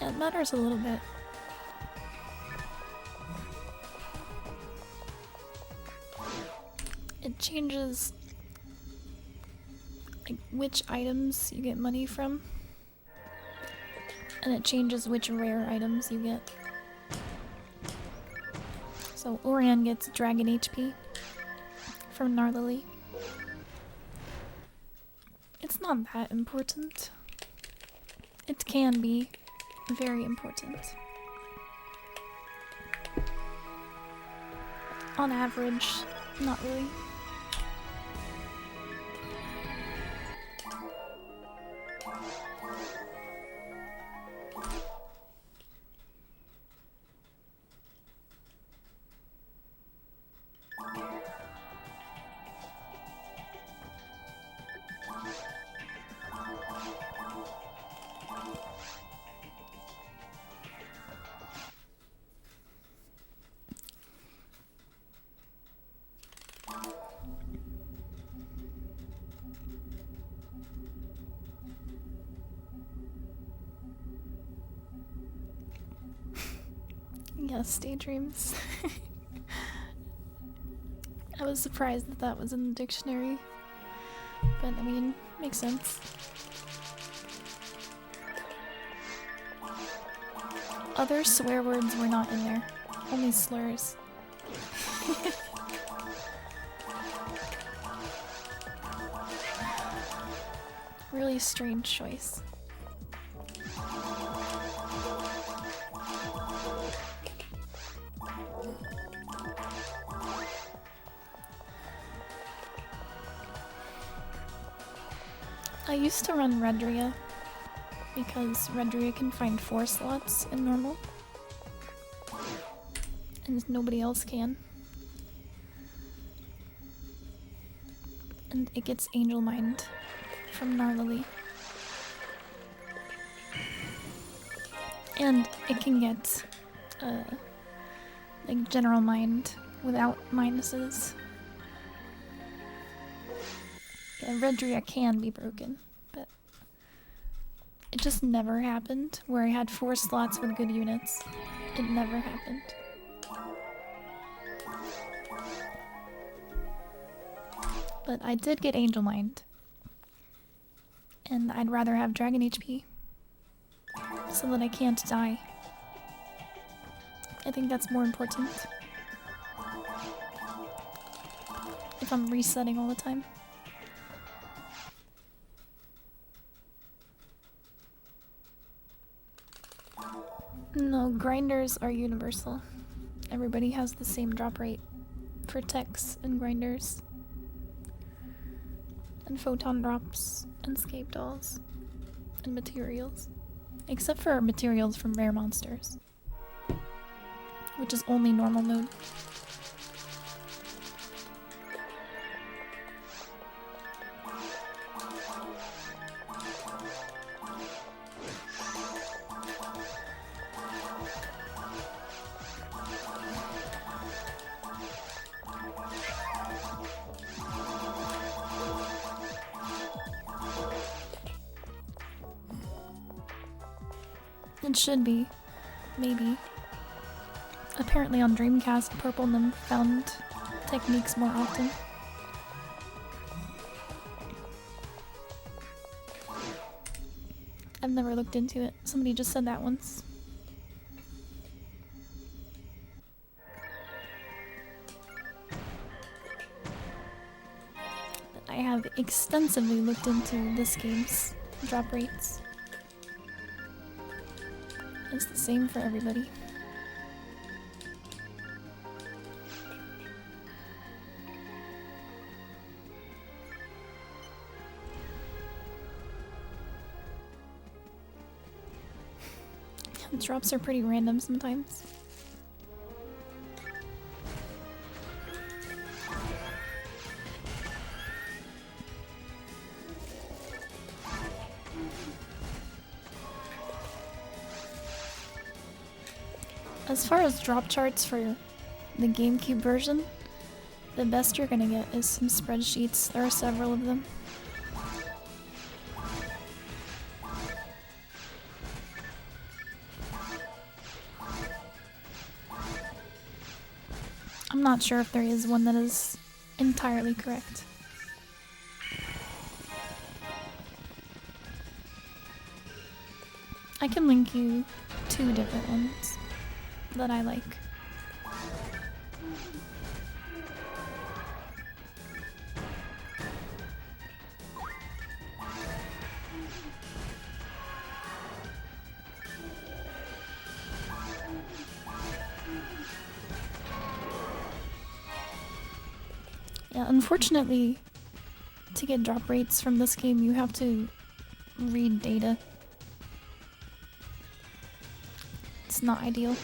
It matters a little bit. It changes like which items you get money from, and it changes which rare items you get. So Orion gets Dragon HP from Gnarlily. It's not that important. It can be very important. On average, not really. Yes, daydreams. I was surprised that that was in the dictionary, but I mean, makes sense. Other swear words were not in there, only slurs. Really strange choice. I used to run Redria because Redria can find 4 slots in normal and nobody else can. And it gets Angel Mind from Gnarlily. And it can get like General Mind without minuses. Yeah, Redria can be broken, but it just never happened where I had 4 slots with good units. It never happened. But I did get Angel Mind. And I'd rather have Dragon HP so that I can't die. I think that's more important if I'm resetting all the time. No, grinders are universal. Everybody has the same drop rate for techs and grinders. And photon drops and scape dolls and materials. Except for materials from rare monsters, which is only normal mode. It should be. Maybe. Apparently on Dreamcast, Purple Nymph found techniques more often. I've never looked into it. Somebody just said that once. But I have extensively looked into this game's drop rates. It's the same for everybody. The drops are pretty random sometimes. As far as drop charts for the GameCube version, the best you're gonna get is some spreadsheets. There are several of them. I'm not sure if there is one that is entirely correct. I can link you 2 different ones that I like. Yeah, unfortunately, to get drop rates from this game, you have to read data. It's not ideal.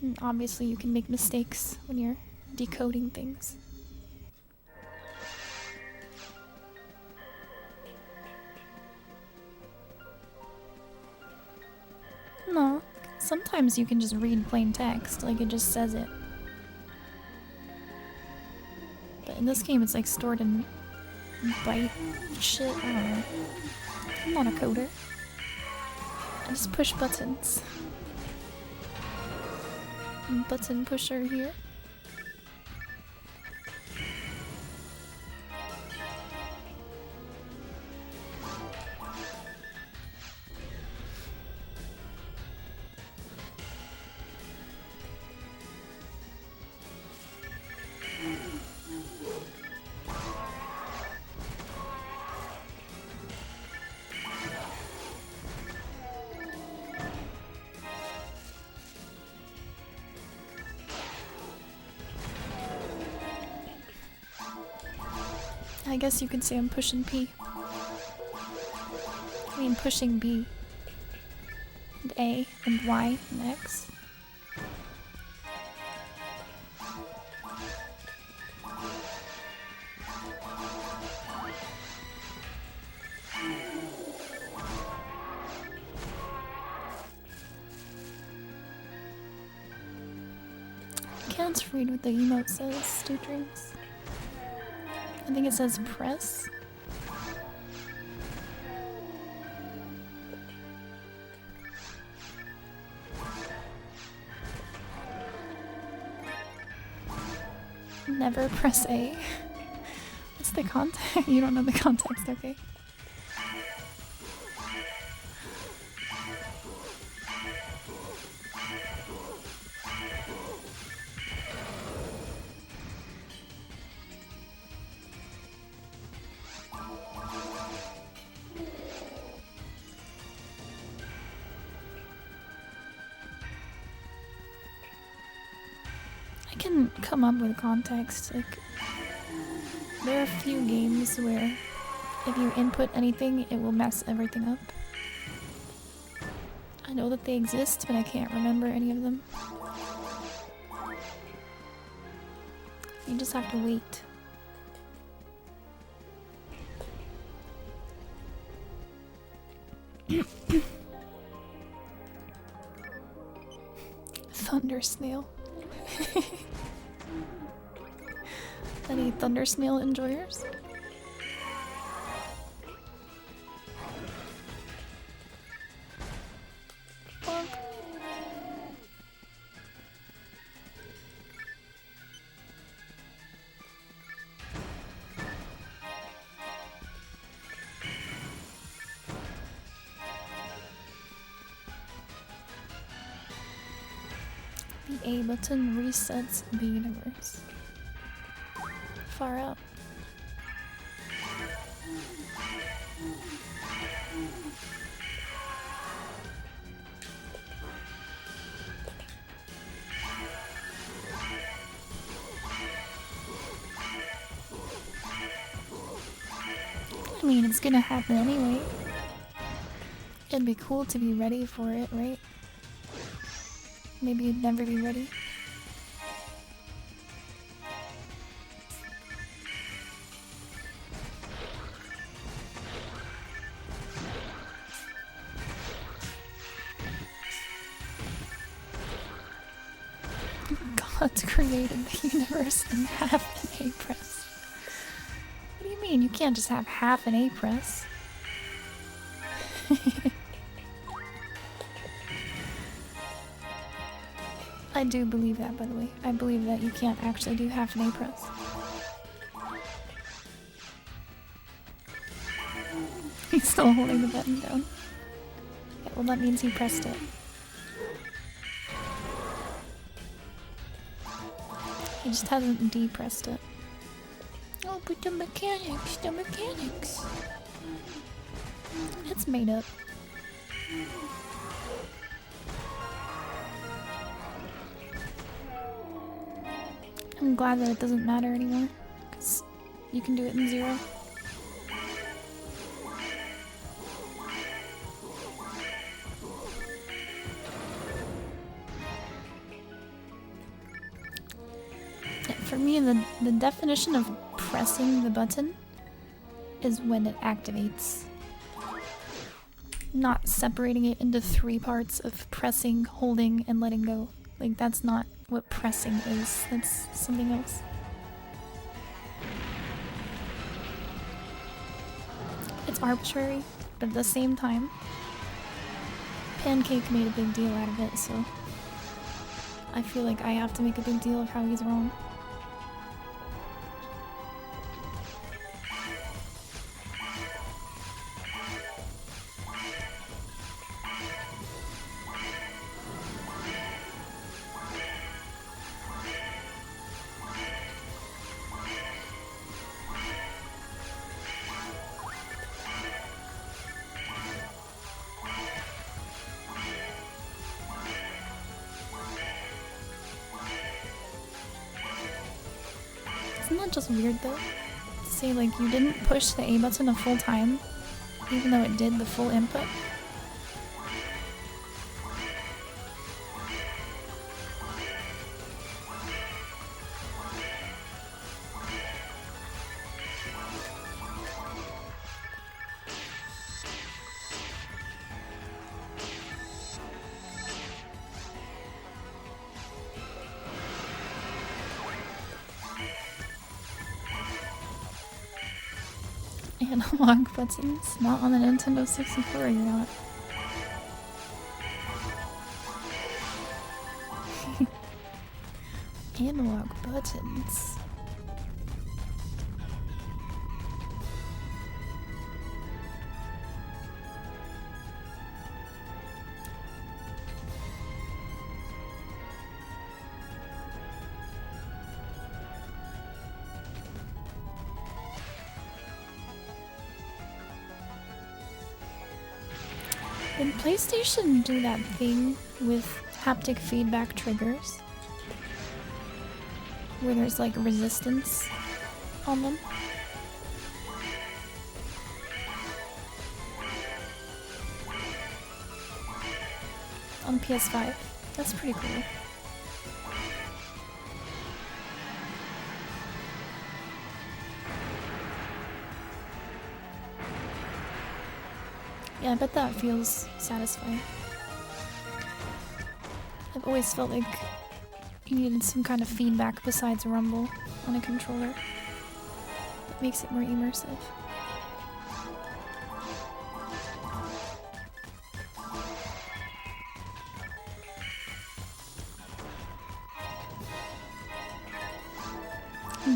And obviously, you can make mistakes when you're decoding things. No, sometimes you can just read plain text, like it just says it. But in this game, it's like stored in byte shit. I don't know. I'm not a coder. I just push buttons. Button pusher here. I guess you could say I'm pushing P. I mean pushing B. And A and Y and X. I can't read what the emote says, Stu Drinks. I think it says press. Never press A. What's the context? You don't know the context, okay. I can come up with context. Like, there are a few games where if you input anything, it will mess everything up. I know that they exist, but I can't remember any of them. You just have to wait. Thunder snail. Any thunder snail enjoyers? Bonk. The A button resets the universe. Far out. I mean, it's gonna happen anyway. It'd be cool to be ready for it, right? Maybe you'd never be ready. God created the universe in half an A press. What do you mean? You can't just have half an A press. I do believe that, by the way. I believe that you can't actually do half an A press. He's still holding the button down. Yeah, well that means he pressed it. He just hasn't depressed it. Oh, but the mechanics, the mechanics. It's made up. I'm glad that it doesn't matter anymore, because you can do it in 0. For me, the definition of pressing the button is when it activates. Not separating it into 3 parts of pressing, holding, and letting go. Like, that's not what pressing is. That's something else. It's arbitrary, but at the same time, Pancake made a big deal out of it, so I feel like I have to make a big deal of how he's wrong. Isn't that just weird though? To say like you didn't push the A button a full time, even though it did the full input? Analog buttons? Not on the Nintendo 64, you're not. Analog buttons. Did PlayStation do that thing with haptic feedback triggers? Where there's like resistance on them? On PS5. That's pretty cool. Yeah, I bet that feels satisfying. I've always felt like you needed some kind of feedback besides rumble on a controller. That makes it more immersive.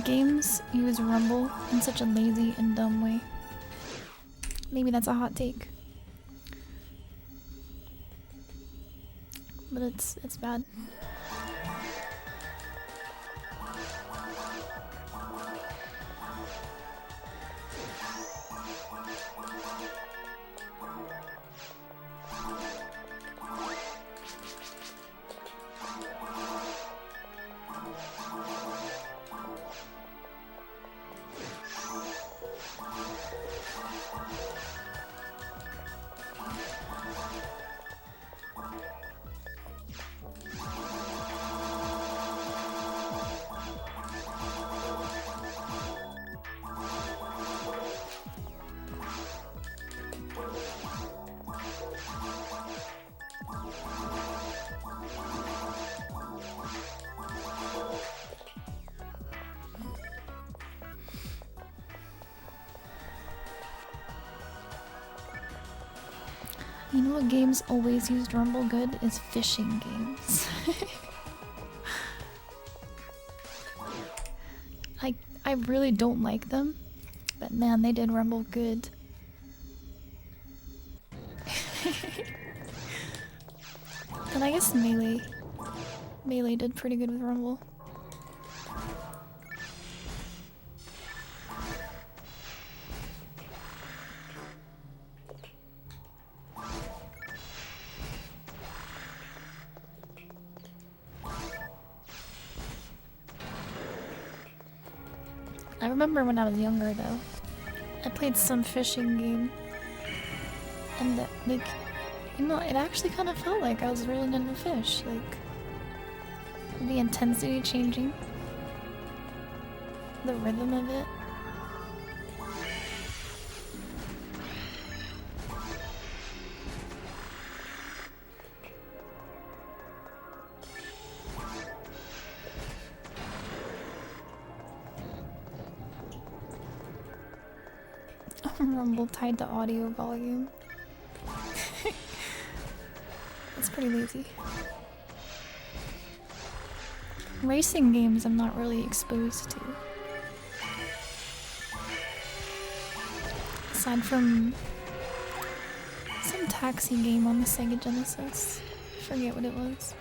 Games use rumble in such a lazy and dumb way. Maybe that's a hot take. But it's bad. You know what games always used Rumble good? Is fishing games. I really don't like them, but man, they did Rumble good. And I guess Melee. Melee did pretty good with Rumble. I remember when I was younger though, I played some fishing game, and like, you know, it actually kind of felt like I was reeling in a fish, like the intensity changing, the rhythm of it. Rumble tied to audio volume. It's pretty lazy. Racing games I'm not really exposed to. Aside from some taxi game on the Sega Genesis. Forget what it was.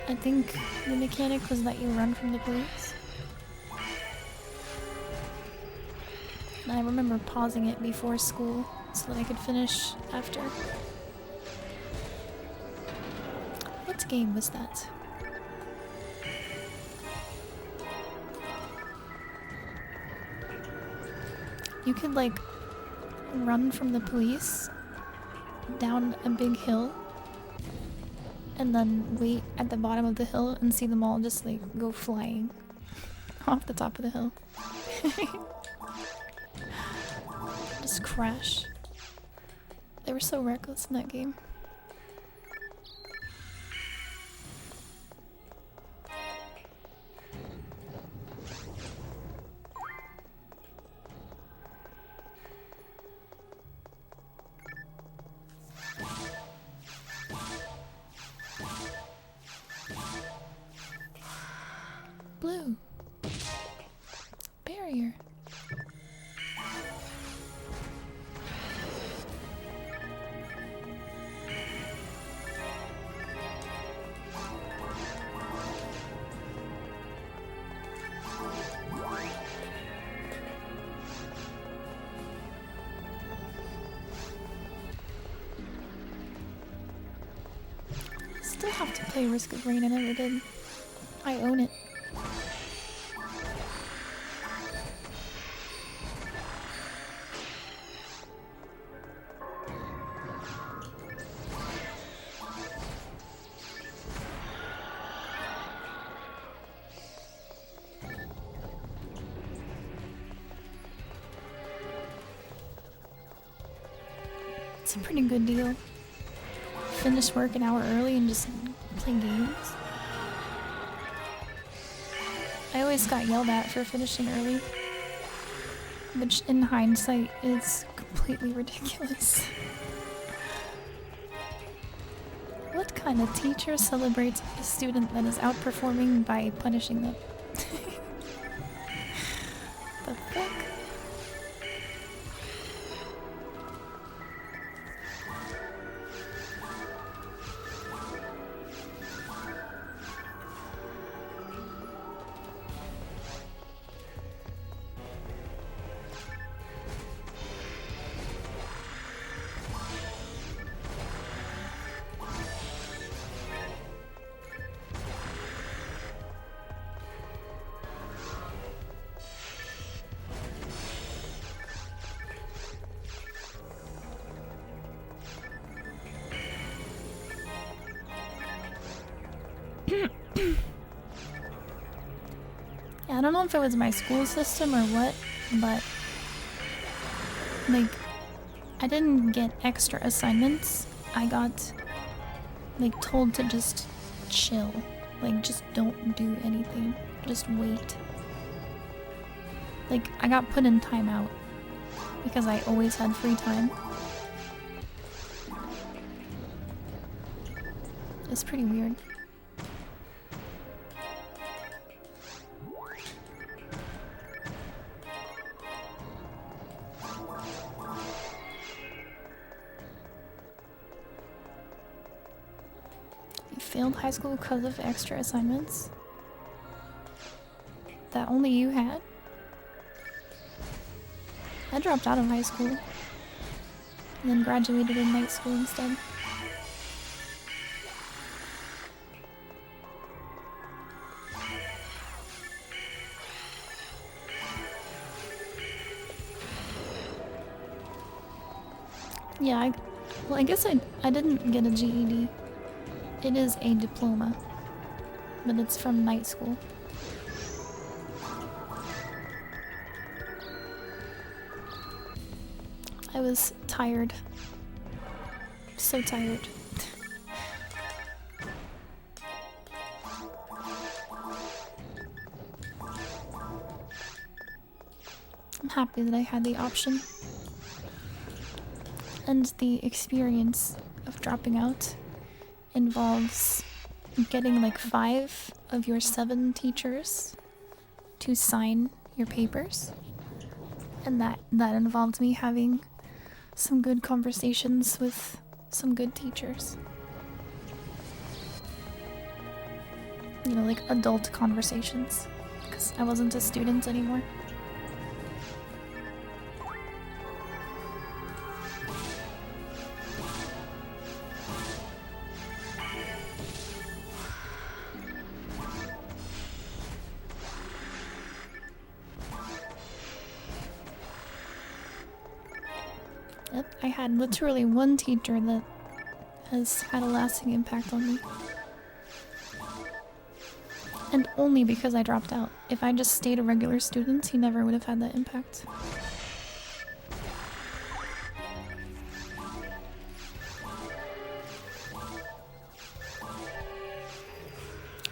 I think the mechanic was that you run from the police. And I remember pausing it before school so that I could finish after. What game was that? You could like run from the police down a big hill and then wait at the bottom of the hill and see them all just like go flying off the top of the hill. Just crash. They were so reckless in that game. Blue. Barrier. Still have to play Risk of Rain, I never did. I own it. It's a pretty good deal. Finish work an hour early and just play games. I always got yelled at for finishing early, which in hindsight is completely ridiculous. What kind of teacher celebrates a student that is outperforming by punishing them? The fuck? I don't know if it was my school system or what, but like I didn't get extra assignments. I got like told to just chill. Like just don't do anything. Just wait. Like I got put in timeout because I always had free time. It's pretty weird. You failed high school because of extra assignments that only you had? I dropped out of high school and then graduated in night school instead. Yeah, well, I guess I didn't get a GED. It is a diploma, but it's from night school. I was tired. So tired. I'm happy that I had the option. And the experience of dropping out involves getting like 5 of your 7 teachers to sign your papers. And that involved me having some good conversations with some good teachers. You know, like adult conversations, because I wasn't a student anymore. Yep, I had literally one teacher that has had a lasting impact on me. And only because I dropped out. If I just stayed a regular student, he never would have had that impact.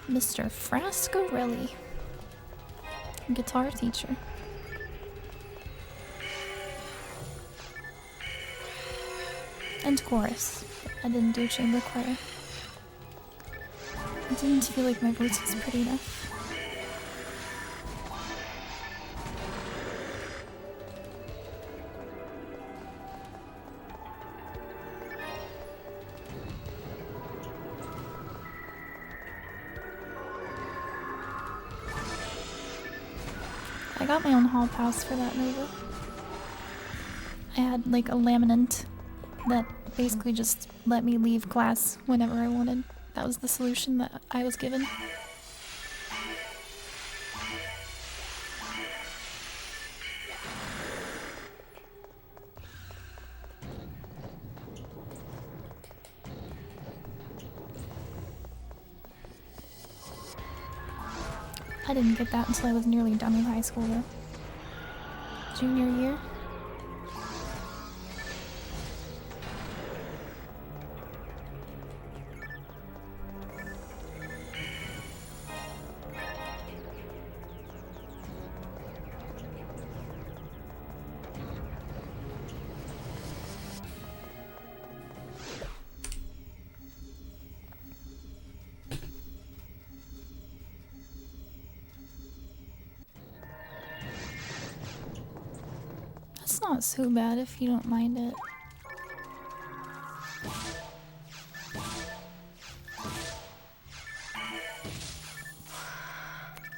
Mr. Frascarelli, guitar teacher. And chorus. I didn't do chamber choir. I didn't feel like my voice was pretty enough. I got my own hall pass for that Nova. I had like a laminate that basically just let me leave class whenever I wanted. That was the solution that I was given. I didn't get that until I was nearly done with high school though. Junior year. It's not so bad if you don't mind it.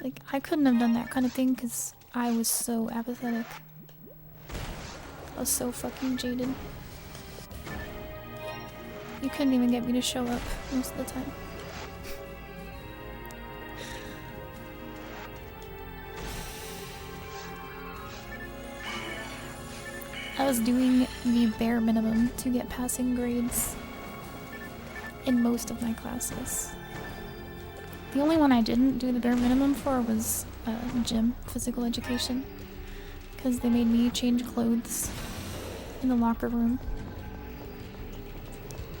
Like, I couldn't have done that kind of thing because I was so apathetic. I was so fucking jaded. You couldn't even get me to show up most of the time. I was doing the bare minimum to get passing grades in most of my classes. The only one I didn't do the bare minimum for was gym, physical education, because they made me change clothes in the locker room.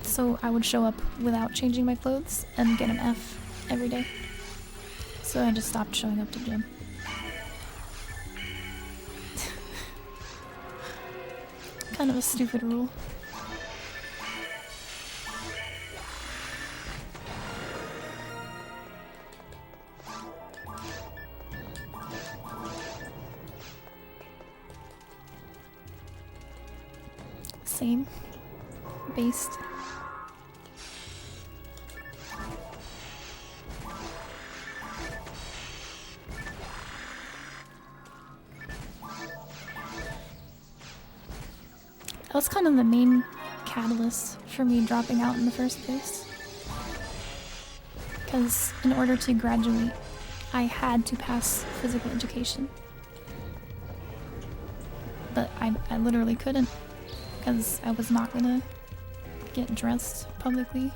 So I would show up without changing my clothes and get an F every day. So I just stopped showing up to gym. kind of a stupid rule. Same. Based. That was kind of the main catalyst for me dropping out in the first place. Because in order to graduate, I had to pass physical education. But I literally couldn't, because I was not gonna get dressed publicly.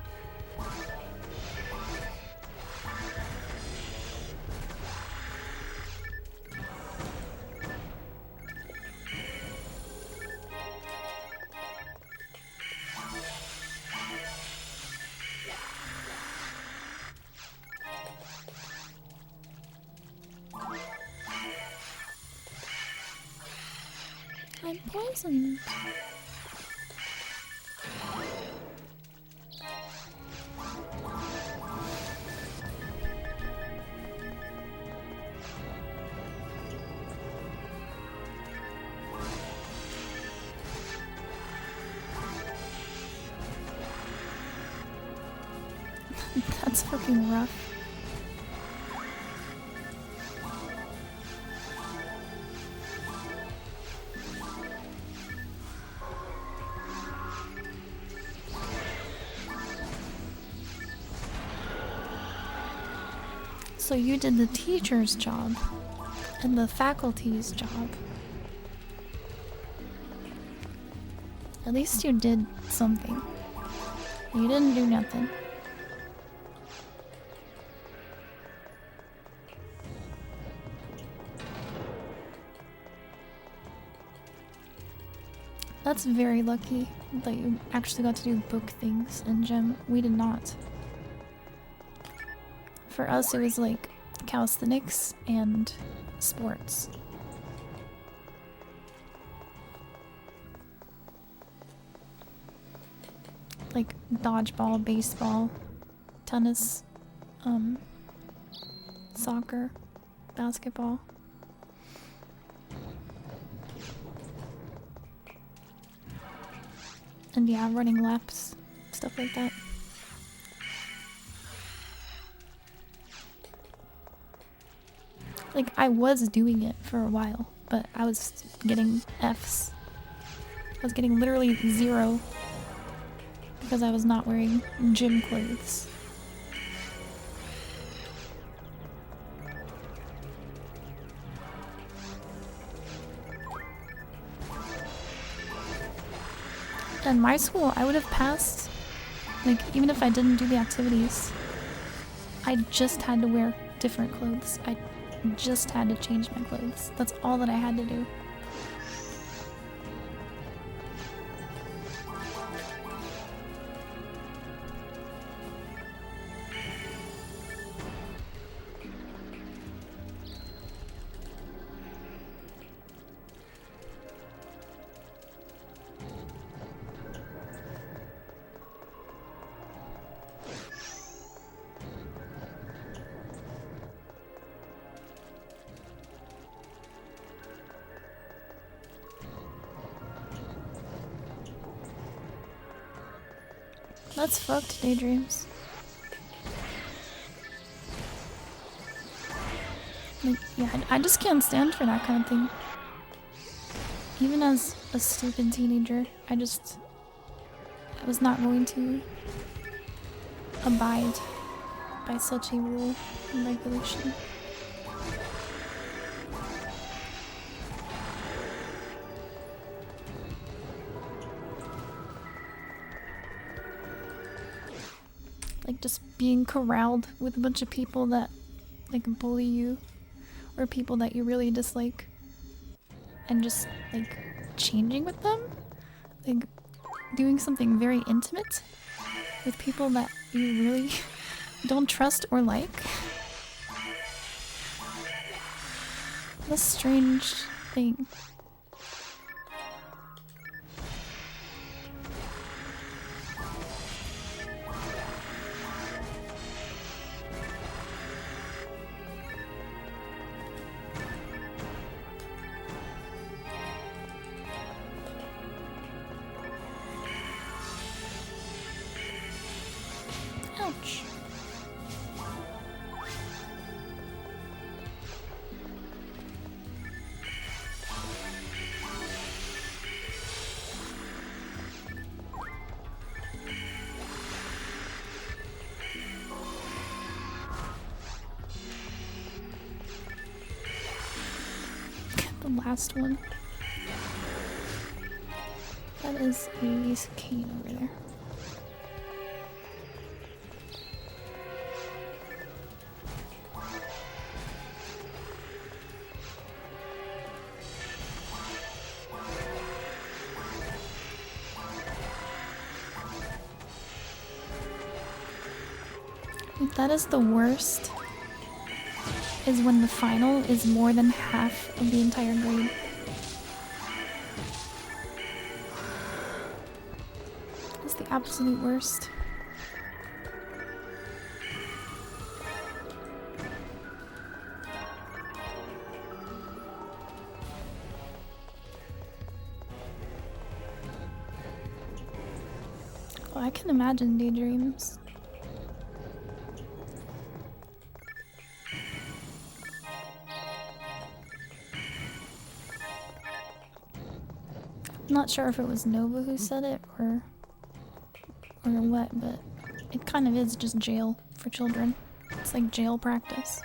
I'm poisoned. That's fucking rough. So you did the teacher's job and the faculty's job. At least you did something. You didn't do nothing. That's very lucky that you actually got to do book things in gym. We did not. For us, it was like calisthenics and sports. Like dodgeball, baseball, tennis, soccer, basketball. And yeah, running laps, stuff like that. Like, I was doing it for a while, but I was getting Fs. I was getting literally 0 because I was not wearing gym clothes. In my school, I would have passed, like, even if I didn't do the activities. I just had to wear different clothes. I just had to change my clothes. That's all that I had to do. That's fucked, Daydreams. Like, yeah, I just can't stand for that kind of thing. Even as a stupid teenager, I was not going to abide by such a rule and regulation. Like, just being corralled with a bunch of people that, like, bully you, or people that you really dislike, and just, like, changing with them? Like, doing something very intimate with people that you really don't trust or like? What a strange thing. much. The last one. That is a cicada over there. That is the worst, is when the final is more than half of the entire grade. It's the absolute worst. Oh, I can imagine daydreams. I'm not sure if it was Nova who said it or what, but it kind of is just jail for children. It's like jail practice.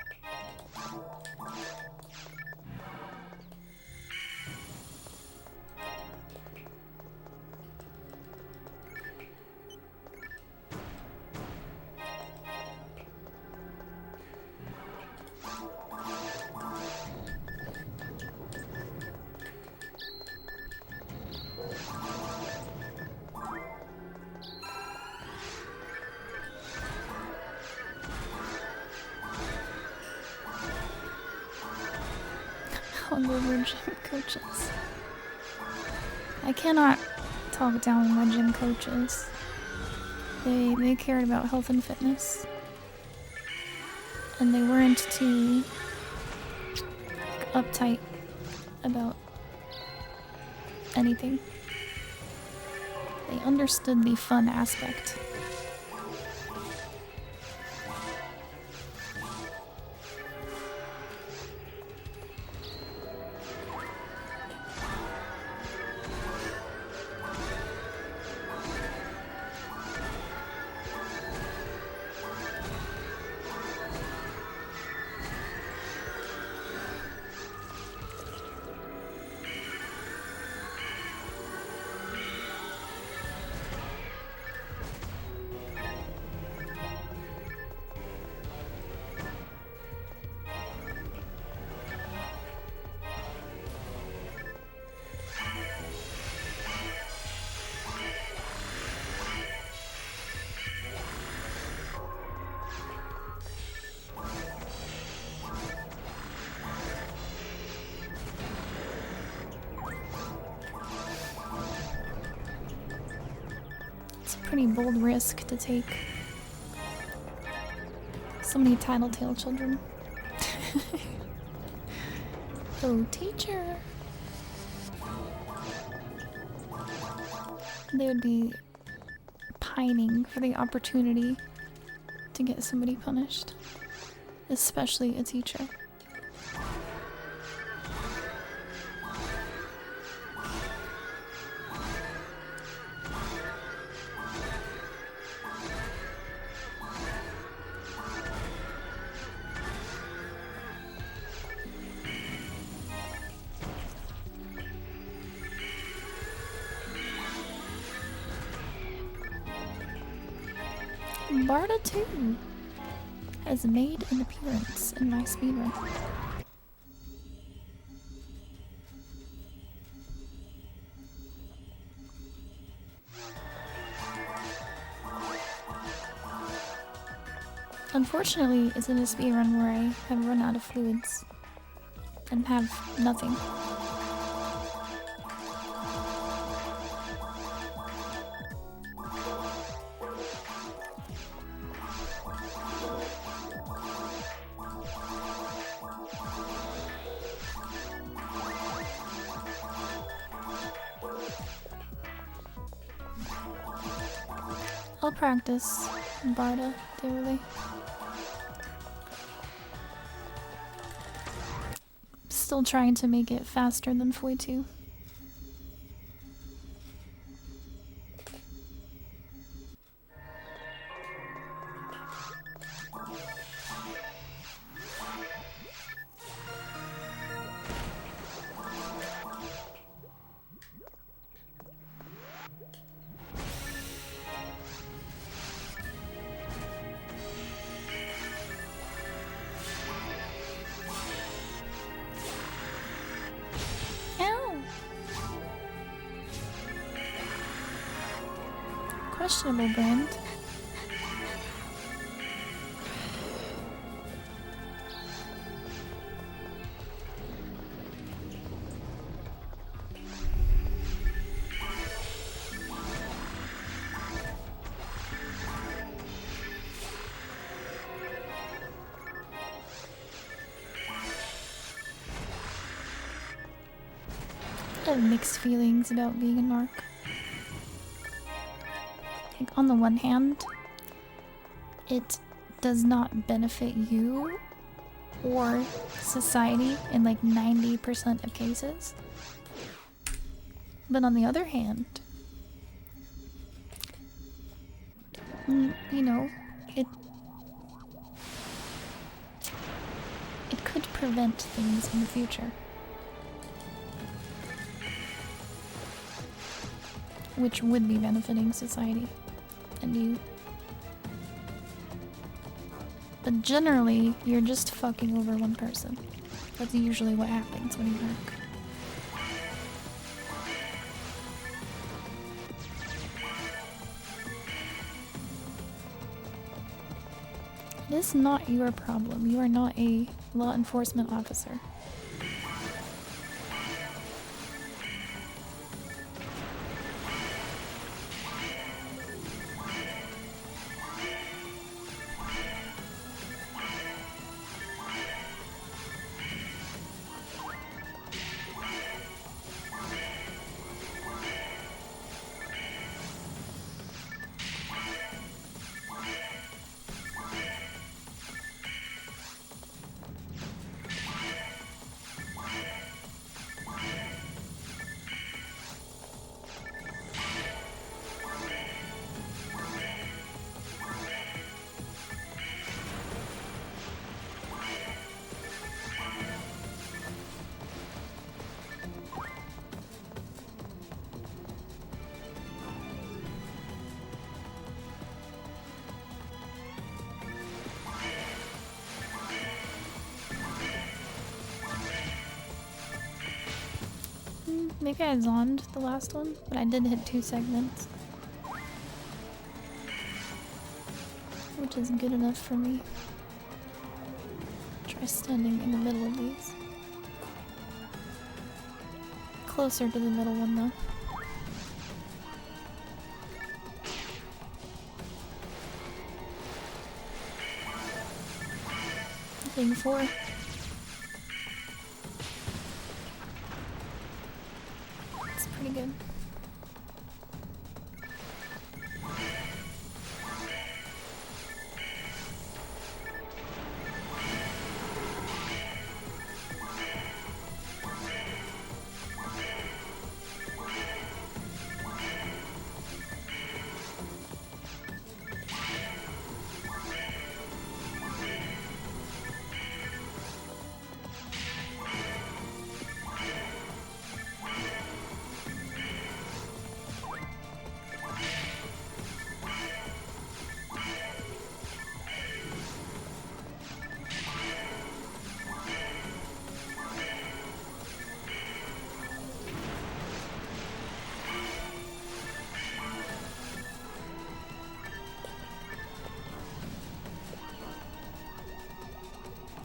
Hungover gym coaches. I cannot talk down my gym coaches. They cared about health and fitness. And they weren't too uptight about anything. They understood the fun aspect. Pretty bold risk to take. So many tattletale children. Oh, teacher! They would be pining for the opportunity to get somebody punished. Especially a teacher. Barda 2 has made an appearance in my speedrun. Unfortunately, it's in a speedrun where I have run out of fluids and have nothing. I'll practice. Barda, dearly. Still trying to make it faster than Foy 2. Questionable brand. I have mixed feelings about being a narc. Like, on the one hand, it does not benefit you or society in like 90% of cases. But on the other hand, you know, it could prevent things in the future. Which would be benefiting society and you. But generally, you're just fucking over one person. That's usually what happens when you work. It is not your problem. You are not a law enforcement officer. Maybe I zoned the last one, but I did hit 2 segments. Which is good enough for me. Try standing in the middle of these. Closer to the middle one though. Thing 4. Pretty good.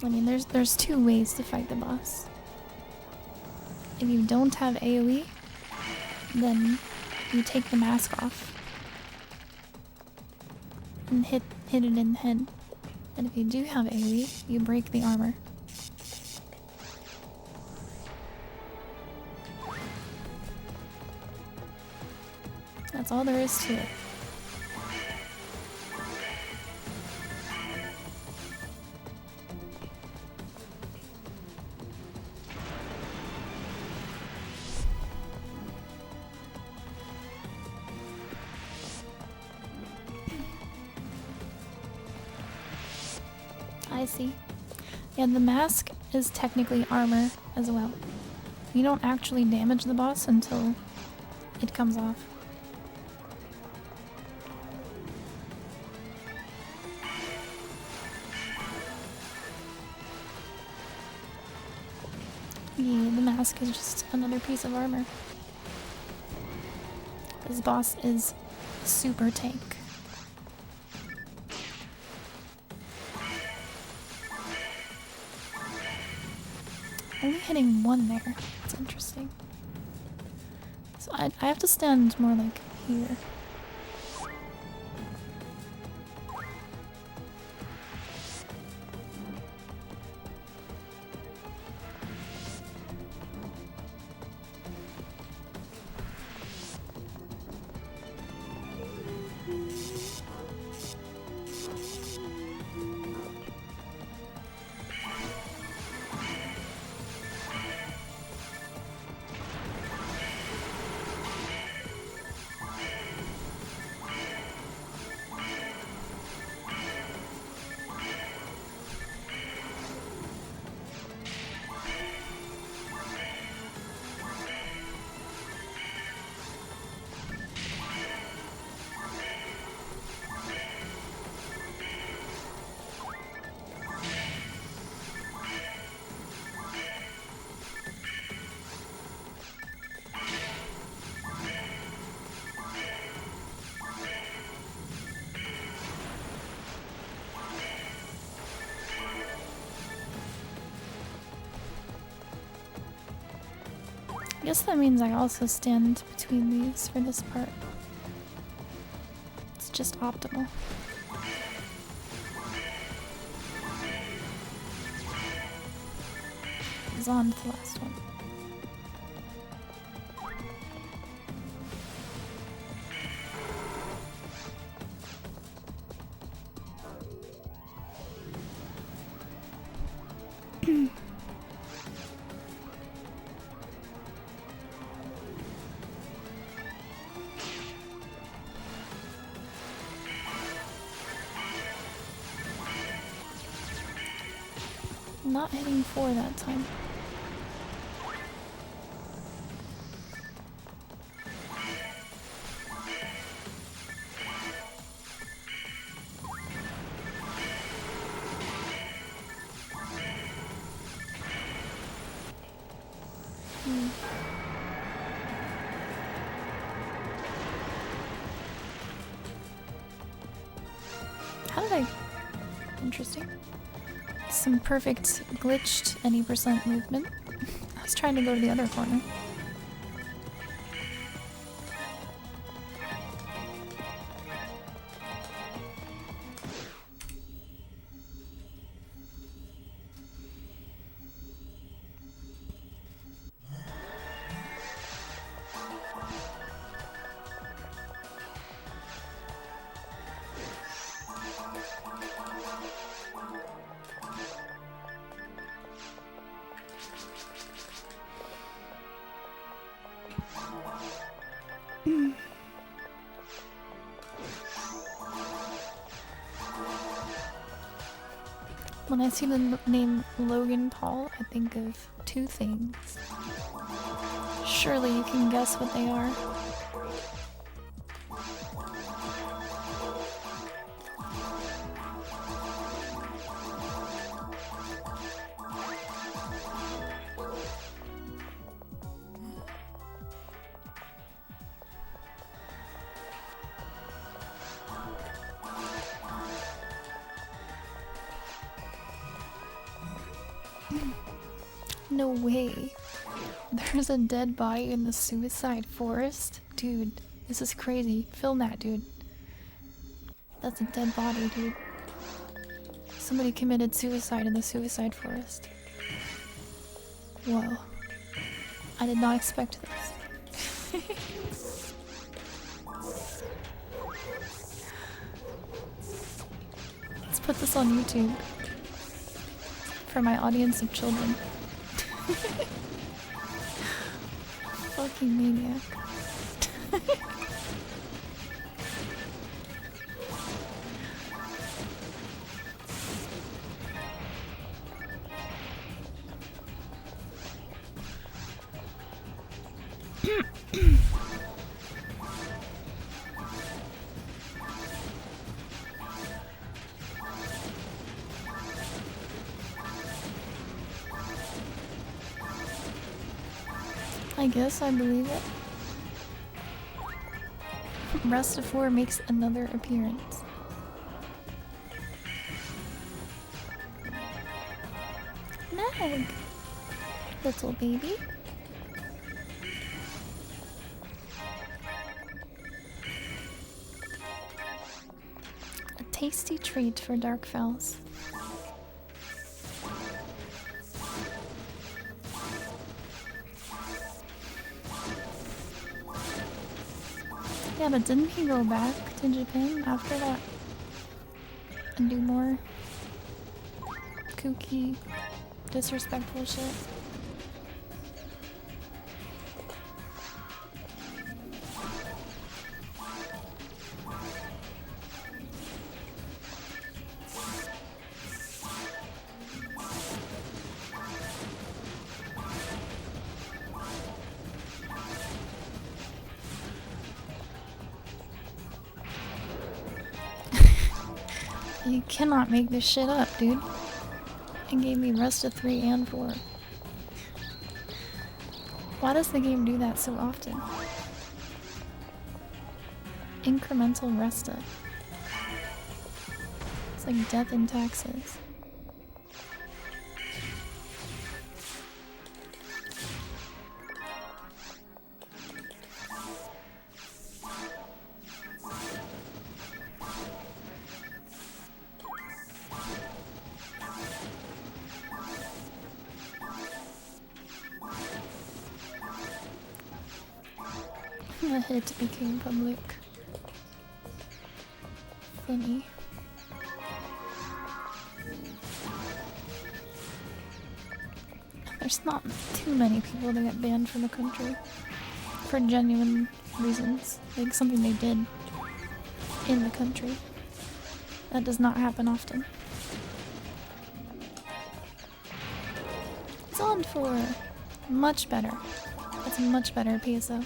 I mean, there's 2 ways to fight the boss. If you don't have AoE, then you take the mask off and hit it in the head. And if you do have AoE, you break the armor. That's all there is to it. I see. Yeah, the mask is technically armor as well. You don't actually damage the boss until it comes off. Yeah, the mask is just another piece of armor. This boss is super tank. Only hitting one there. That's interesting. So I have to stand more like here. I guess that means I also stand between these for this part. It's just optimal. It's on to the last one. Not hitting 4 that time. How did I... Interesting. Some perfect glitched any percent movement. I was trying to go to the other corner. When I see the name Logan Paul, I think of two things. Surely you can guess what they are. No way. There's a dead body in the suicide forest? Dude, this is crazy. Film that, dude. That's a dead body, dude. Somebody committed suicide in the suicide forest. Whoa. I did not expect this. Let's put this on YouTube. For my audience of children. Fucking maniac. I guess I believe it. Rustafor makes another appearance. Nag! Little baby. A tasty treat for Darkfells. Yeah, but didn't he go back to Japan after that? And do more kooky, disrespectful shit? You cannot make this shit up, dude. It gave me Resta 3 and 4. Why does the game do that so often? Incremental Resta. It's like death in taxes. The hit became public. Funny. There's not too many people that get banned from the country for genuine reasons, like something they did in the country. That does not happen often. It's on for much better. It's a much better PSO.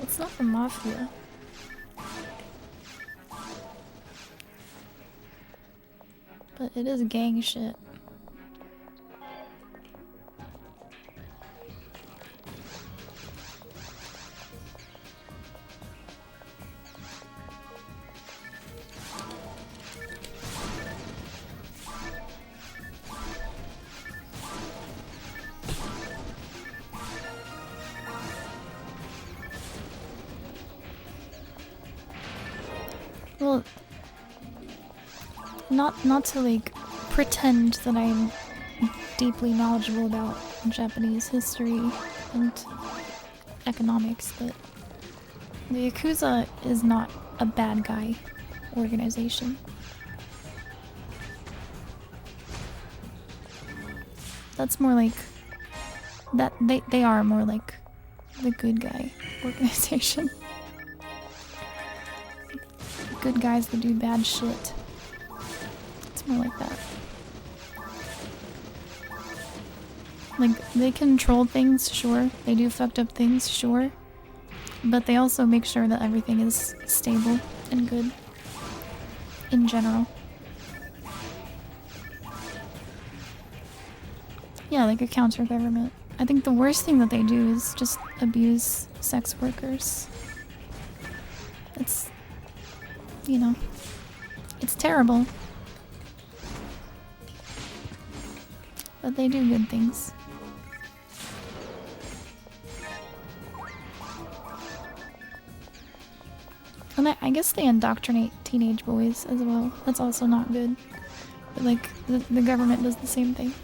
It's not the mafia. But it is gang shit. Well, not to like pretend that I'm deeply knowledgeable about Japanese history and economics, but the Yakuza is not a bad guy organization. That's more like that they are more like the good guy organization. Good guys that do bad shit. It's more like that. Like, they control things, sure. They do fucked up things, sure. But they also make sure that everything is stable and good. In general. Yeah, like a counter-government. I think the worst thing that they do is just abuse sex workers. It's... you know, it's terrible. But they do good things. And I guess they indoctrinate teenage boys as well. That's also not good. But like, the government does the same thing.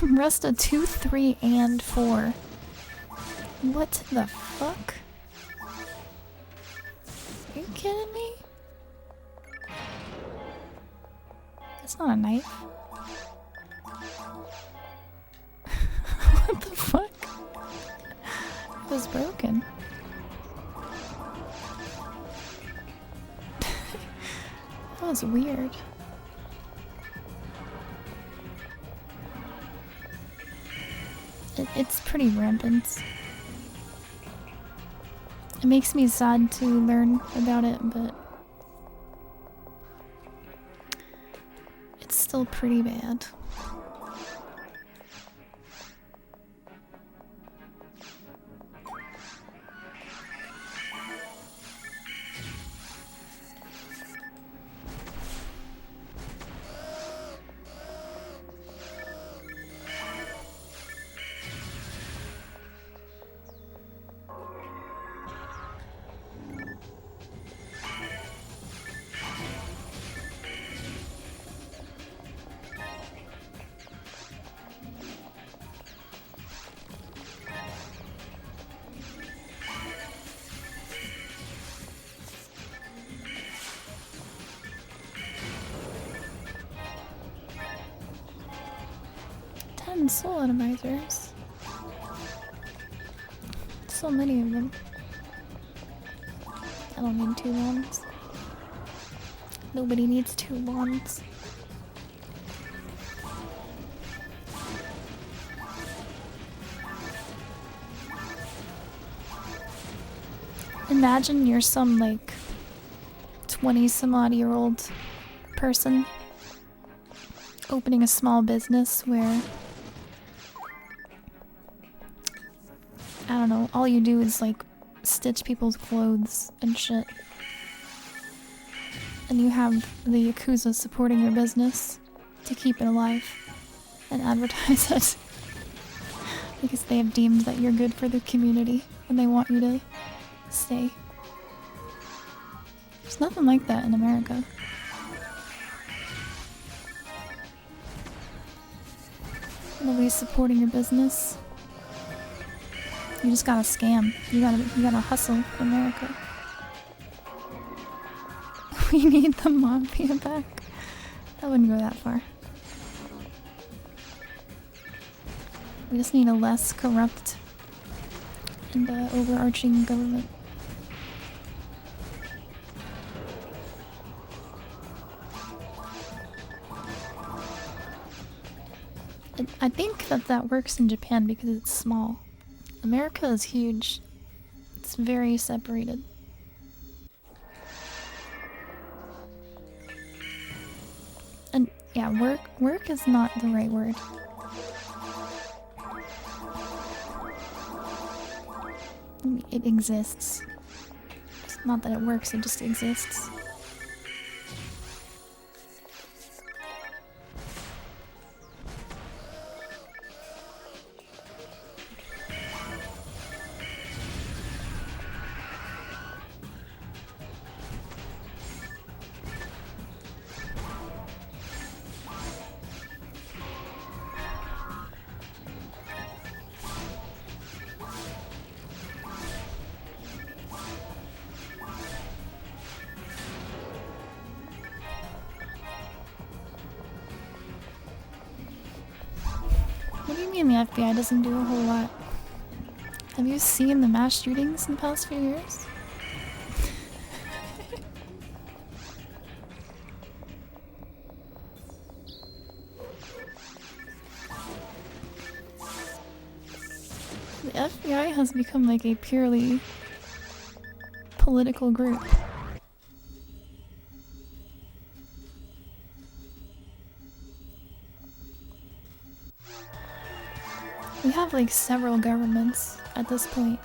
Rust a 2, 3, and 4. What the fuck? Are you kidding me? That's not a knife. What the fuck? It was broken. That was weird. It's pretty rampant. It makes me sad to learn about it, but it's still pretty bad. Soul atomizers. So many of them. I don't need 2 wands. Nobody needs 2 wands. Imagine you're some like 20-some-odd-year-old person opening a small business where I don't know, all you do is like stitch people's clothes and shit. And you have the Yakuza supporting your business to keep it alive and advertise it. Because they have deemed that you're good for the community and they want you to stay. There's nothing like that in America. Nobody's supporting your business. You just gotta scam. You gotta hustle, America. We need the mafia back. That wouldn't go that far. We just need a less corrupt and overarching government. I think that works in Japan because it's small. America is huge. It's very separated. And yeah, work is not the right word. It exists. It's not that it works, it just exists. What do you mean the FBI doesn't do a whole lot? Have you seen the mass shootings in the past few years? The FBI has become like a purely political group. We have like several governments at this point.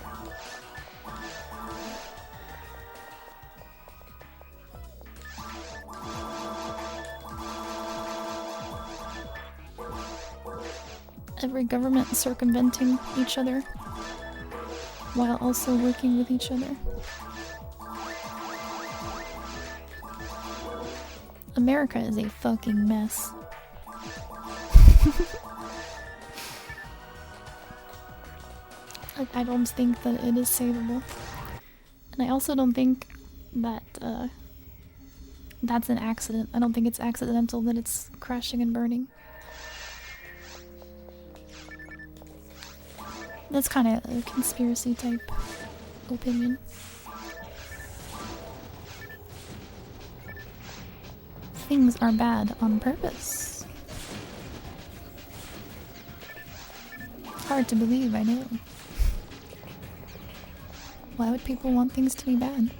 Every government circumventing each other while also working with each other. America is a fucking mess. I don't think that it is savable. And I also don't think that that's an accident. I don't think it's accidental that it's crashing and burning. That's kind of a conspiracy type opinion. Things are bad on purpose. Hard to believe, I know. Why would people want things to be bad?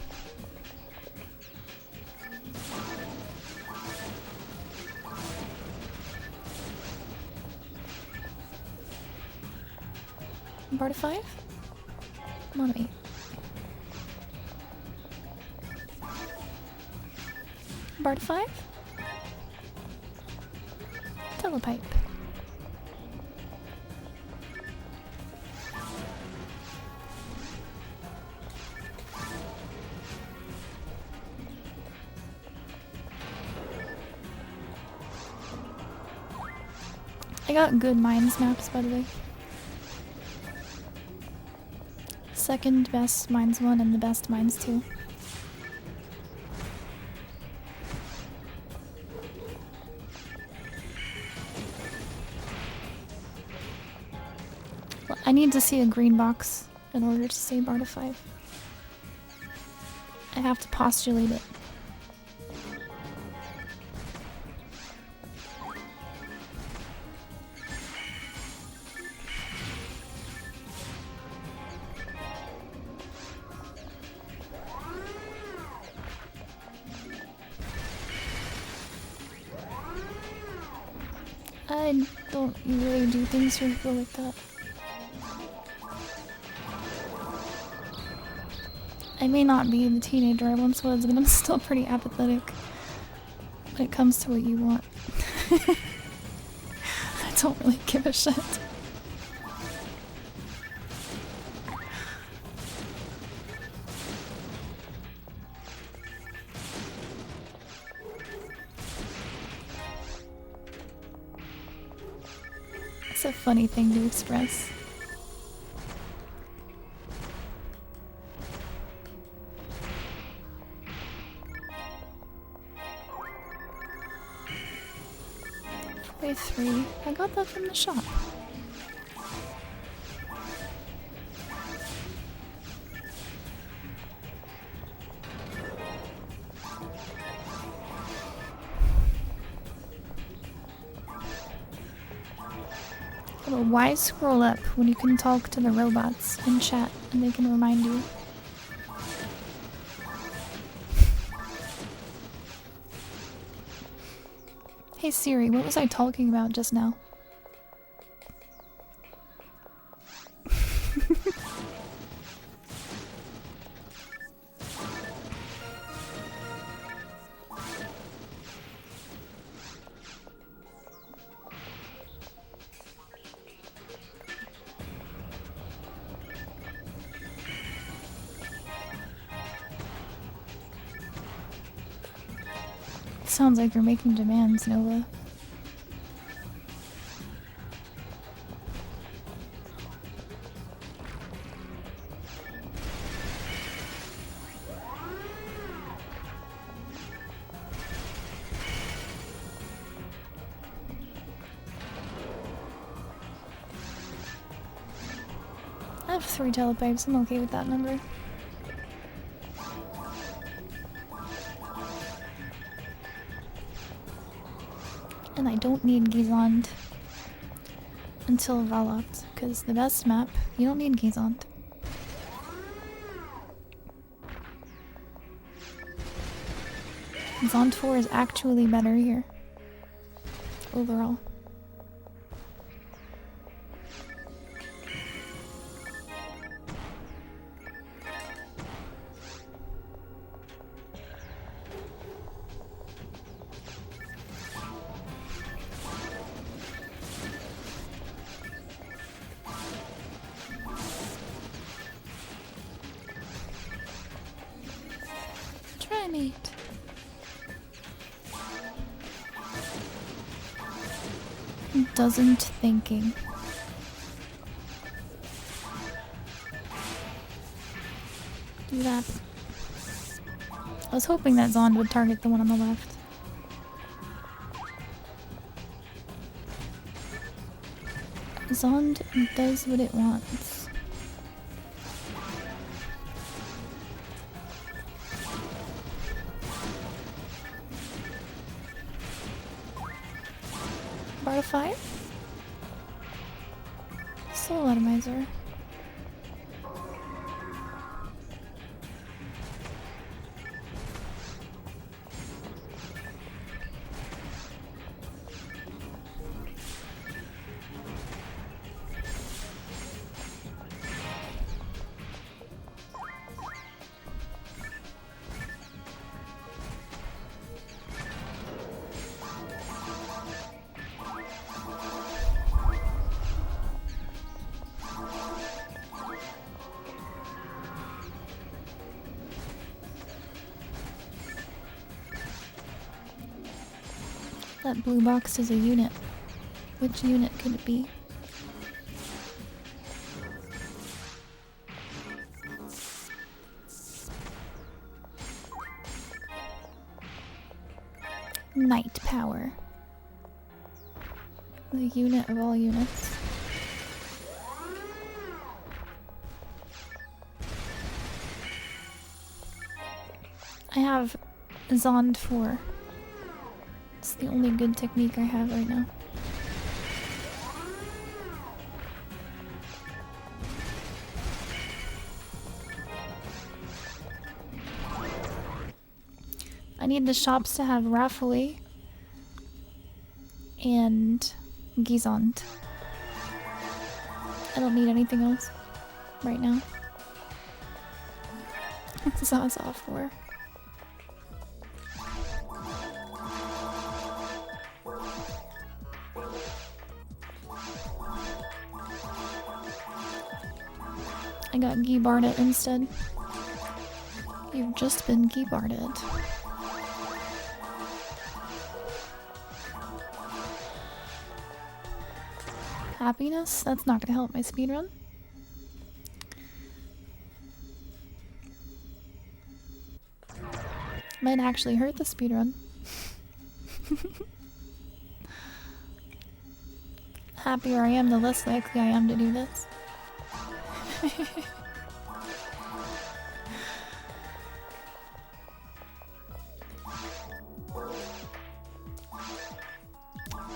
Barta 5? Come on, 8. Barta 5? Telepipe. I got good mines maps, by the way. Second best mines 1 and the best mines 2. Well, I need to see a green box in order to say Barta 5. I have to postulate it. I don't really do things for people like that. I may not be the teenager I once was, but I'm still pretty apathetic when it comes to what you want. I don't really give a shit. It's a funny thing to express. Wave 3. I got that from the shop. But why scroll up when you can talk to the robots in chat and they can remind you? Hey Siri, what was I talking about just now? Sounds like you're making demands, Nova. I have 3 telepipes, I'm okay with that number. And I don't need Gizond until Valot, because the best map, you don't need Gizond. Zond 4 is actually better here. Overall. Trimate. Doesn't thinking. do that. I was hoping that Zond would target the one on the left. Zond does what it wants. Bar of Fire? Soul Atomizer. That blue box is a unit. Which unit could it be? Night Power. The unit of all units. I have Zond 4. It's the only good technique I have right now. I need the shops to have Rafali and Gizont. I don't need anything else right now. Zaza 4. I got Gibarded instead. You've just been Gibarded. Happiness? That's not gonna help my speedrun. Might actually hurt the speedrun. Happier I am, the less likely I am to do this.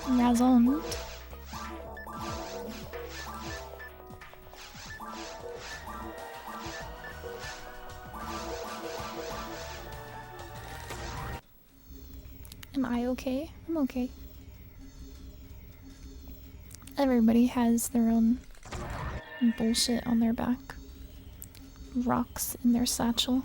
Razon. Am I okay? I'm okay. Everybody has their own bullshit on their back. Rocks in their satchel.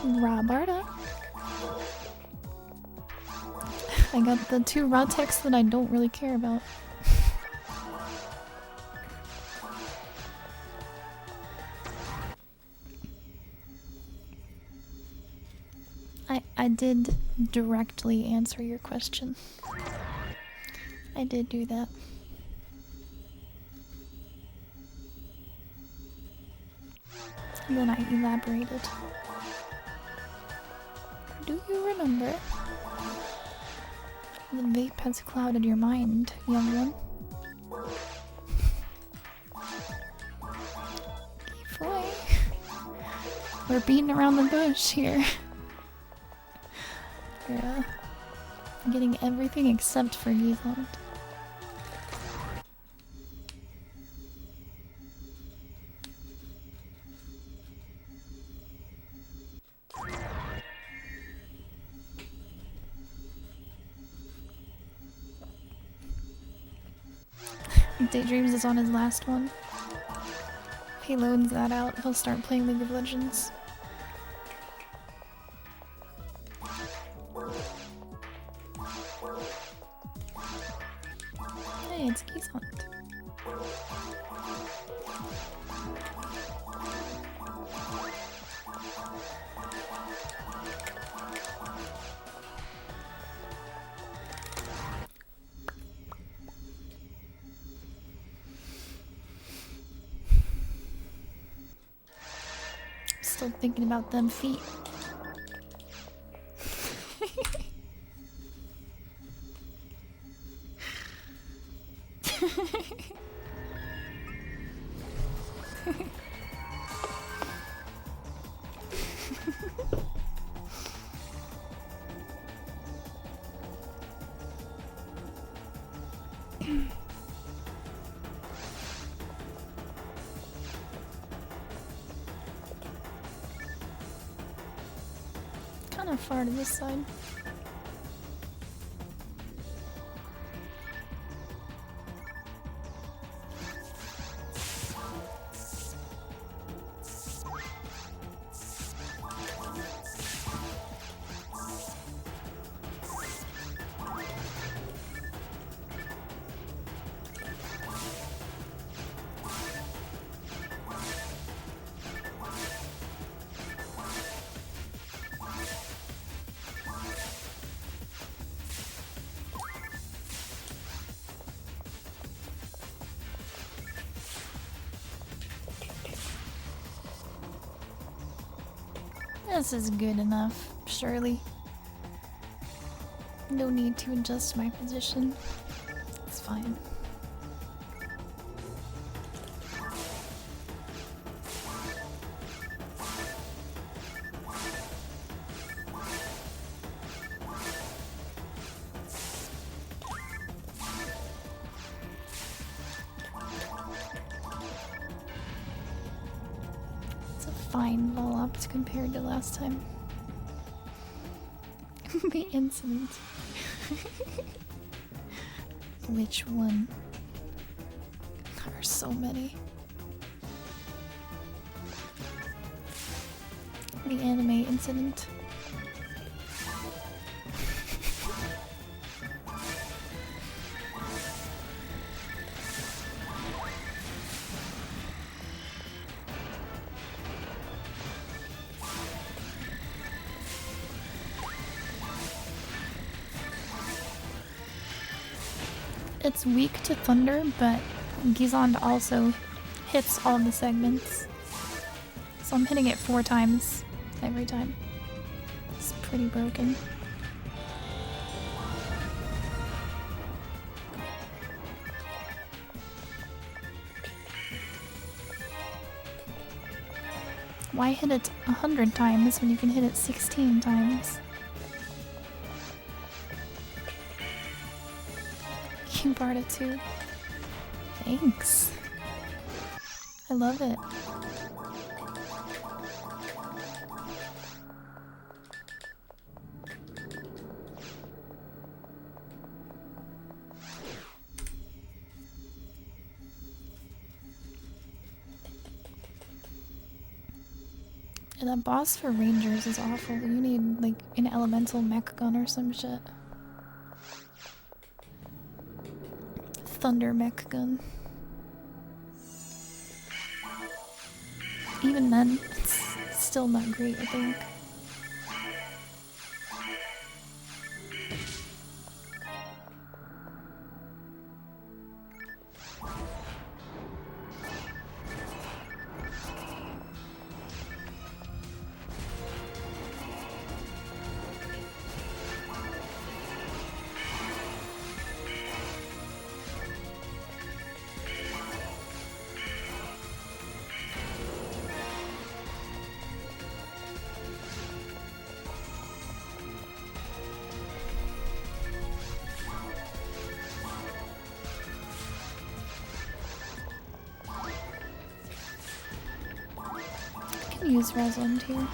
Rabarda. I got the 2 raw texts that I don't really care about. I did directly answer your question. I did do that. And then I elaborated. Do you remember? The vape has clouded your mind, young one. Boy. We're beating around the bush here. You're getting everything except for Gizont. Daydreams is on his last one. If he loads that out, he'll start playing League of Legends. Hey, it's Gizont. Still thinking about them feet. Kind of far to this side. This is good enough, surely. No need to adjust my position. It's fine. Fine Volopt compared to last time. The incident. Which one? There are so many. The anime incident. It's weak to thunder, but Gizond also hits all the segments. So I'm hitting it 4 times every time. It's pretty broken. Why hit it 100 times when you can hit it 16 times? Barda too. Thanks. I love it. And that boss for Rangers is awful. You need like an elemental mech gun or some shit. Thunder mech gun. Even then, it's still not great, I think. Use Resland here.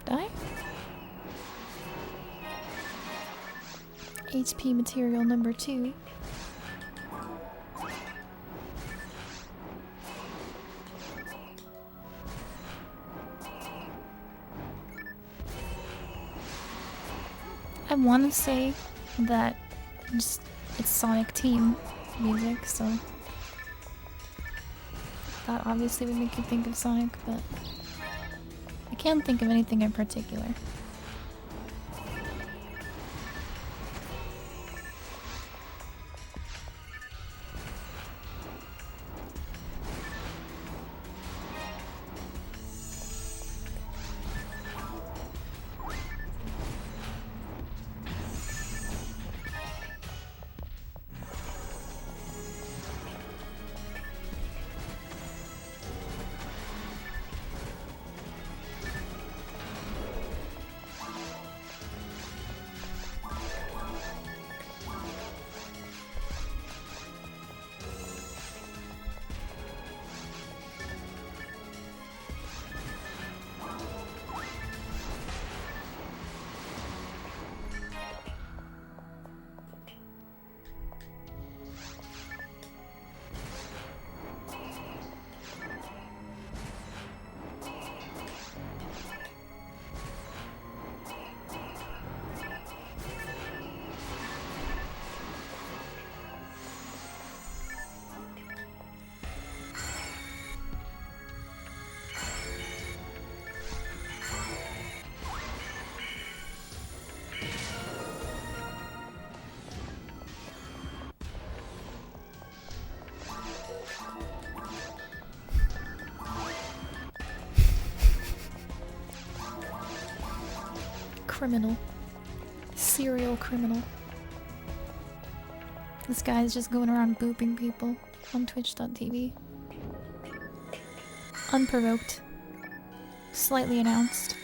Die? HP material number 2. I want to say that it's Sonic Team music, so that obviously would make you think of Sonic, but I can't think of anything in particular. criminal. Serial criminal. This guy's just going around booping people on Twitch.tv. Unprovoked. Slightly announced.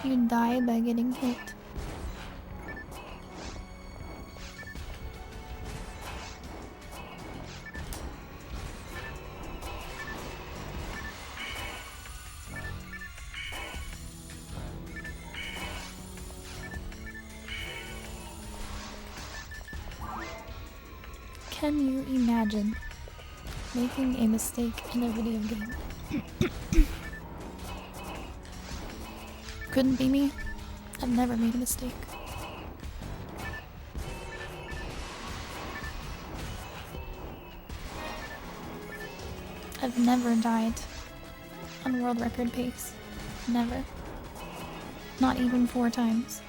You die by getting hit. Can you imagine making a mistake in a video game? Couldn't be me. I've never made a mistake. I've never died on world record pace. Never. Not even 4 times.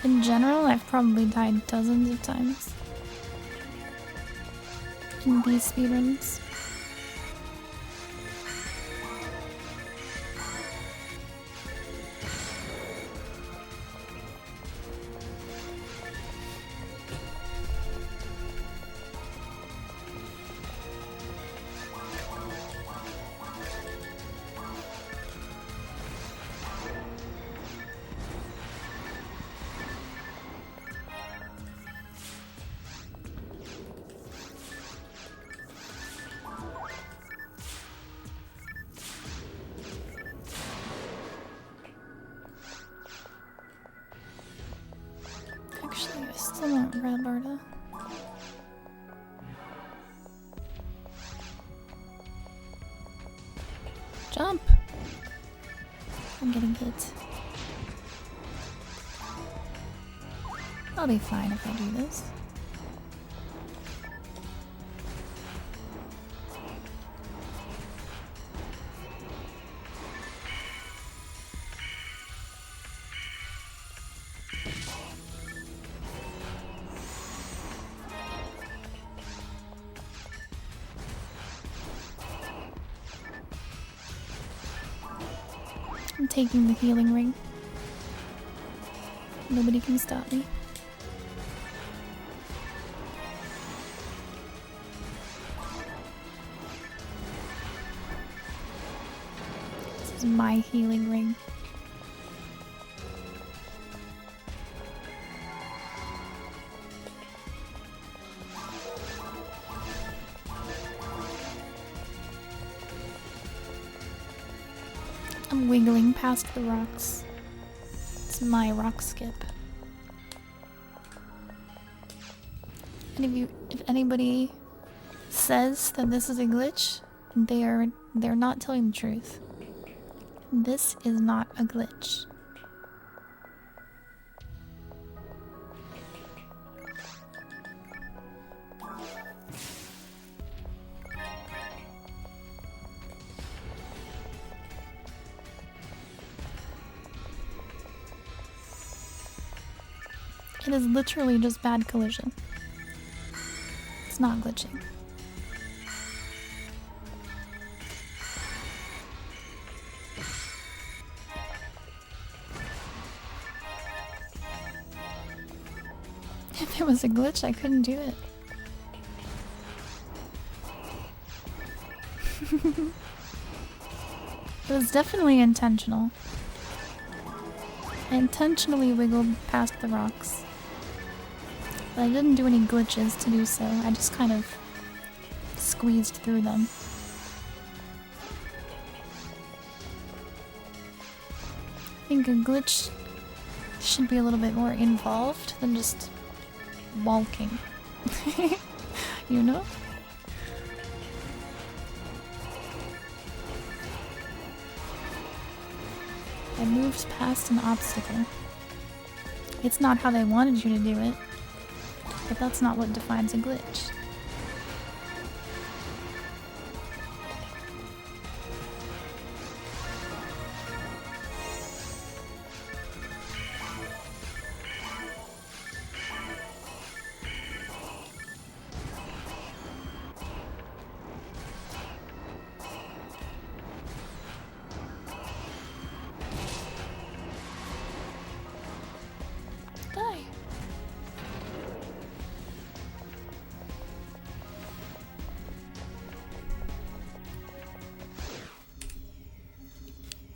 In general, I've probably died dozens of times in these speedruns. Actually, I still want Roberta. Jump! I'm getting hit. I'll be fine if I do this. I'm taking the healing ring. Nobody can stop me. This is my healing ring. I'm wiggling past the rocks. It's my rock skip. And if anybody says that this is a glitch, they're not telling the truth. This is not a glitch. is literally just bad collision. It's not glitching. If it was a glitch, I couldn't do it. It was definitely intentional. I intentionally wiggled past the rocks. But I didn't do any glitches to do so. I just kind of squeezed through them. I think a glitch should be a little bit more involved than just walking. You know? I moved past an obstacle. It's not how they wanted you to do it, but that's not what defines a glitch.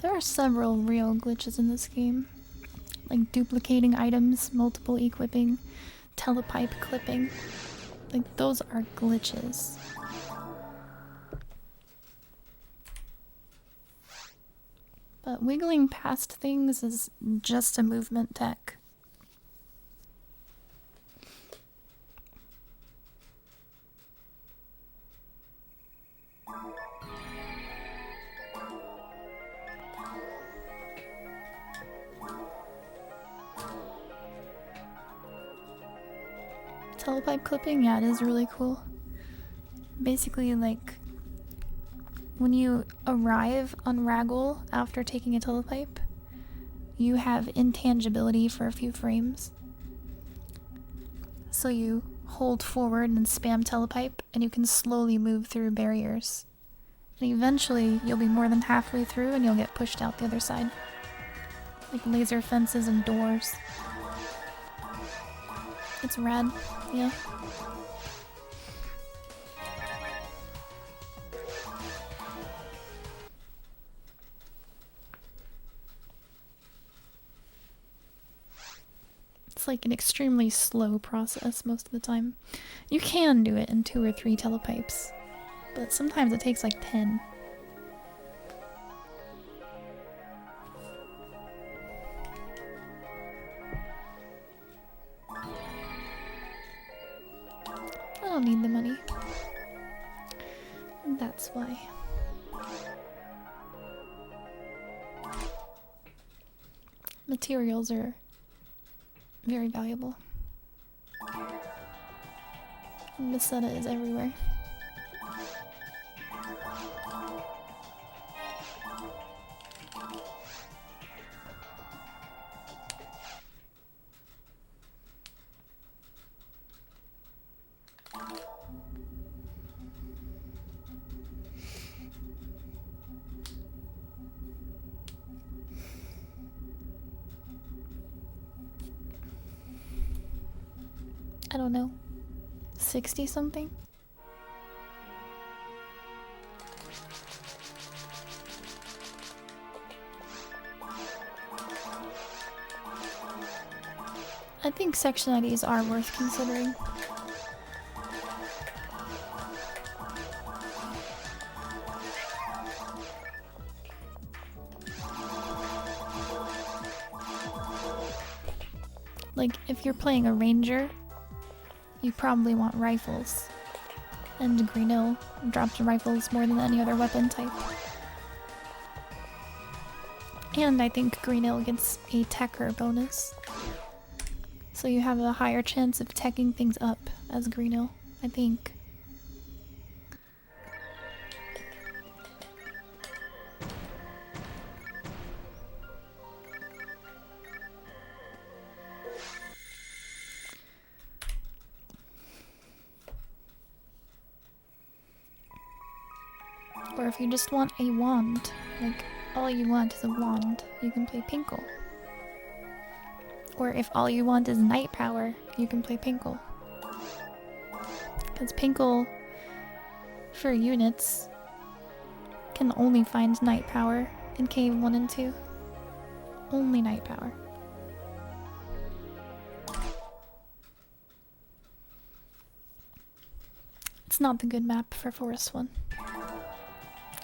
There are several real glitches in this game, like duplicating items, multiple equipping, telepipe clipping. Like, those are glitches. But wiggling past things is just a movement tech. Telepipe clipping, yeah, it is really cool. Basically, like, when you arrive on Raggle after taking a telepipe, you have intangibility for a few frames. So you hold forward and spam telepipe, and you can slowly move through barriers. And eventually, you'll be more than halfway through and you'll get pushed out the other side. Like laser fences and doors. It's rad, yeah. It's like an extremely slow process most of the time. You can do it in 2 or 3 telepipes, but sometimes it takes like 10. I don't need the money. That's why. Materials are very valuable. Meseta is everywhere. I don't know, 60 something? I think section IDs are worth considering. Like, if you're playing a ranger, you probably want rifles. And Greenhill drops rifles more than any other weapon type. And I think Greenhill gets a techer bonus. So you have a higher chance of teching things up as Greenhill, I think. Or if you just want a wand, like all you want is a wand, you can play Pinkle. Or if all you want is night power, you can play Pinkle. Because Pinkle, for units, can only find night power in Cave 1 and 2. Only night power. It's not the good map for Forest 1.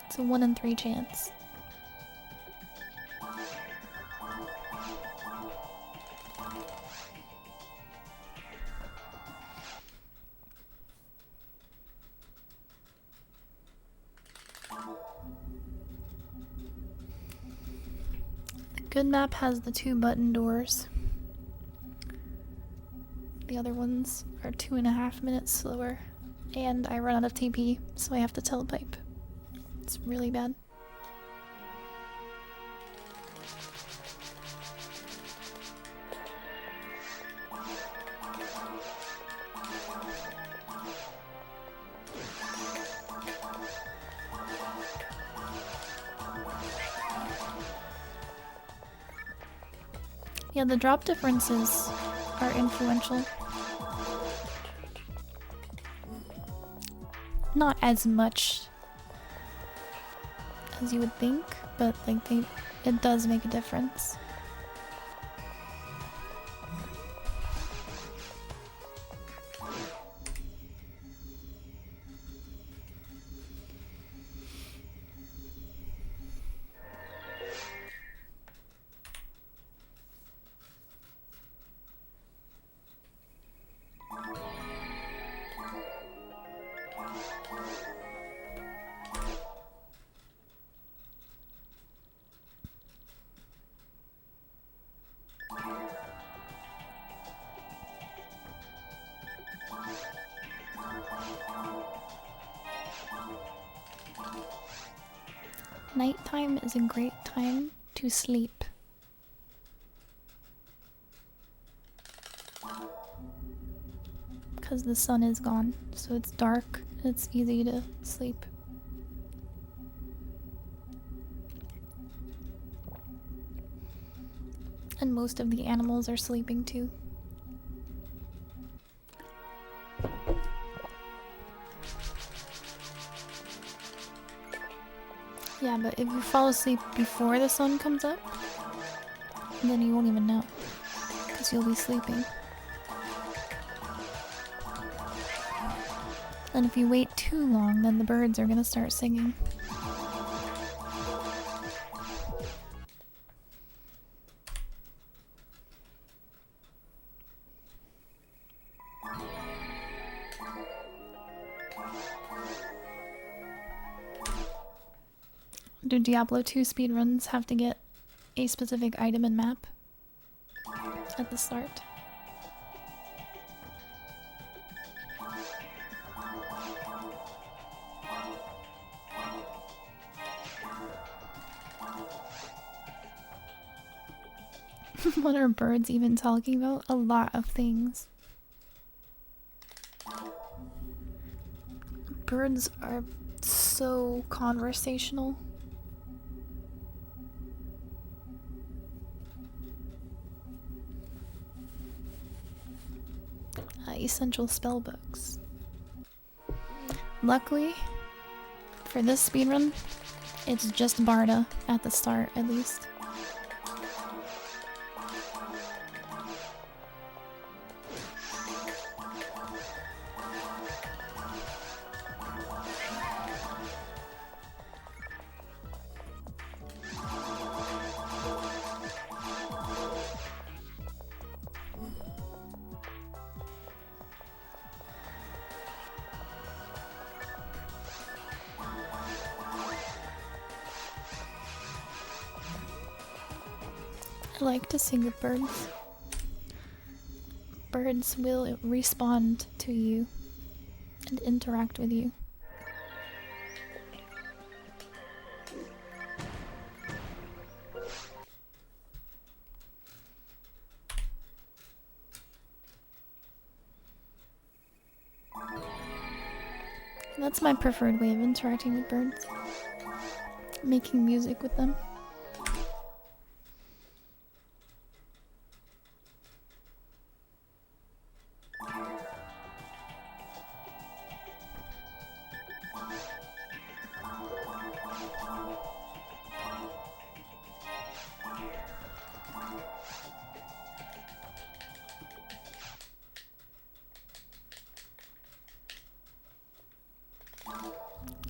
It's a 1 in 3 chance. The good map has the 2 button doors. The other ones are 2.5 minutes slower. And I run out of TP, so I have to telepipe. It's really bad. Yeah, the drop differences are influential. Not as much as you would think, but like it does make a difference. Nighttime is a great time to sleep. Because the sun is gone, so it's dark, it's easy to sleep. And most of the animals are sleeping too. Yeah, but if you fall asleep before the sun comes up, then you won't even know, because you'll be sleeping. And if you wait too long, then the birds are gonna start singing. Do Diablo 2 speedruns have to get a specific item and map at the start? What are birds even talking about? A lot of things. Birds are so conversational. Essential spell books. Luckily, for this speedrun, it's just Barda at the start, at least. I like to sing with birds. Birds will respond to you and interact with you. That's my preferred way of interacting with birds. Making music with them.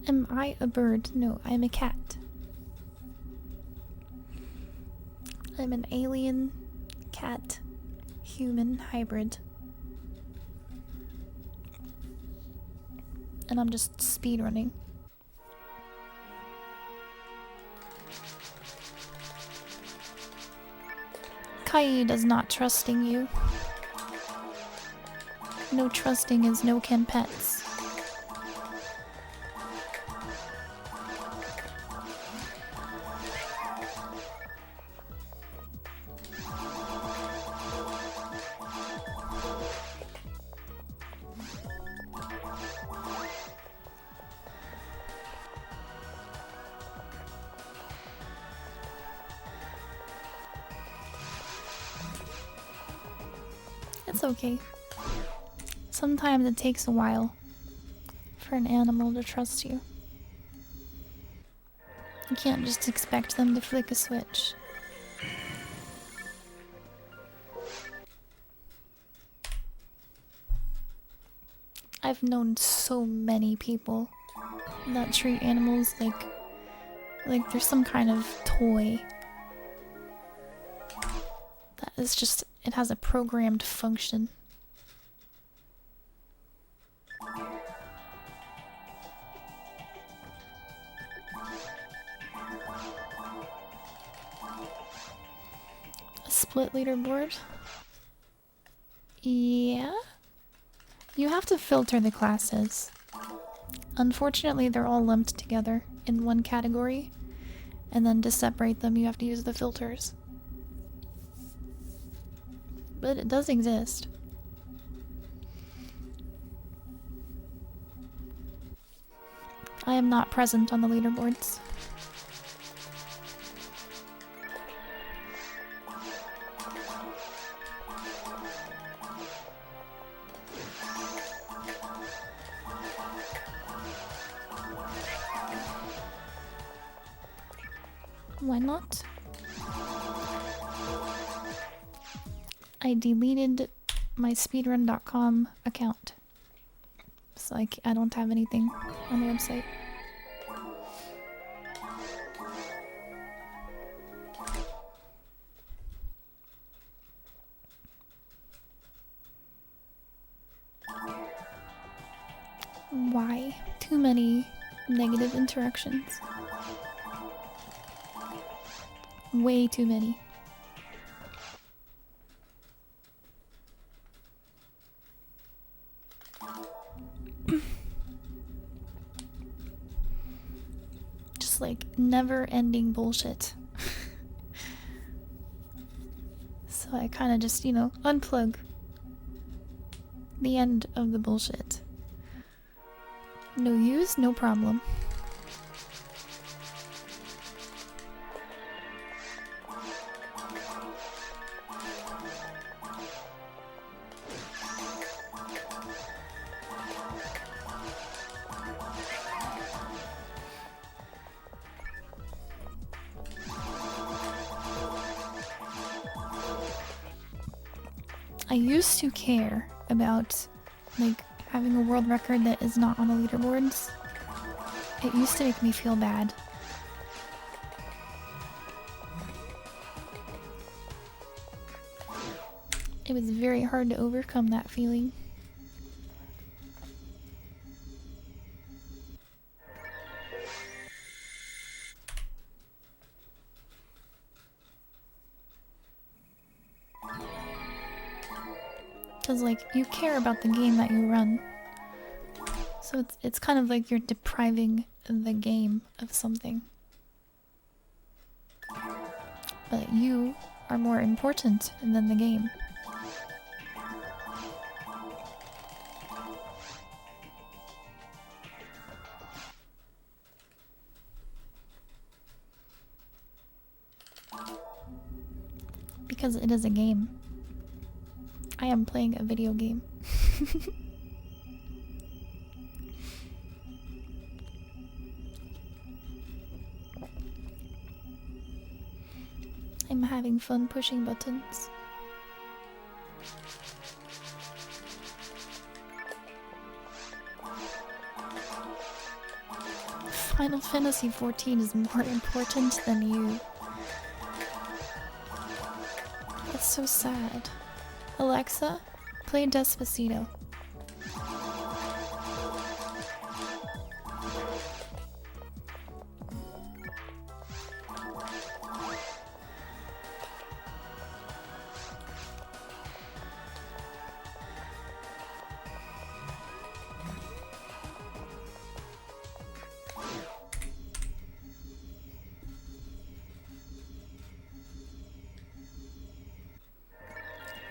Am I a bird? No, I'm a cat. I'm an alien cat human hybrid. And I'm just speedrunning. Kai does not trusting you. No trusting is no can pets. It's okay. Sometimes it takes a while for an animal to trust you. You can't just expect them to flick a switch. I've known so many people that treat animals like they're some kind of toy. That is just, it has a programmed function. A split leaderboard? Yeah? You have to filter the classes. Unfortunately, they're all lumped together in one category, and then to separate them, you have to use the filters. But it does exist. I am not present on the leaderboards. Why not? I deleted my speedrun.com account. So I don't have anything on the website. Why? Too many negative interactions. Way too many. Just like never-ending bullshit. So I kind of just, you know, unplug. The end of the bullshit. No use, no problem. I used to care about, like, having a world record that is not on the leaderboards. It used to make me feel bad. It was very hard to overcome that feeling. Because, like, you care about the game that you run. So it's kind of like you're depriving the game of something. But you are more important than the game. Because it is a game. I am playing a video game. I'm having fun pushing buttons. Final Fantasy XIV is more important than you. That's so sad. Alexa, play Despacito.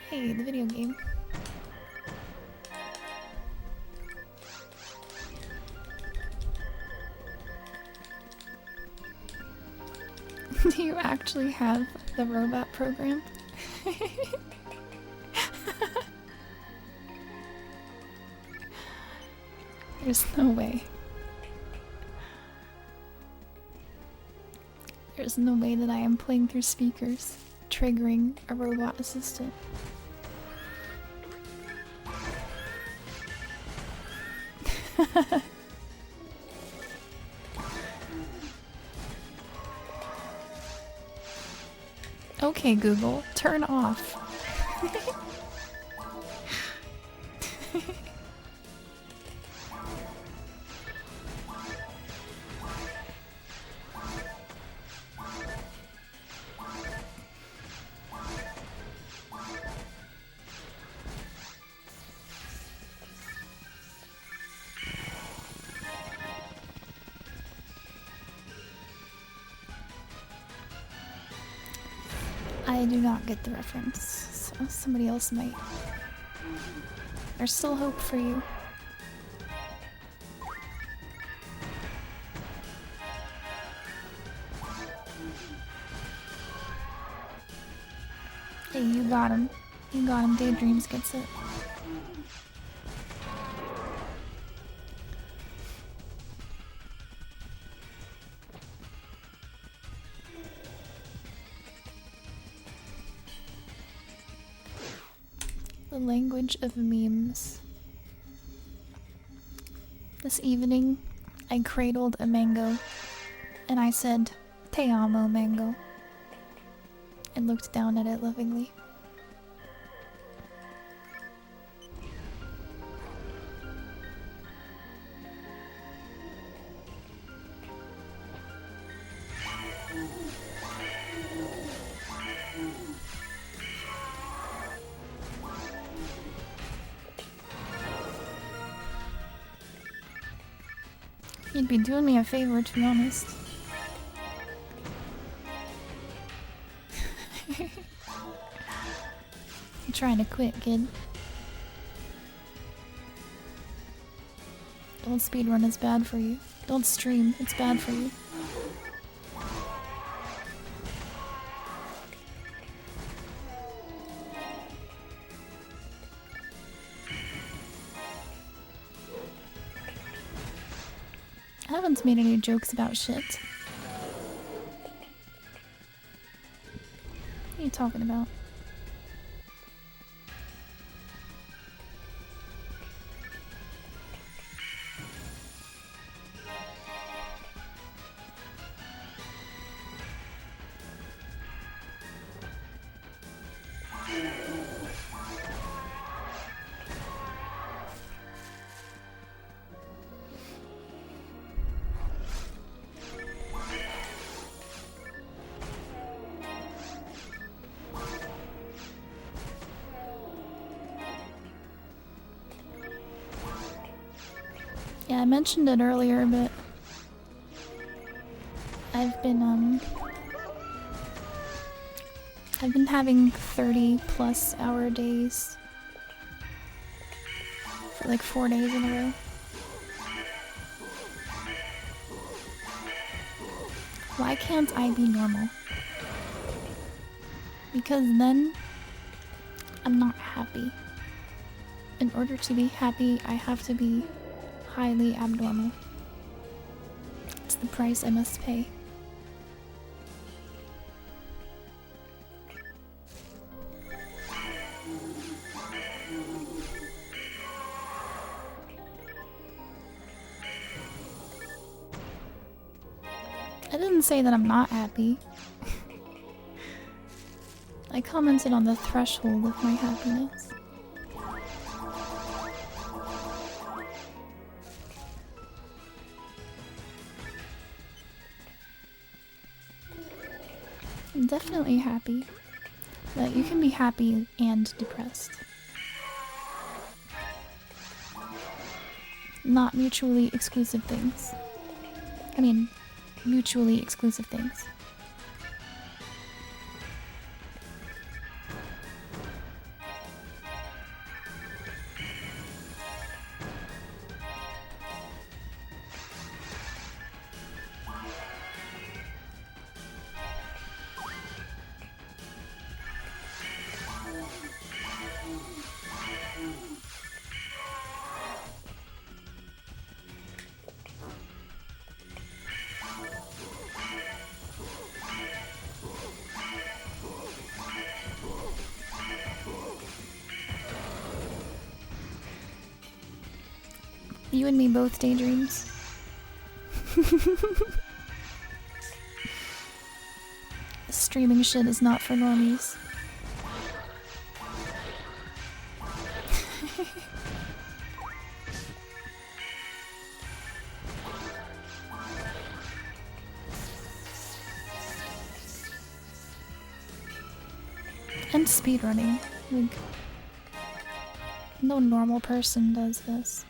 Hey, the video game. Do you actually have the robot program? There's no way. There's no way that I am playing through speakers, triggering a robot assistant. Okay, Google, turn off. I do not get the reference, so somebody else might. There's still hope for you. Hey, you got him. You got him. Daydreams gets it. The language of memes. This evening, I cradled a mango, and I said, "Te amo, mango," and looked down at it lovingly. You'd be doing me a favor, to be honest. You're trying to quit, kid. Don't speedrun, it's bad for you. Don't stream, it's bad for you. I haven't made any jokes about shit. What are you talking about? Yeah, I mentioned it earlier, but I've been having 30+ hour days for like 4 days in a row. Why can't I be normal? Because then I'm not happy. In order to be happy, I have to be highly abnormal. It's the price I must pay. I didn't say that I'm not happy. I commented on the threshold of my happiness. I'm definitely happy. But you can be happy and depressed. Not mutually exclusive things. I mean, mutually exclusive things. You and me both, daydreams. Streaming shit is not for normies. And speedrunning. Like, no normal person does this.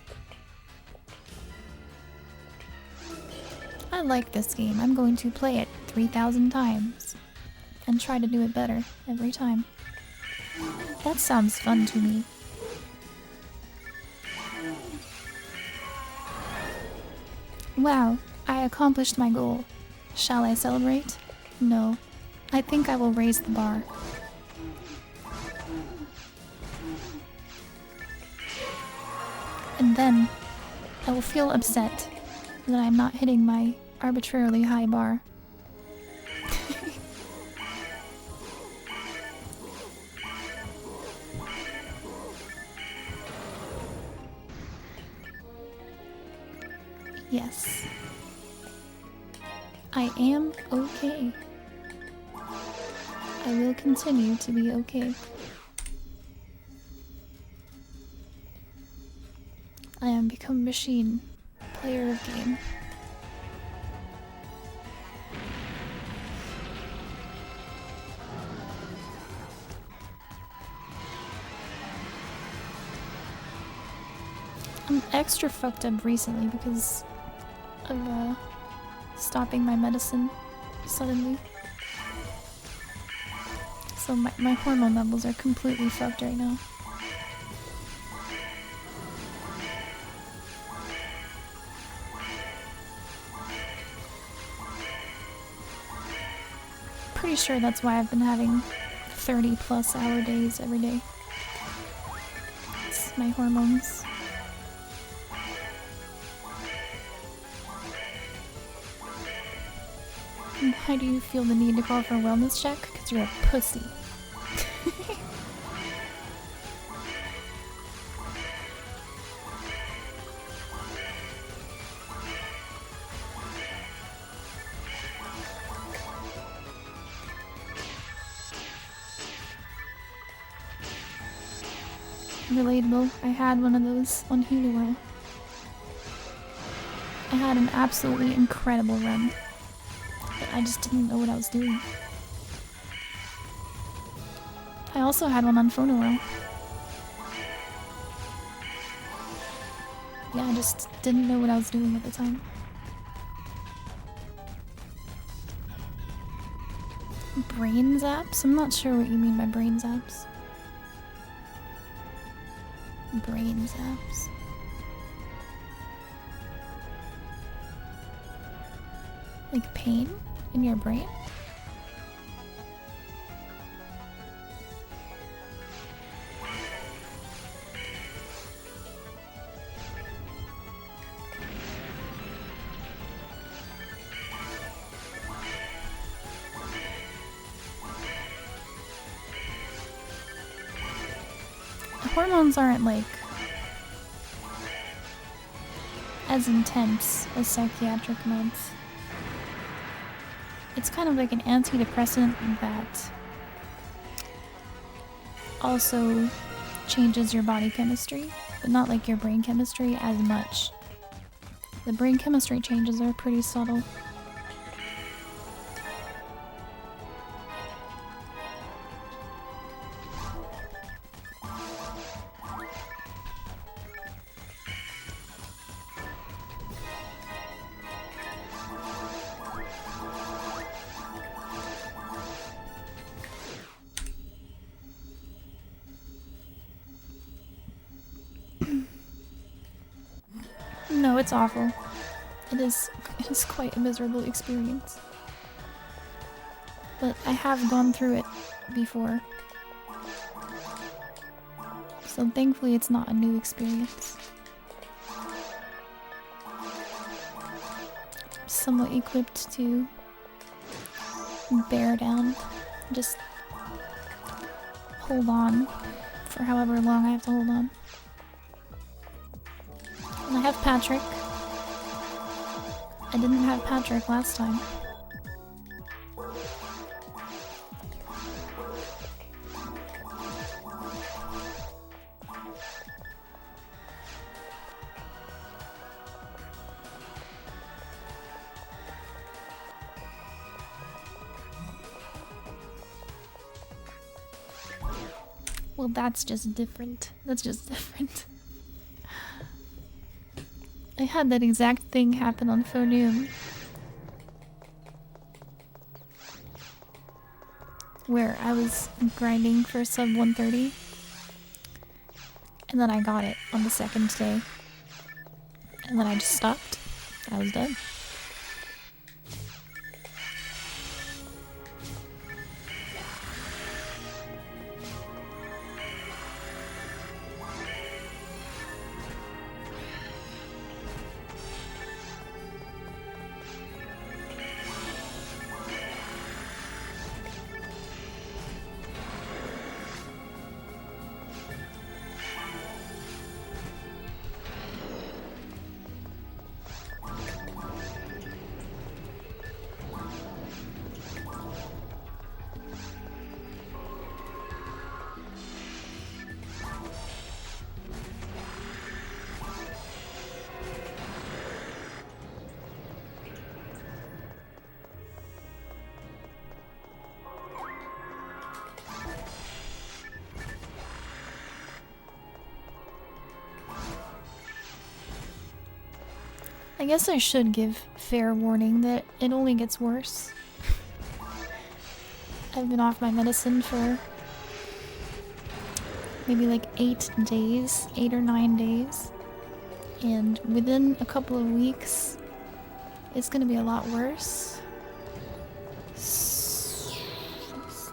I like this game. I'm going to play it 3,000 times and try to do it better every time. That sounds fun to me. Wow, I accomplished my goal. Shall I celebrate? No. I think I will raise the bar. And then I will feel upset that I'm not hitting my arbitrarily high bar. Yes. I am okay. I will continue to be okay. I am become machine, player of game. I'm extra fucked up recently because of stopping my medicine suddenly. So my hormone levels are completely fucked right now. Pretty sure that's why I've been having 30+ hour days every day. It's my hormones. And why do you feel the need to call for a wellness check? Because you're a pussy. Relatable. I had one of those on Hulu. I had an absolutely incredible run, but I just didn't know what I was doing. I also had one on Phonowell. Yeah, I just didn't know what I was doing at the time. Brain zaps? I'm not sure what you mean by brain zaps. Brain zaps. Like pain in your brain? hormones aren't like as intense as psychiatric meds. It's kind of like an antidepressant that also changes your body chemistry, but not like your brain chemistry as much. The brain chemistry changes are pretty subtle. No, it's awful. It is quite a miserable experience. But I have gone through it before. So thankfully it's not a new experience. Somewhat equipped to bear down. Just hold on for however long I have to hold on. And I have Patrick. I didn't have Patrick last time. Well, that's just different. That's just different. I had that exact thing happen on Phonium. Where I was grinding for sub 130. And then I got it on the second day. And then I just stopped. I was done. I guess I should give fair warning that it only gets worse. I've been off my medicine for maybe like 8 days, 8 or 9 days. And within a couple of weeks, it's gonna be a lot worse.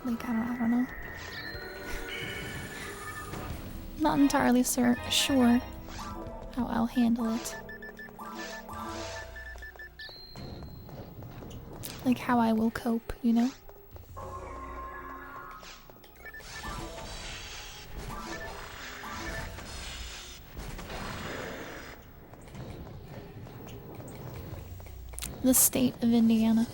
Like, I don't know. Not entirely sure how I'll handle it. Like how I will cope, you know? The state of Indiana.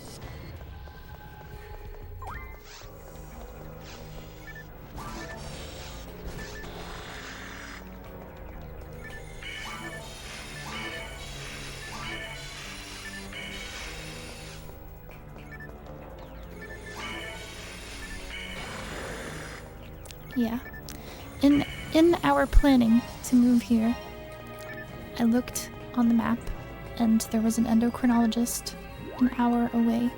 Yeah. In our planning to move here, I looked on the map and there was an endocrinologist an hour away.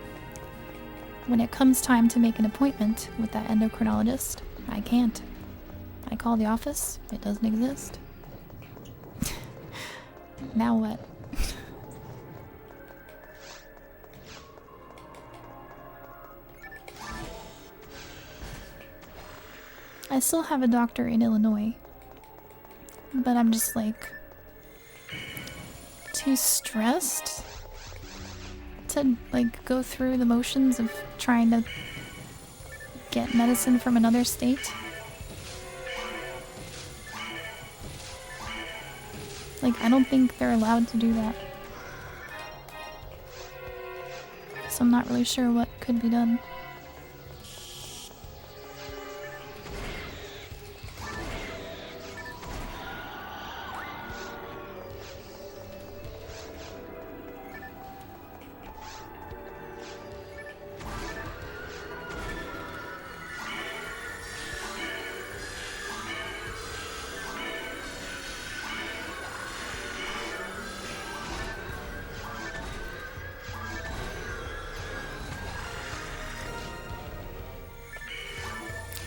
When it comes time to make an appointment with that endocrinologist, I can't. I call the office, it doesn't exist. Now what? I still have a doctor in Illinois, but I'm just like too stressed to like go through the motions of trying to get medicine from another state. Like, I don't think they're allowed to do that. So I'm not really sure what could be done.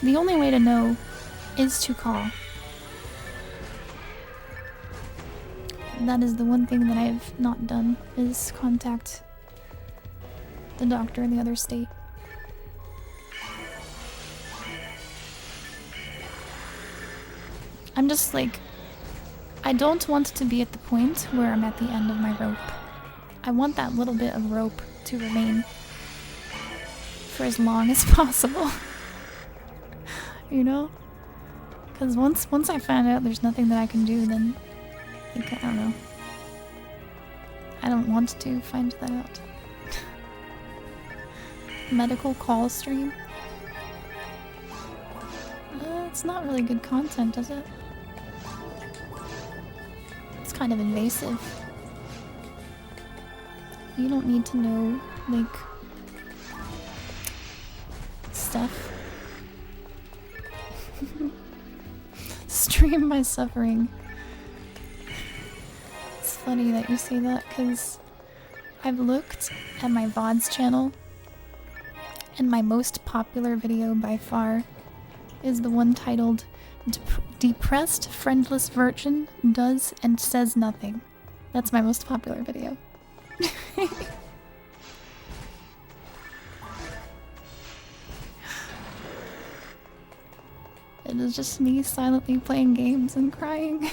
The only way to know is to call. That is the one thing that I've not done, is contact the doctor in the other state. I'm just like, I don't want to be at the point where I'm at the end of my rope. I want that little bit of rope to remain for as long as possible. You know? Because once I find out there's nothing that I can do, then I don't know. I don't want to find that out. Medical call stream? It's not really good content, is it? It's kind of invasive. You don't need to know, like, stuff. Stream my suffering. It's funny that you say that, because I've looked at my VODs channel, and my most popular video by far is the one titled Depressed Friendless Virgin Does and Says Nothing. That's my most popular video. It is just me silently playing games and crying.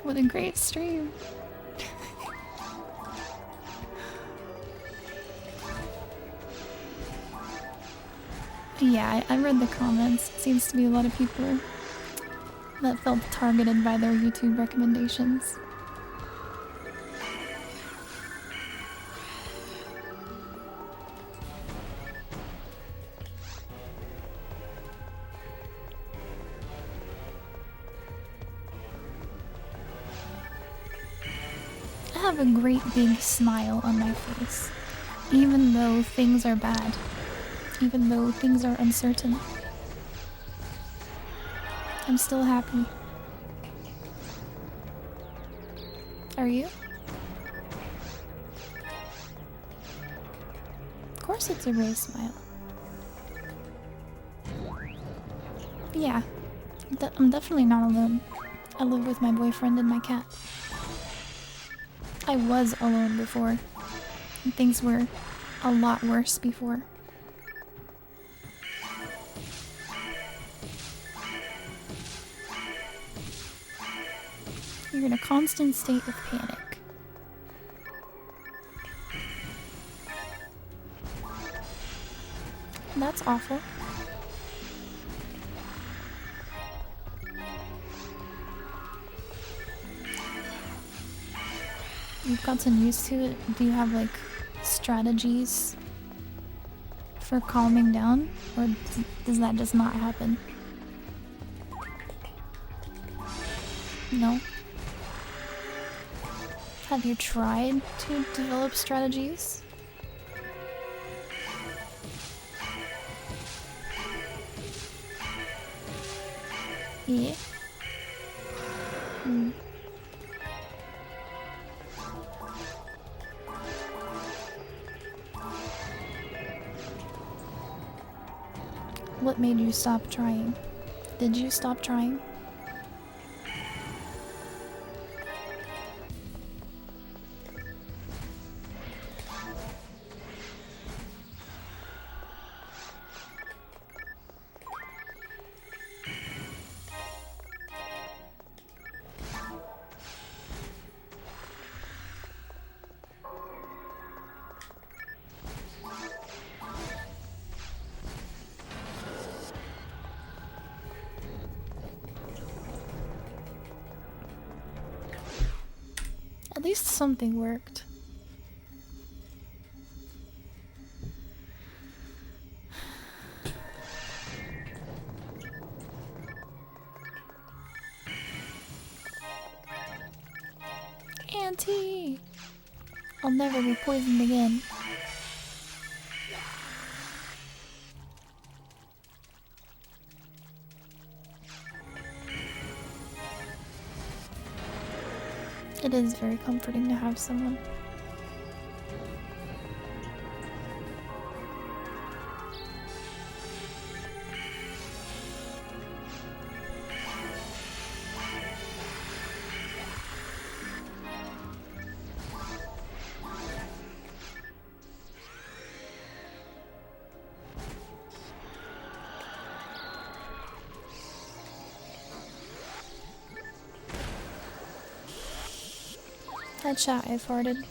What a great stream. Yeah, I read the comments. Seems to be a lot of people that felt targeted by their YouTube recommendations. I have a great big smile on my face, even though things are bad. Even though things are uncertain. I'm still happy. Are you? Of course it's a gray smile. Yeah, I'm definitely not alone. I live with my boyfriend and my cat. I was alone before. And things were a lot worse before. You're in a constant state of panic. That's awful. You've gotten used to it. Do you have like strategies for calming down? Or does that just not happen? No? Have you tried to develop strategies? Yeah. What made you stop trying? Did you stop trying? At least something worked. Auntie! I'll never be poisoned again. It is very comforting to have someone. That chat, I farted.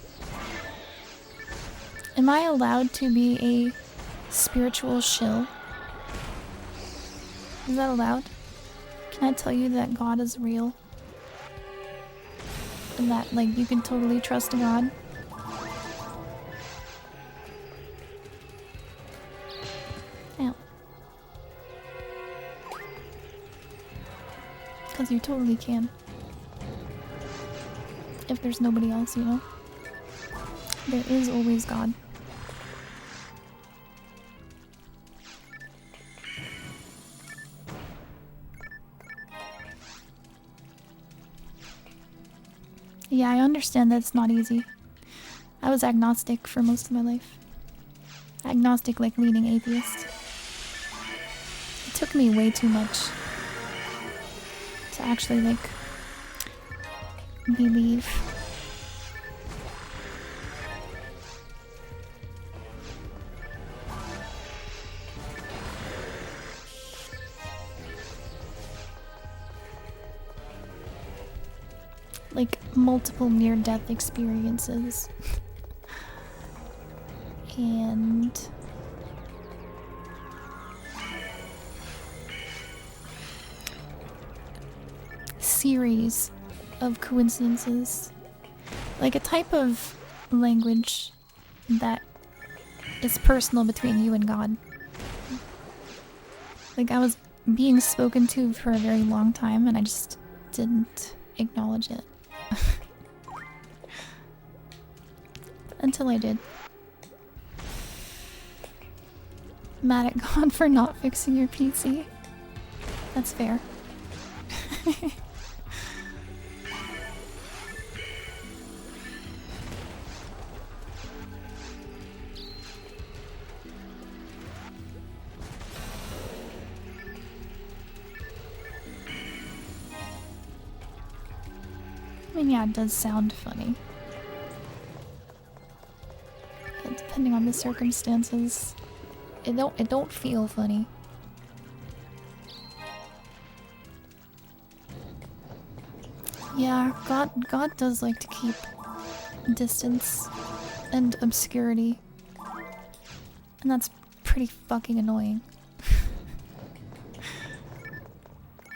Am I allowed to be a spiritual shill? Is that allowed? Can I tell you that God is real? And that, like, you can totally trust God? Yeah. Because you totally can. If there's nobody else, you know? There is always God. Yeah, I understand that it's not easy. I was agnostic for most of my life. Agnostic, like leaning atheist. It took me way too much to actually, like, believe. Like multiple near-death experiences. And series of coincidences. Like a type of language that is personal between you and God. Like I was being spoken to for a very long time and I just didn't acknowledge it. Until I did. Mad at God for not fixing your PC. That's fair. I mean, yeah, it does sound funny. Yeah, depending on the circumstances, it don't feel funny. Yeah, God does like to keep distance and obscurity. And that's pretty fucking annoying.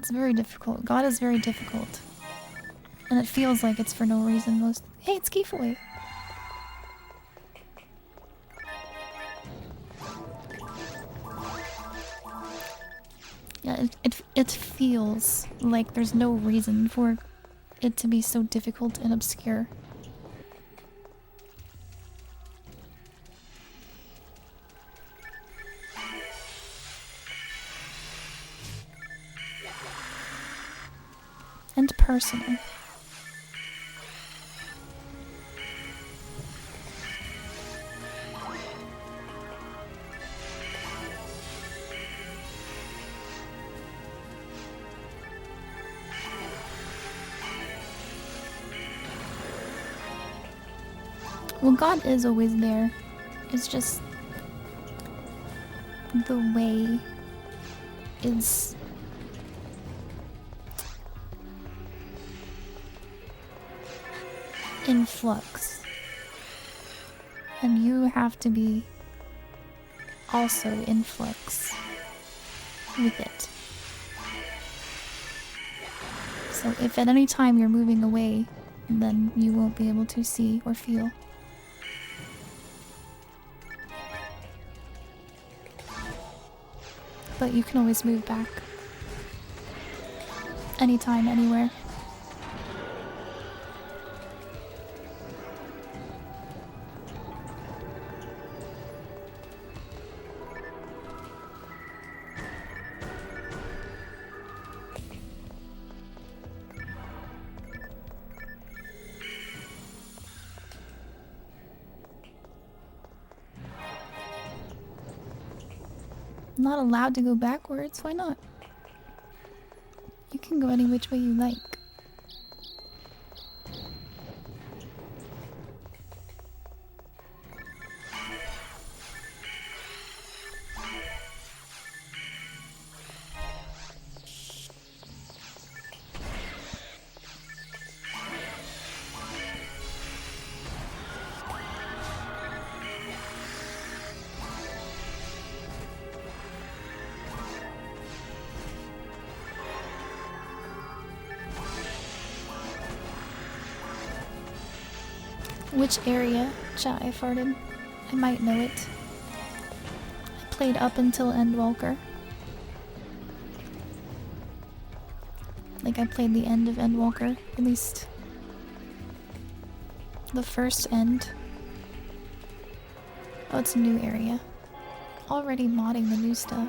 It's very difficult. God is very difficult. And it feels like it's for no reason most— Hey, it's Keefoy! Yeah, it feels like there's no reason for it to be so difficult and obscure. And personal. Well, God is always there. It's just the way is in flux. And you have to be also in flux with it. So if at any time you're moving away then you won't be able to see or feel. But you can always move back. Anytime, anywhere. I'm not allowed to go backwards, why not? You can go any which way you like. Which area? Chat, I farted. I might know it. I played up until Endwalker. Like, I played the end of Endwalker. At least the first end. Oh, it's a new area. Already modding the new stuff.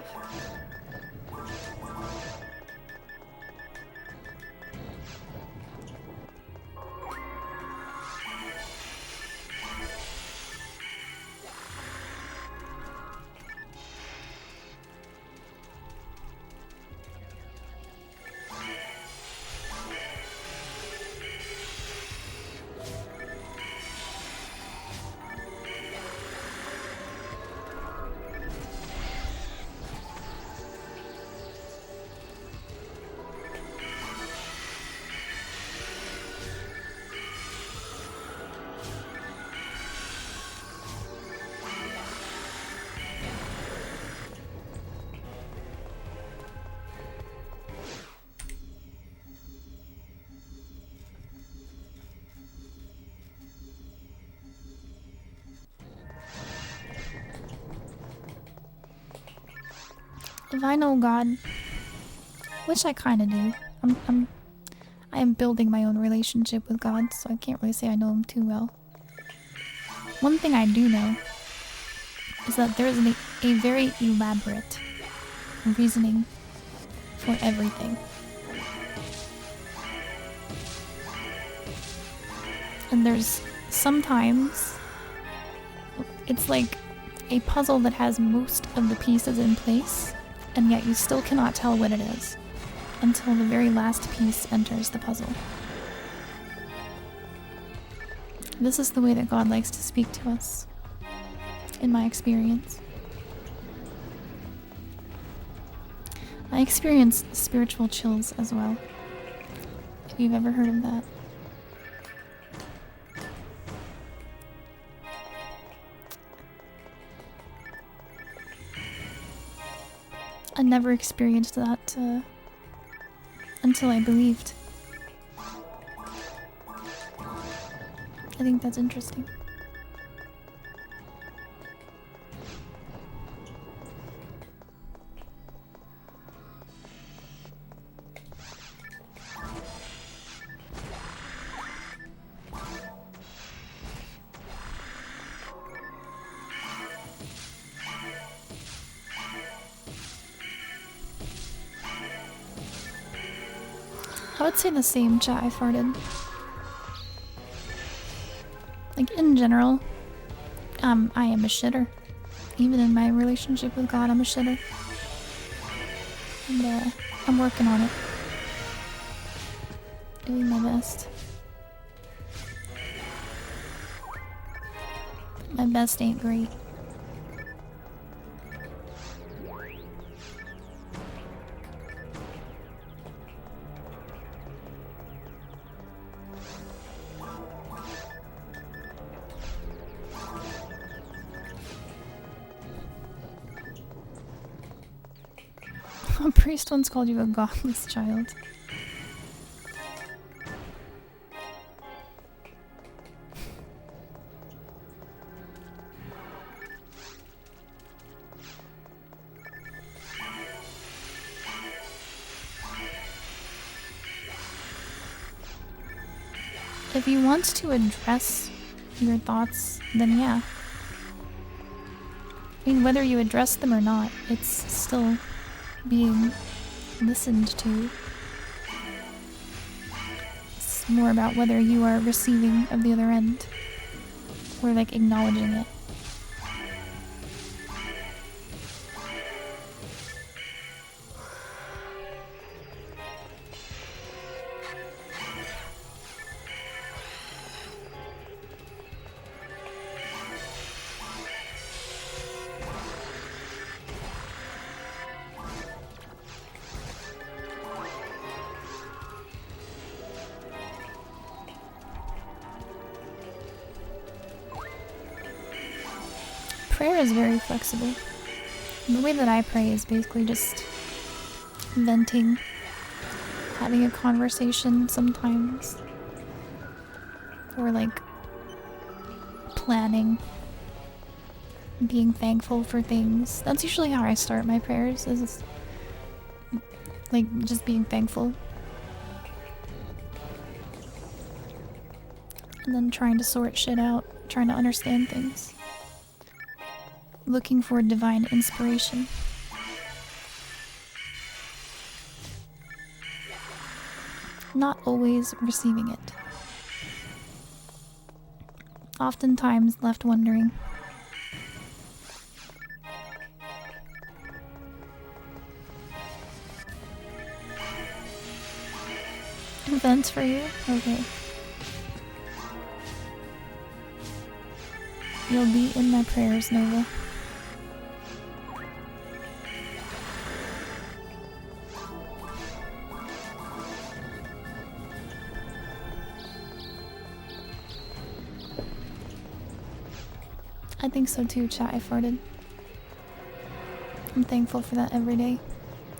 If I know God, which I kind of do, I am building my own relationship with God, so I can't really say I know him too well. One thing I do know is that there is a very elaborate reasoning for everything. And there's sometimes it's like a puzzle that has most of the pieces in place, and yet you still cannot tell what it is until the very last piece enters the puzzle. This is the way that God likes to speak to us, in my experience. I experience spiritual chills as well, if you've ever heard of that. I never experienced that until I believed. I think that's interesting. I would say the same, chat. I farted. Like, in general, I am a shitter. Even in my relationship with God, I'm a shitter. And, I'm working on it. Doing my best. My best ain't great. A priest once called you a godless child. if you want to address your thoughts, then yeah. I mean, whether you address them or not, it's still being listened to. It's more about whether you are receiving of the other end or like acknowledging it. Prayer is very flexible. The way that I pray is basically just venting, having a conversation sometimes, or like planning, being thankful for things. That's usually how I start my prayers, is like just being thankful. And then trying to sort shit out, trying to understand things. Looking for divine inspiration. Not always receiving it. Oftentimes left wondering. Events for you? Okay. You'll be in my prayers, Nova. I think so too, chat. I farted. I'm thankful for that every day.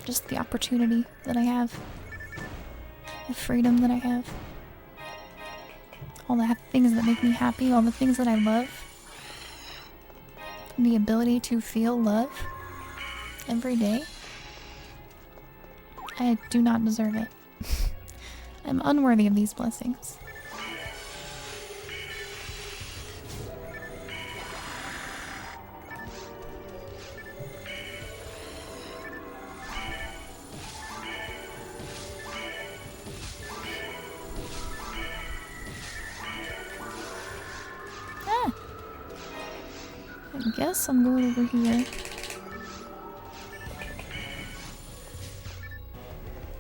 Just the opportunity that I have. The freedom that I have. All the things that make me happy, all the things that I love. The ability to feel love every day. I do not deserve it. I'm unworthy of these blessings. I guess I'm going over here.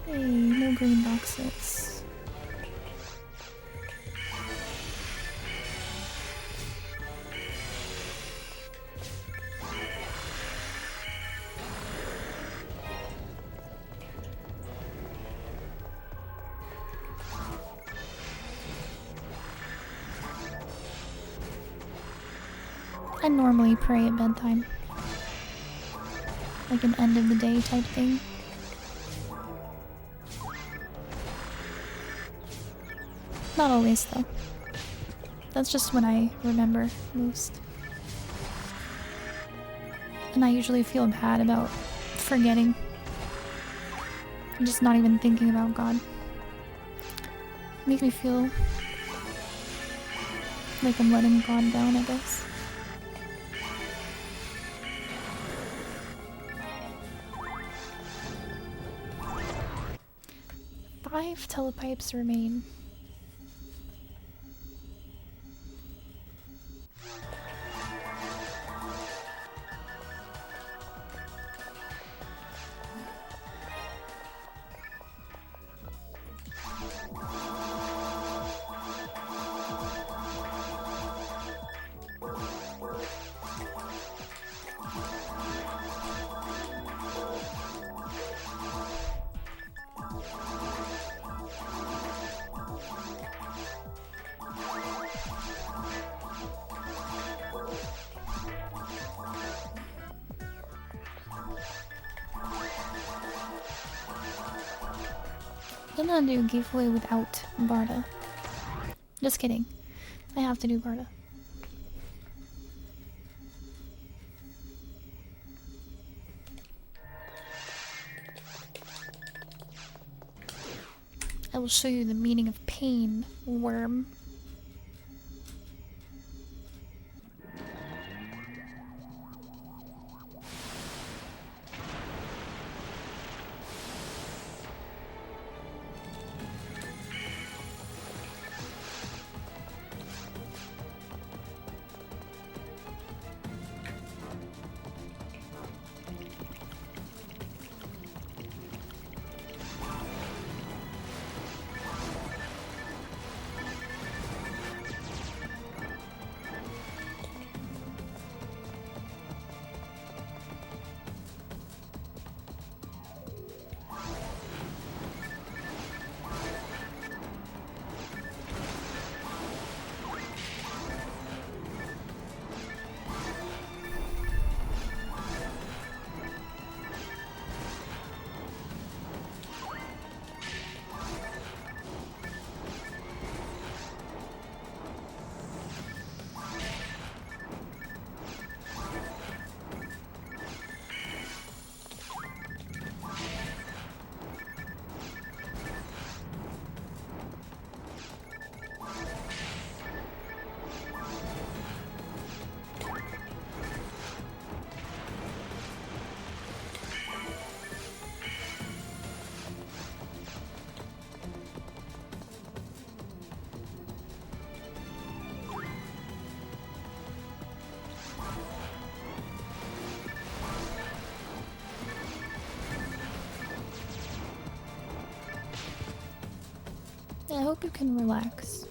Hey, no green boxes. I normally pray at bedtime. Like an end of the day type thing. Not always though. That's just when I remember most. And I usually feel bad about forgetting. I'm just not even thinking about God. It makes me feel like I'm letting God down, I guess. 5 telepipes remain. I'm gonna do giveaway without Barda. Just kidding. I have to do Barda. I will show you the meaning of pain, worm. hope you can relax.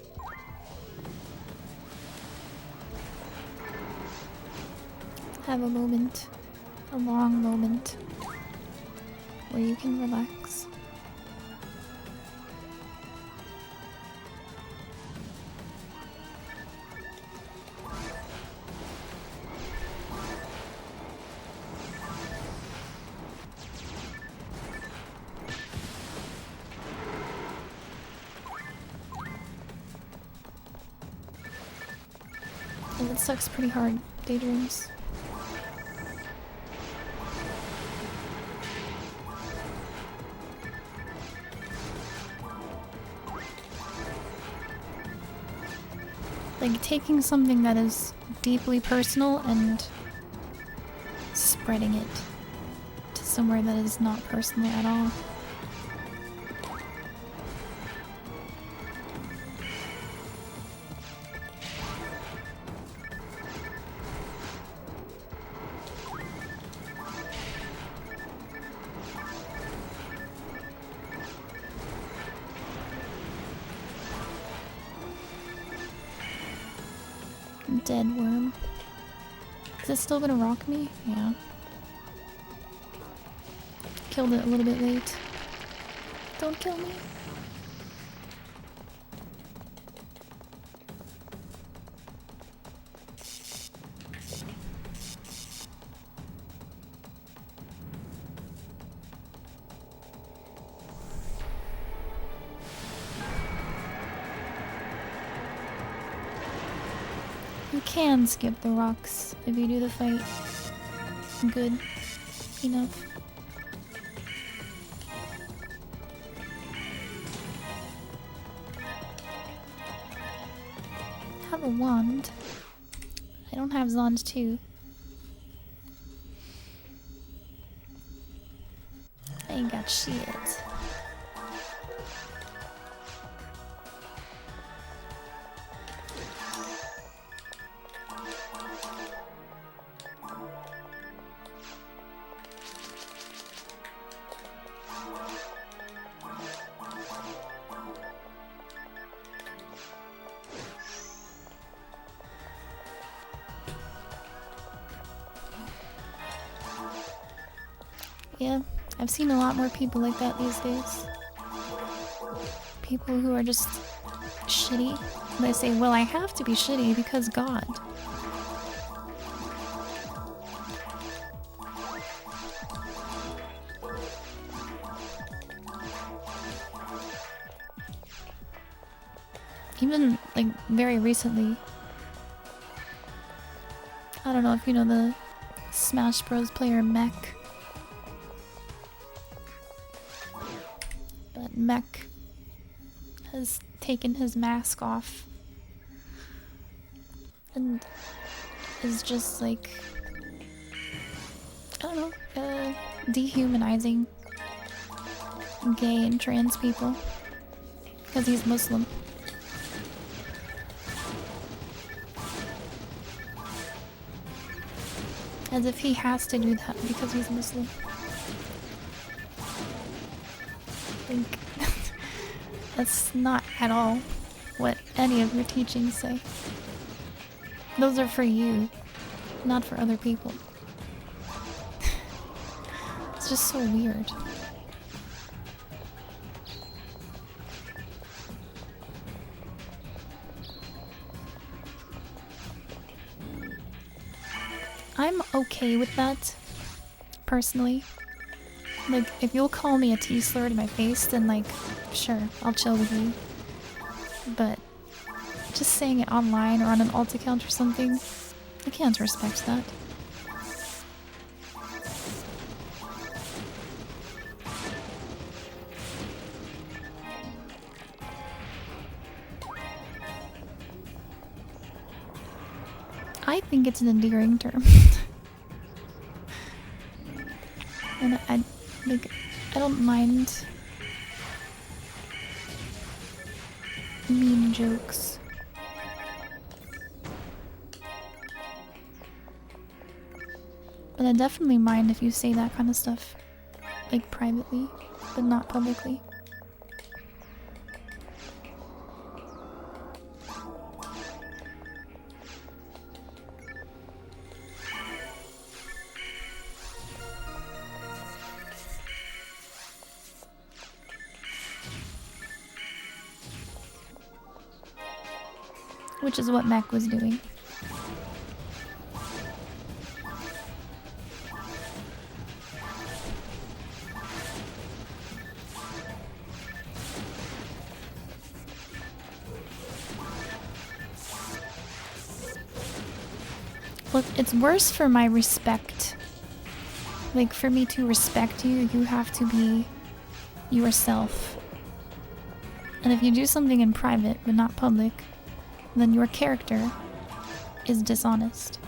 Have a moment, a long moment, where you can relax. And it sucks pretty hard, daydreams. Like taking something that is deeply personal and spreading it to somewhere that is not personal at all. Dead worm. Is it still gonna rock me? Yeah. Killed it a little bit late. Don't kill me. You can skip the rocks if you do the fight good enough. Have a wand. I don't have Zond too. I ain't got shit. Yeah, I've seen a lot more people like that these days. People who are just shitty. They say, well, I have to be shitty because God. Even, like, very recently. I don't know if you know the Smash Bros. Player Mech. But Mech has taken his mask off and is just like, I don't know, dehumanizing gay and trans people because he's Muslim. As if he has to do that because he's Muslim. Like, that's not at all what any of your teachings say. Those are for you, not for other people. It's just so weird. I'm okay with that, personally. Like, if you'll call me a T-slur to my face, then, like, sure, I'll chill with you. But just saying it online or on an alt account or something, I can't respect that. I think it's an endearing term. And I don't mind mean jokes. But I definitely mind if you say that kind of stuff, like privately, but not publicly. which is what Mech was doing. Look, it's worse for my respect. Like, for me to respect you, you have to be yourself. And if you do something in private but not public, then your character is dishonest.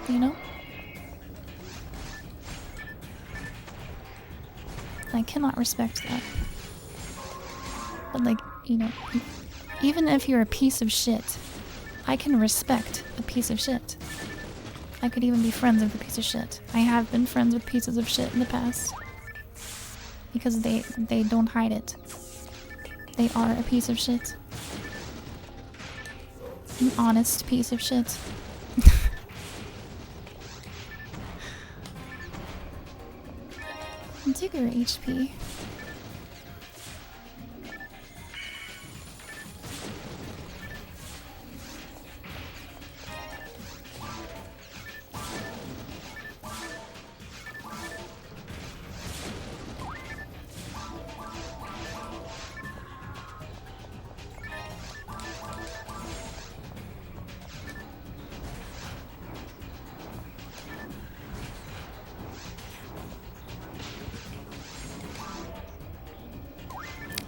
You know? I cannot respect that. But like, you know, even if you're a piece of shit, I can respect a piece of shit. I could even be friends with a piece of shit. I have been friends with pieces of shit in the past. Because they don't hide it. They are a piece of shit. An honest piece of shit. Digger HP.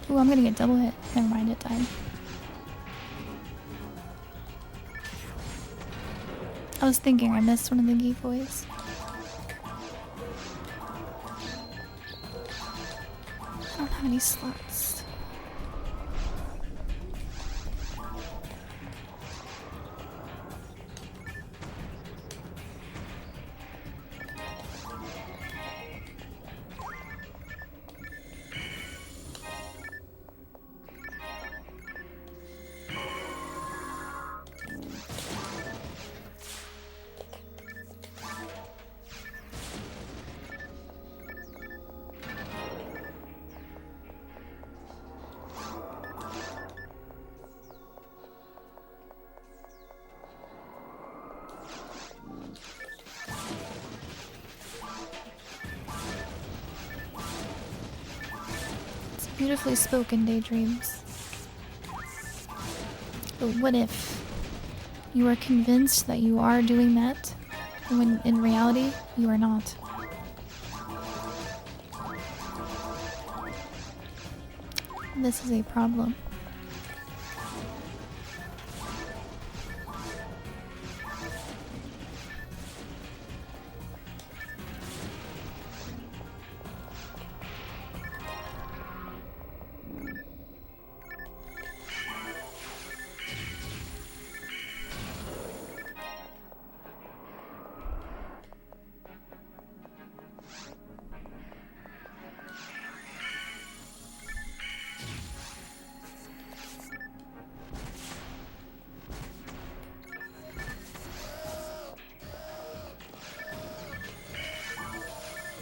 Ooh, I'm gonna get double hit. Never mind, it died. I was thinking I missed one of the giveaways. I don't have any slots. Beautifully spoken, Daydreams. But what if you are convinced that you are doing that, when in reality, you are not? This is a problem.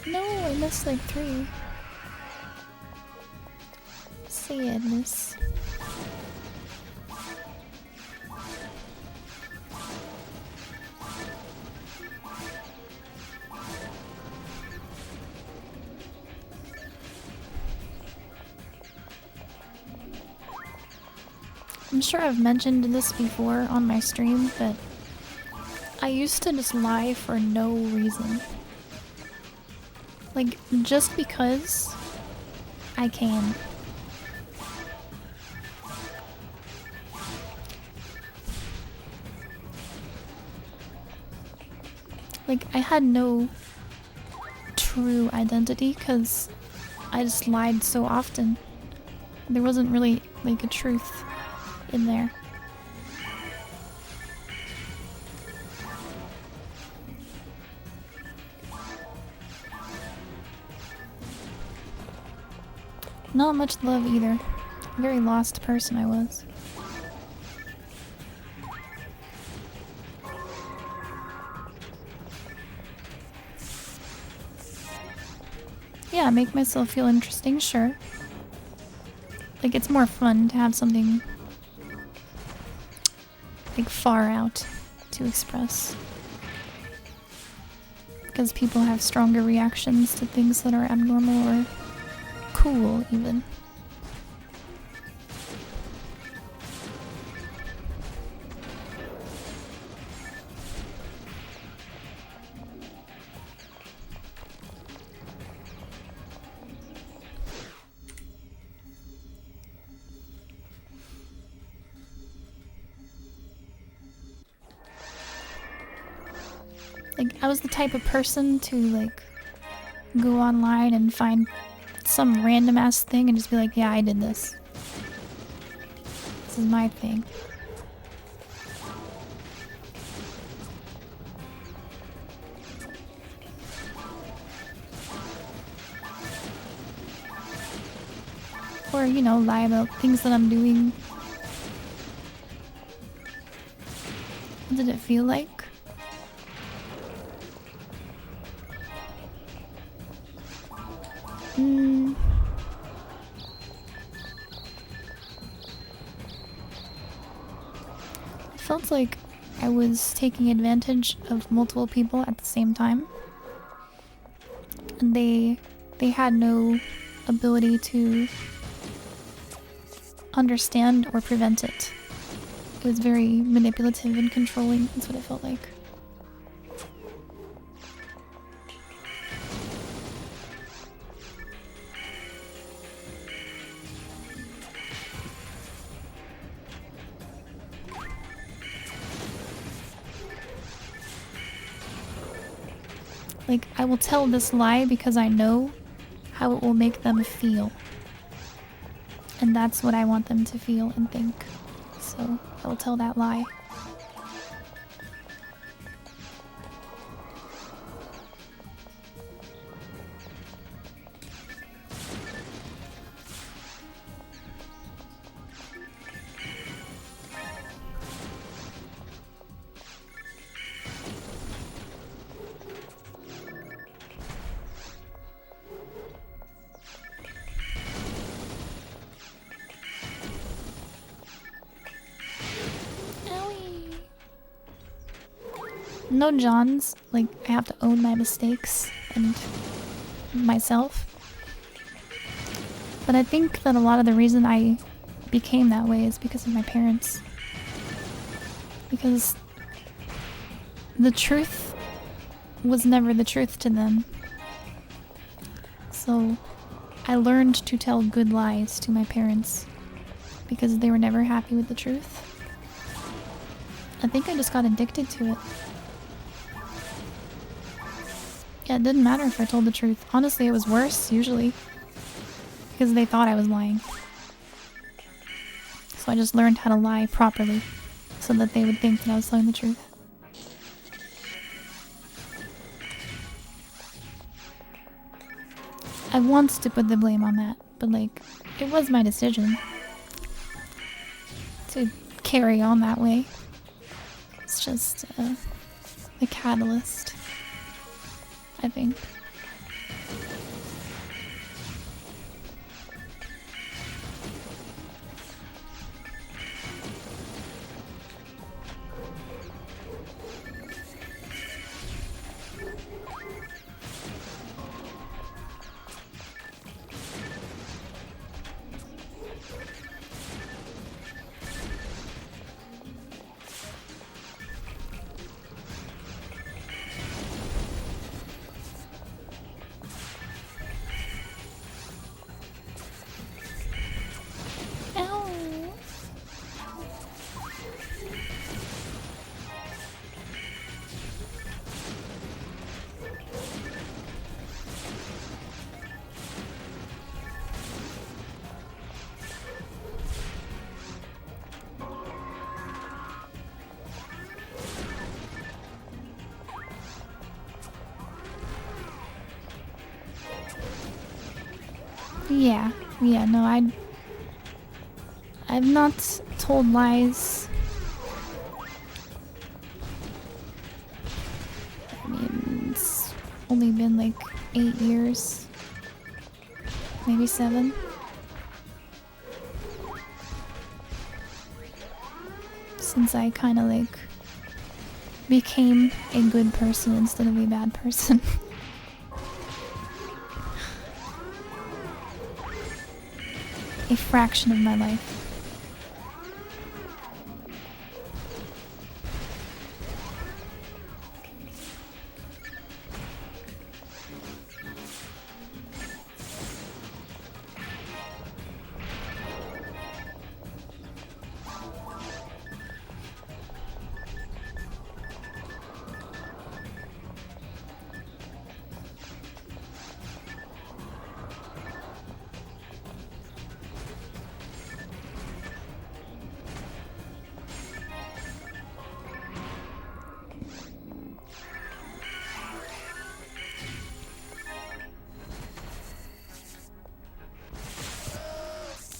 No, I missed like 3. Sadness. I'm sure I've mentioned this before on my stream, but I used to just lie for no reason. Like, just because I can. Like, I had no true identity because I just lied so often. There wasn't really, like, a truth in there. Not much love either. Very lost person I was. Yeah, make myself feel interesting, sure. Like, it's more fun to have something like far out to express. Because people have stronger reactions to things that are abnormal or cool, even. Like, I was the type of person to, like, go online and find some random ass thing and just be like, yeah, I did this. This is my thing. Or, you know, lie about things that I'm doing. What did it feel like? It felt like I was taking advantage of multiple people at the same time. And they had no ability to understand or prevent it. It was very manipulative and controlling. That's what it felt like. Like, I will tell this lie because I know how it will make them feel. And that's what I want them to feel and think. So, I will tell that lie. No Johns, like, I have to own my mistakes and myself. But I think that a lot of the reason I became that way is because of my parents. Because the truth was never the truth to them. So I learned to tell good lies to my parents because they were never happy with the truth. I think I just got addicted to it. Yeah, it didn't matter if I told the truth. Honestly, it was worse, usually. Because they thought I was lying. So I just learned how to lie properly. So that they would think that I was telling the truth. I want to put the blame on that. But like, it was my decision. To carry on that way. It's just the catalyst. I think. Yeah, no, I've not told lies. I mean, it's only been like 8 years. Maybe 7. since I kind of like became a good person instead of a bad person. A fraction of my life.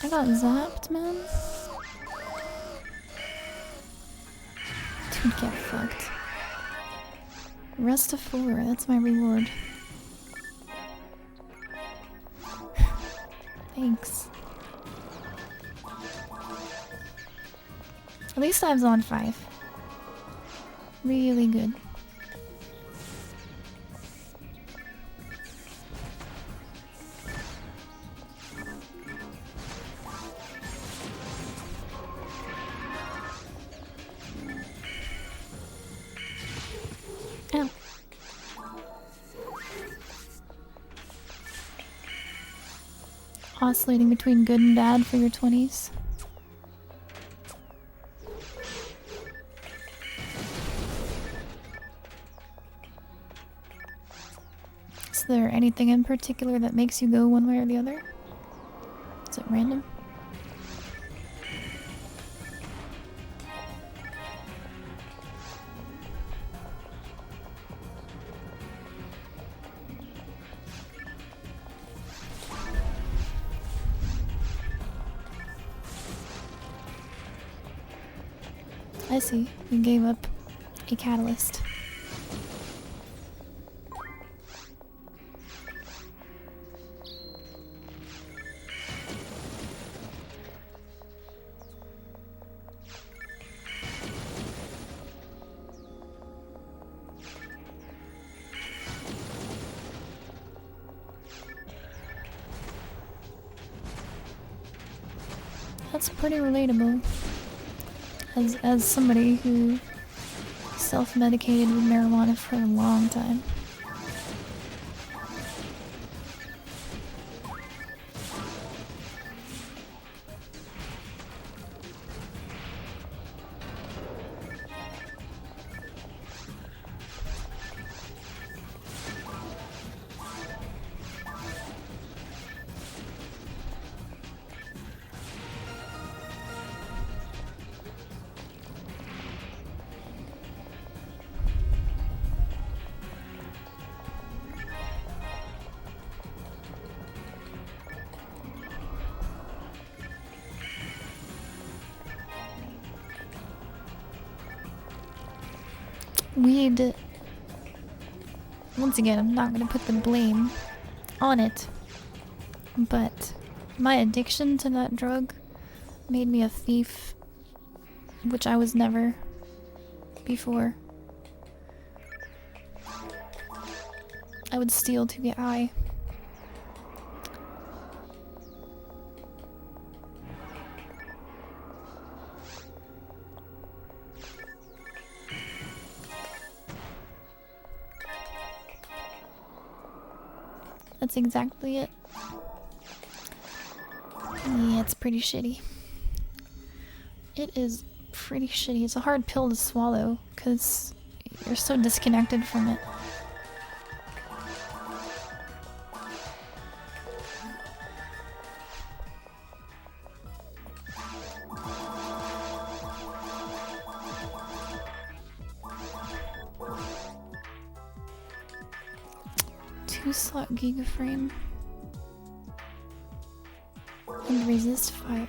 I got zapped, man. Dude, get fucked. Rest of 4, that's my reward. Thanks. At least I was on 5. Really good. Ow. Oscillating between good and bad for your 20s. Is there anything in particular that makes you go one way or the other? Is it random? I see. You gave up a catalyst. That's pretty relatable. As somebody who self-medicated with marijuana for a long time. Weed. Once again, I'm not gonna put the blame on it, but my addiction to that drug made me a thief, which I was never before. I would steal to get high. That's exactly it. Yeah, it's pretty shitty. It is pretty shitty. It's a hard pill to swallow because you're so disconnected from it. Two-slot gigaframe and resist fire.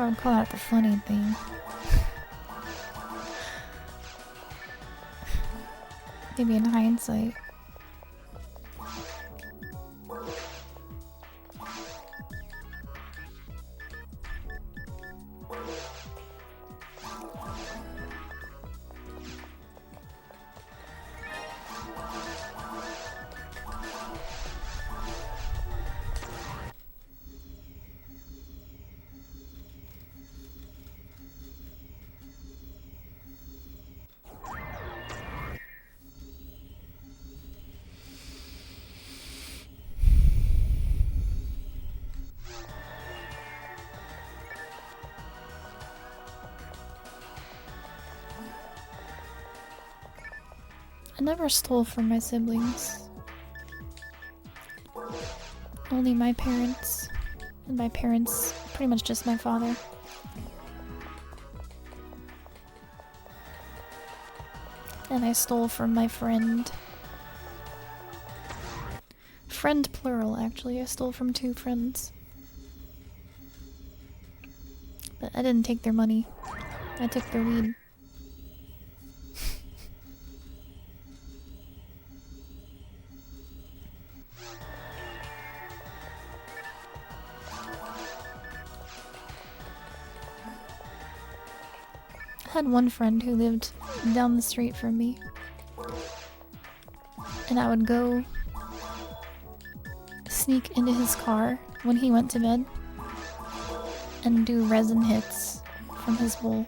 would call that the funny thing. Maybe in hindsight. I never stole from my siblings. Only my parents. And my parents, pretty much just my father. And I stole from my friend. Friend plural, actually. I stole from 2 friends. But I didn't take their money. I took their weed. I had one friend who lived down the street from me. And I would go sneak into his car when he went to bed and do resin hits from his bowl.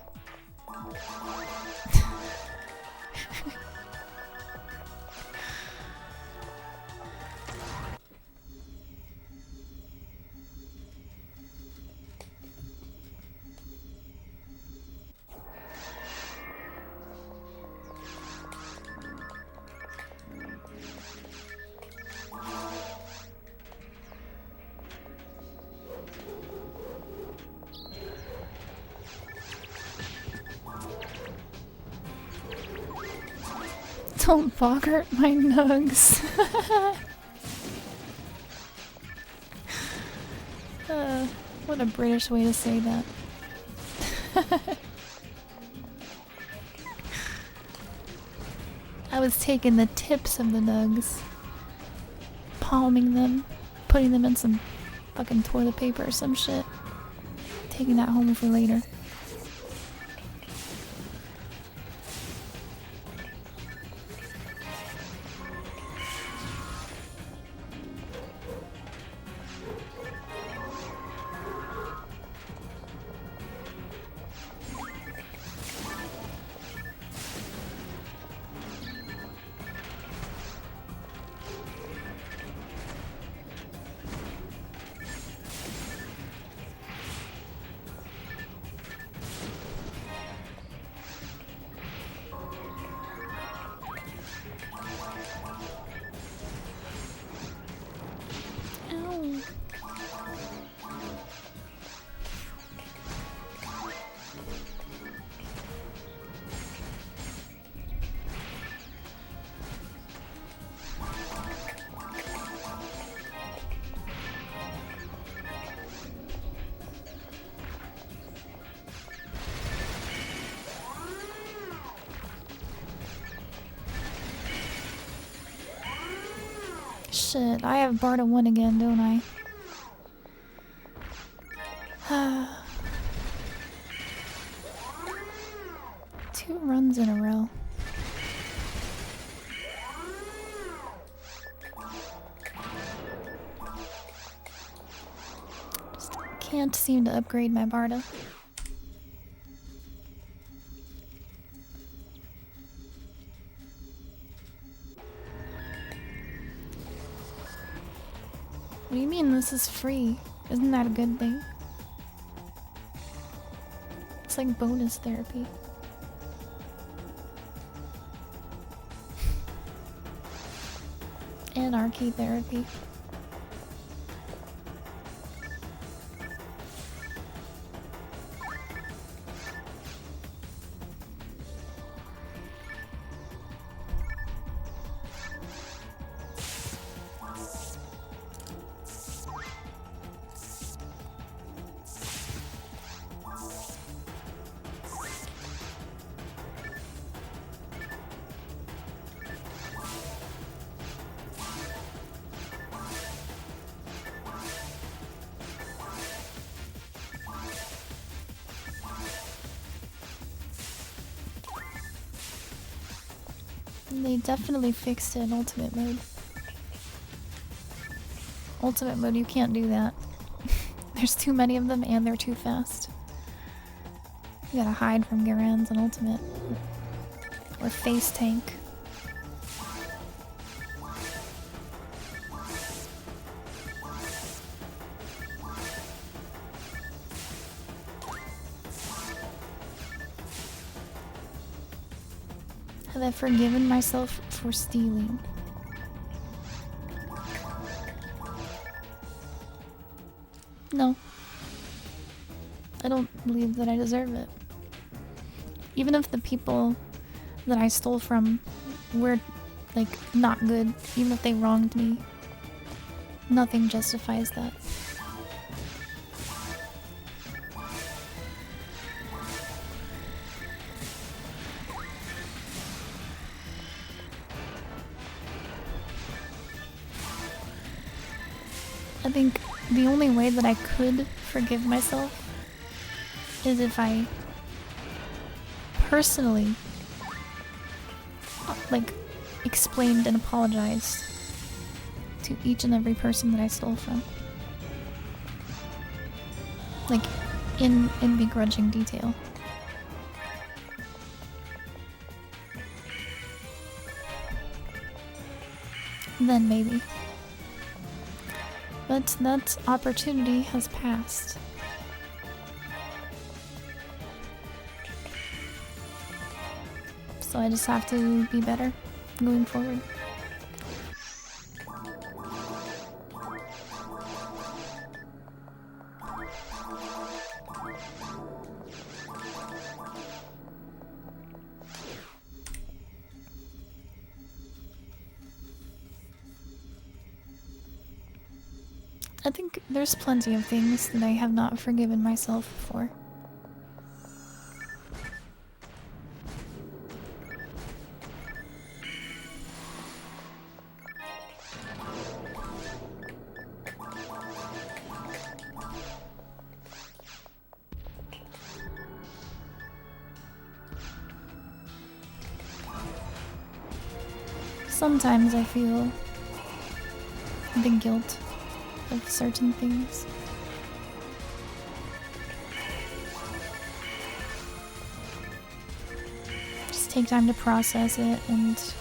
Don't boggart my nugs. What a British way to say that. I was taking the tips of the nugs, palming them, putting them in some fucking toilet paper or some shit, taking that home for later. Shit, I have Barta 1 again, don't I? 2 runs in a row. Just can't seem to upgrade my Barta. What do you mean this is free? Isn't that a good thing? It's like bonus therapy. Anarchy therapy. They definitely fixed it in Ultimate Mode. Ultimate Mode, you can't do that. There's too many of them and they're too fast. You gotta hide from Garans in Ultimate. Or face tank. Have I forgiven myself for stealing? No. I don't believe that I deserve it. Even if the people that I stole from were, like, not good, even if they wronged me, nothing justifies that. I think the only way that I could forgive myself is if I personally, like, explained and apologized to each and every person that I stole from. Like, in begrudging detail. Then maybe. But that opportunity has passed. So I just have to be better going forward. I think there's plenty of things that I have not forgiven myself for. Sometimes I feel the guilt of certain things. Just take time to process it and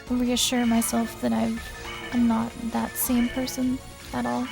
reassure myself that I'm not that same person at all.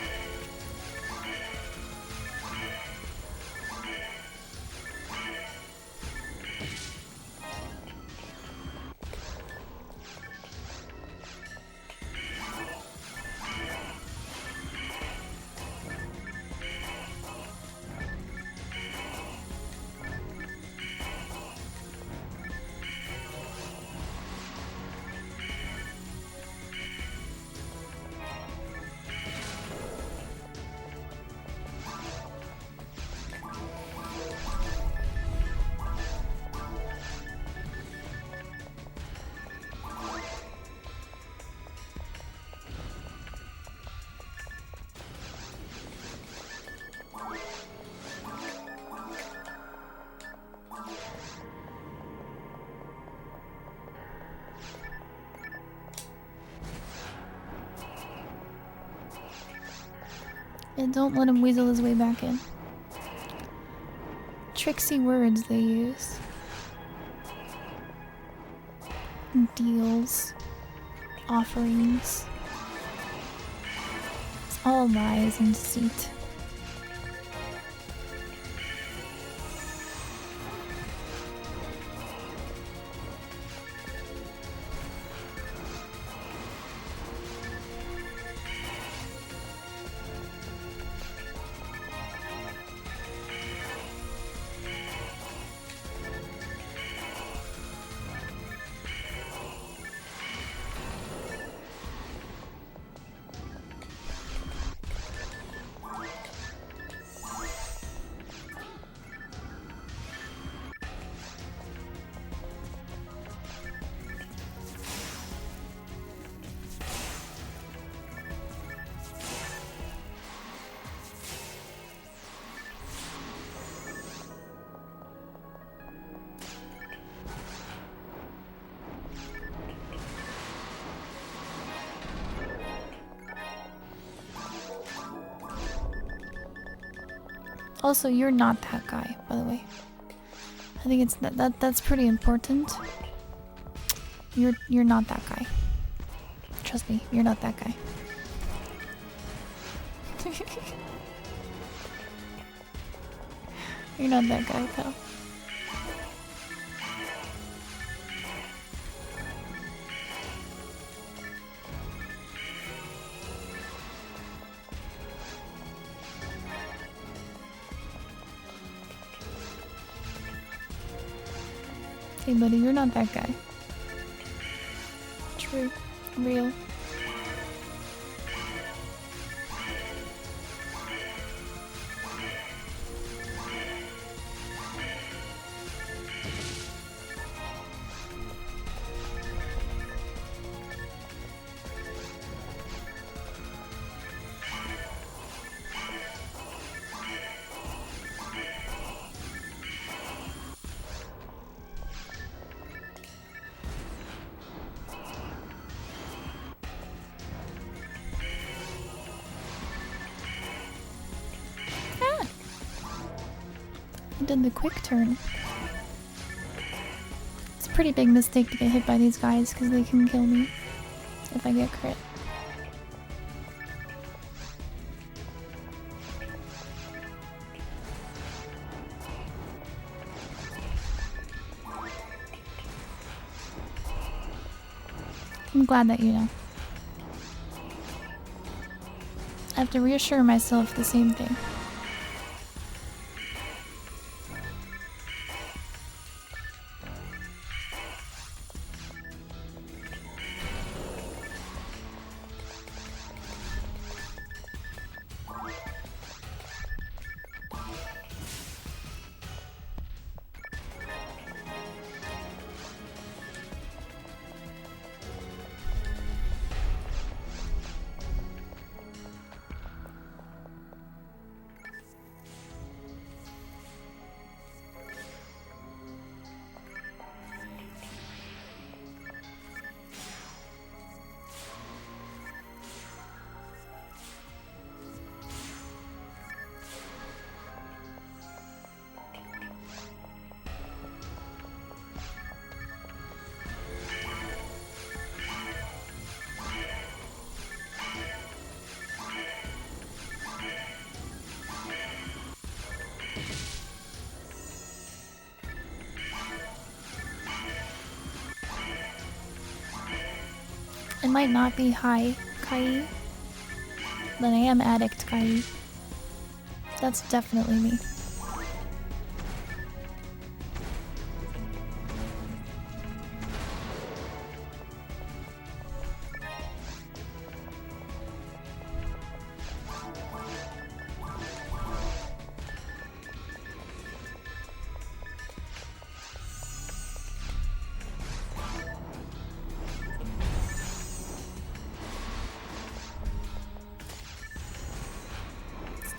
And don't let him weasel his way back in. Tricksy words they use. Deals. Offerings. It's all lies and deceit. Also, you're not that guy, by the way. I think it's that's pretty important. You're not that guy. Trust me, you're not that guy. You're not that guy, pal. Hey buddy, you're not that guy. True. Real. I did the quick turn. It's a pretty big mistake to get hit by these guys because they can kill me if I get crit. I'm glad that you know. I have to reassure myself the same thing. It might not be high Kai, but I am addict Kai. That's definitely me.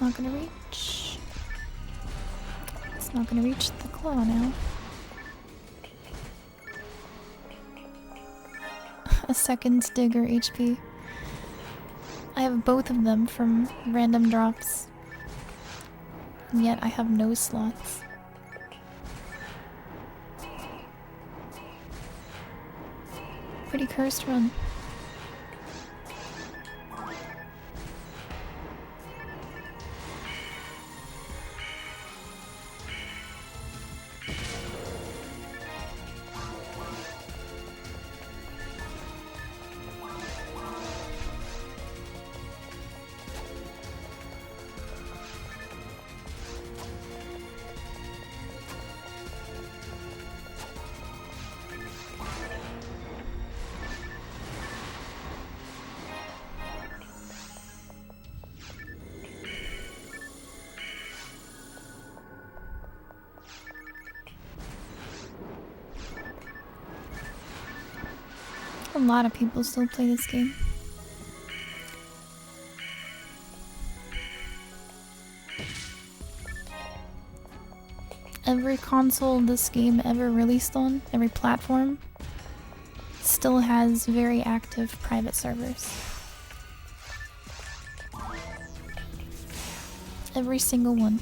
Not gonna reach. It's not gonna reach the claw now. A second Digger HP. I have both of them from random drops. And yet I have no slots. Pretty cursed run. A lot of people still play this game. Every console this game ever released on, every platform, still has very active private servers. Every single one.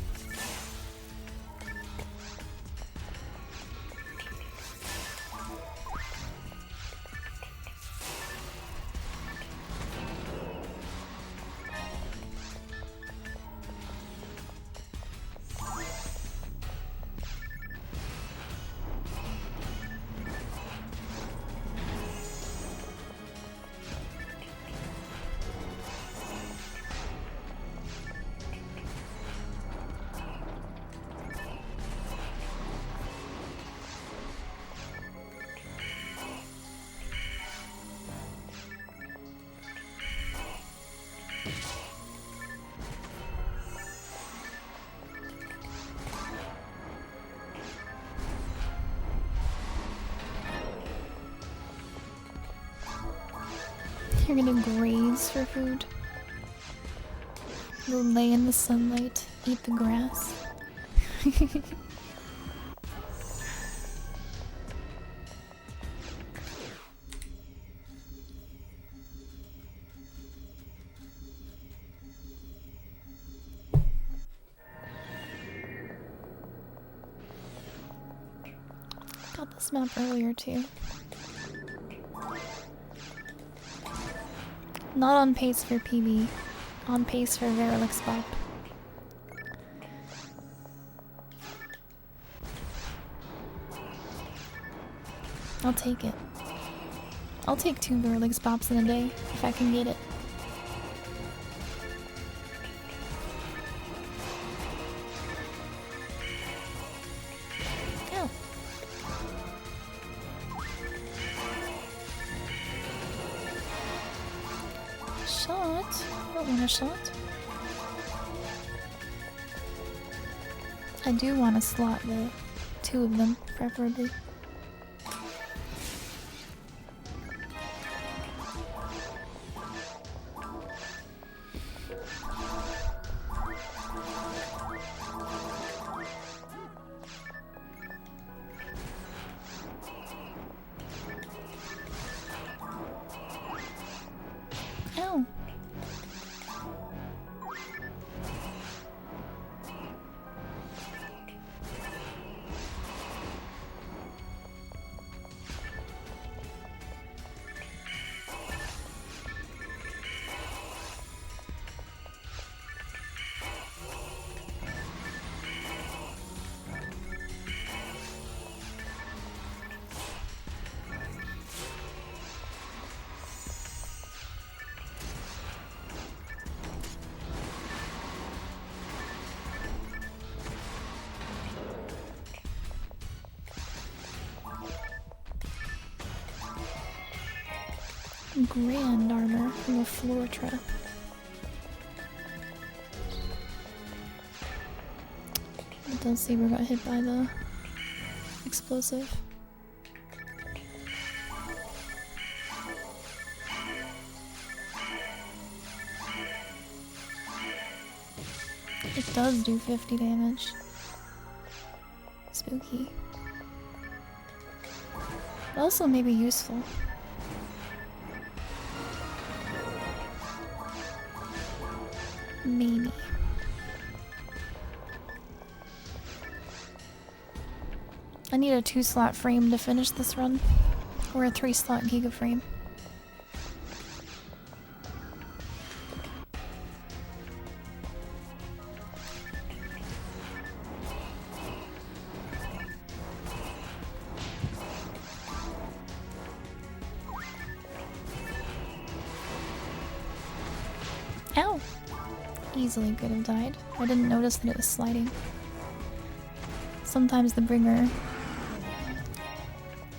You're gonna graze for food. Go lay in the sunlight, eat the grass. Got this map earlier too. Not on pace for PB, on pace for Verilix Bop. I'll take it. I'll take 2 Verilix Bops in a day if I can get it. Oh. Shot? I don't want a shot. I do want to slot the 2 of them, preferably. Ow. Grand armor from a floor trap. The Dull Saber got hit by the explosive. It does do 50 damage. Spooky. Also maybe useful. Maybe. I need a 2-slot frame to finish this run. Or a 3-slot Giga frame. Ow! Easily could have died. I didn't notice that it was sliding. Sometimes the bringer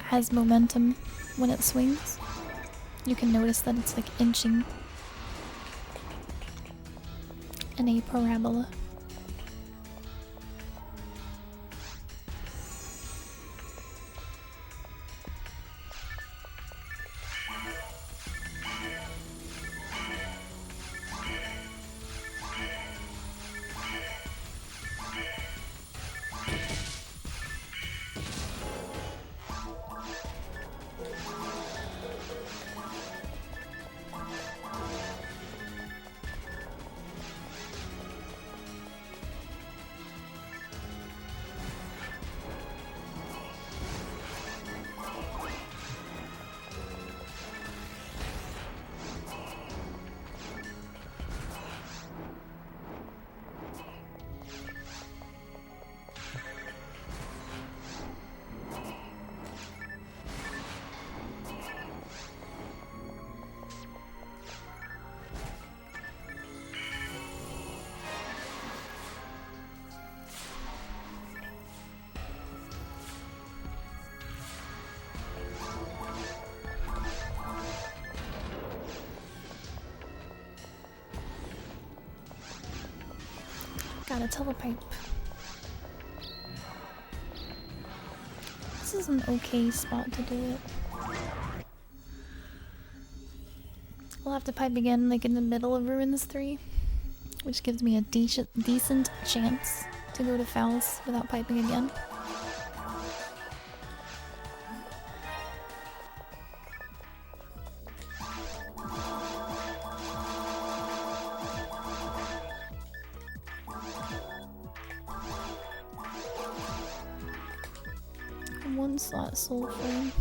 has momentum when it swings. You can notice that it's like inching in a parabola. Got a telepipe. This is an okay spot to do it. We'll have to pipe again, like in the middle of Ruins 3, which gives me a decent chance to go to Fouls without piping again. One slot soul frame.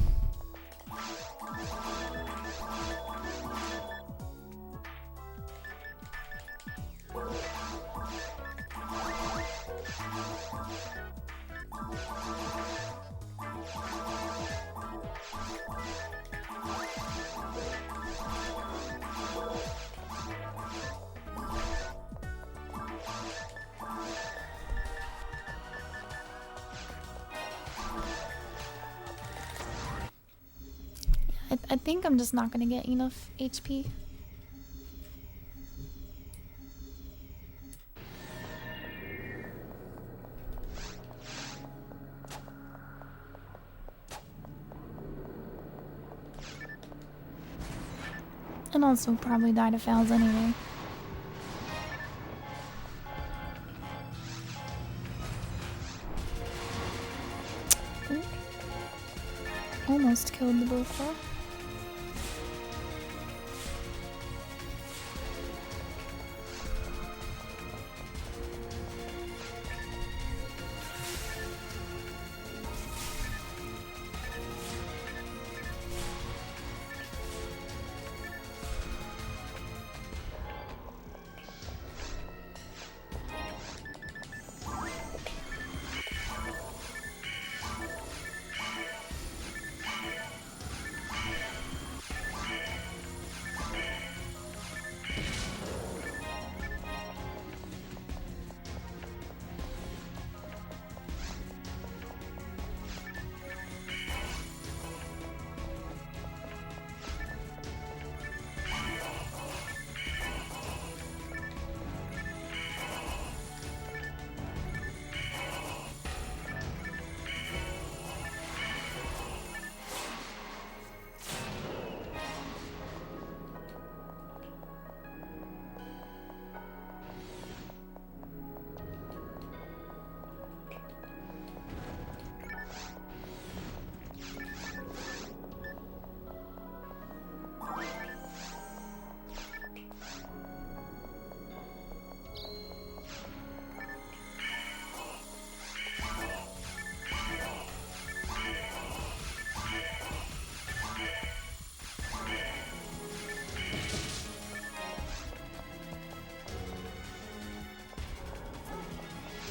I think I'm just not gonna get enough HP. And also probably die to Fouls anyway. Ooh. Almost killed the Bofra.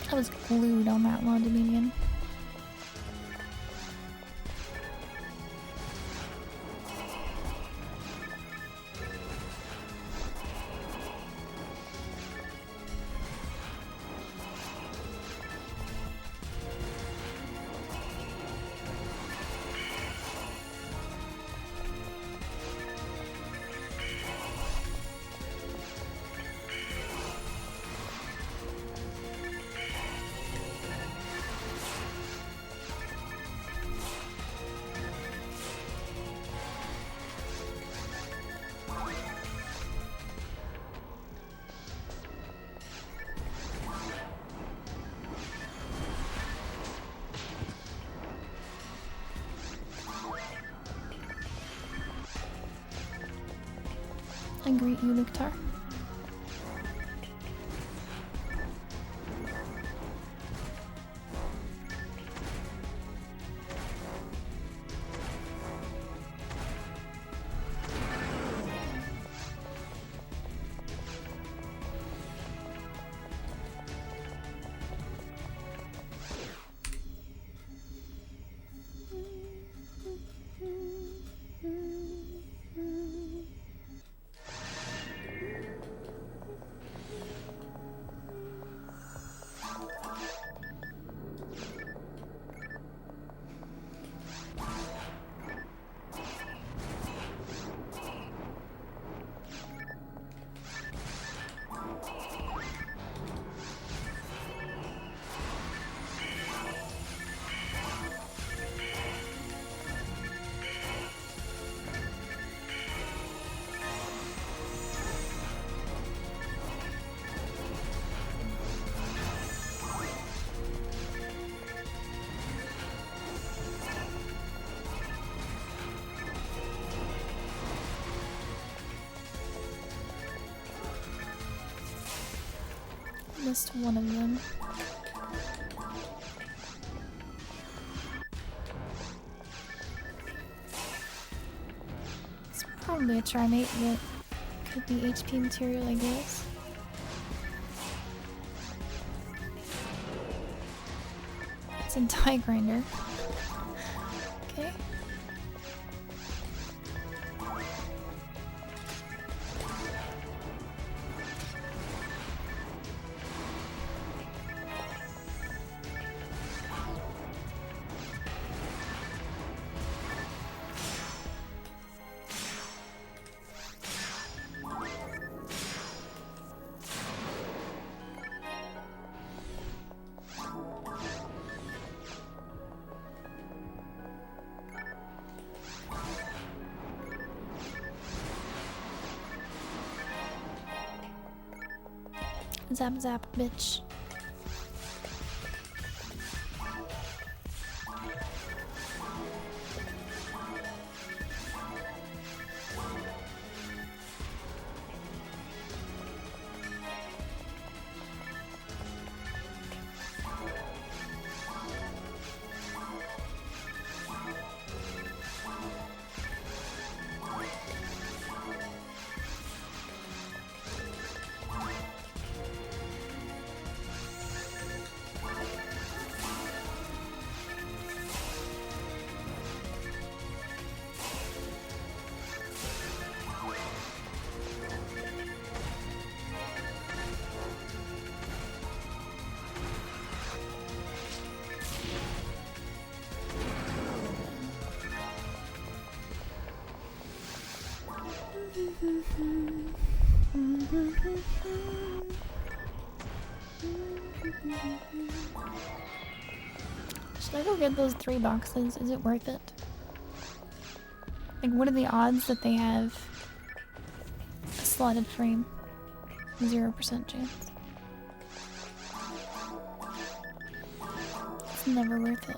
I was glued on that Londinian. I greet you, Luctar. Missed one of them. It's probably a trimate, but could be HP material, I guess. It's a die grinder. Okay. Zap zap, bitch. Should I go get those 3 boxes? Is it worth it? Like, what are the odds that they have a slotted frame? 0% chance. It's never worth it.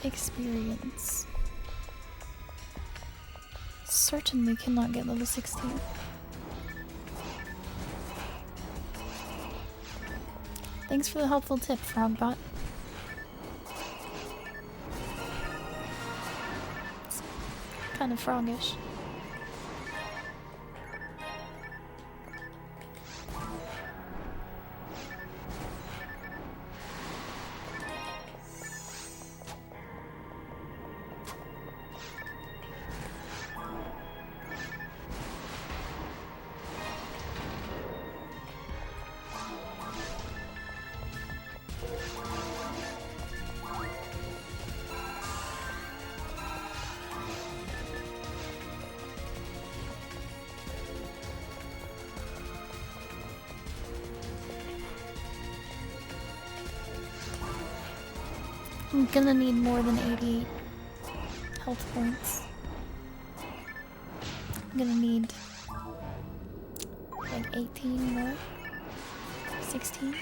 Experience. Certainly cannot get level 16. Thanks for the helpful tip, Frogbot. It's kind of froggish. I'm gonna need more than 88 health points. I'm gonna need like 18 more. 16.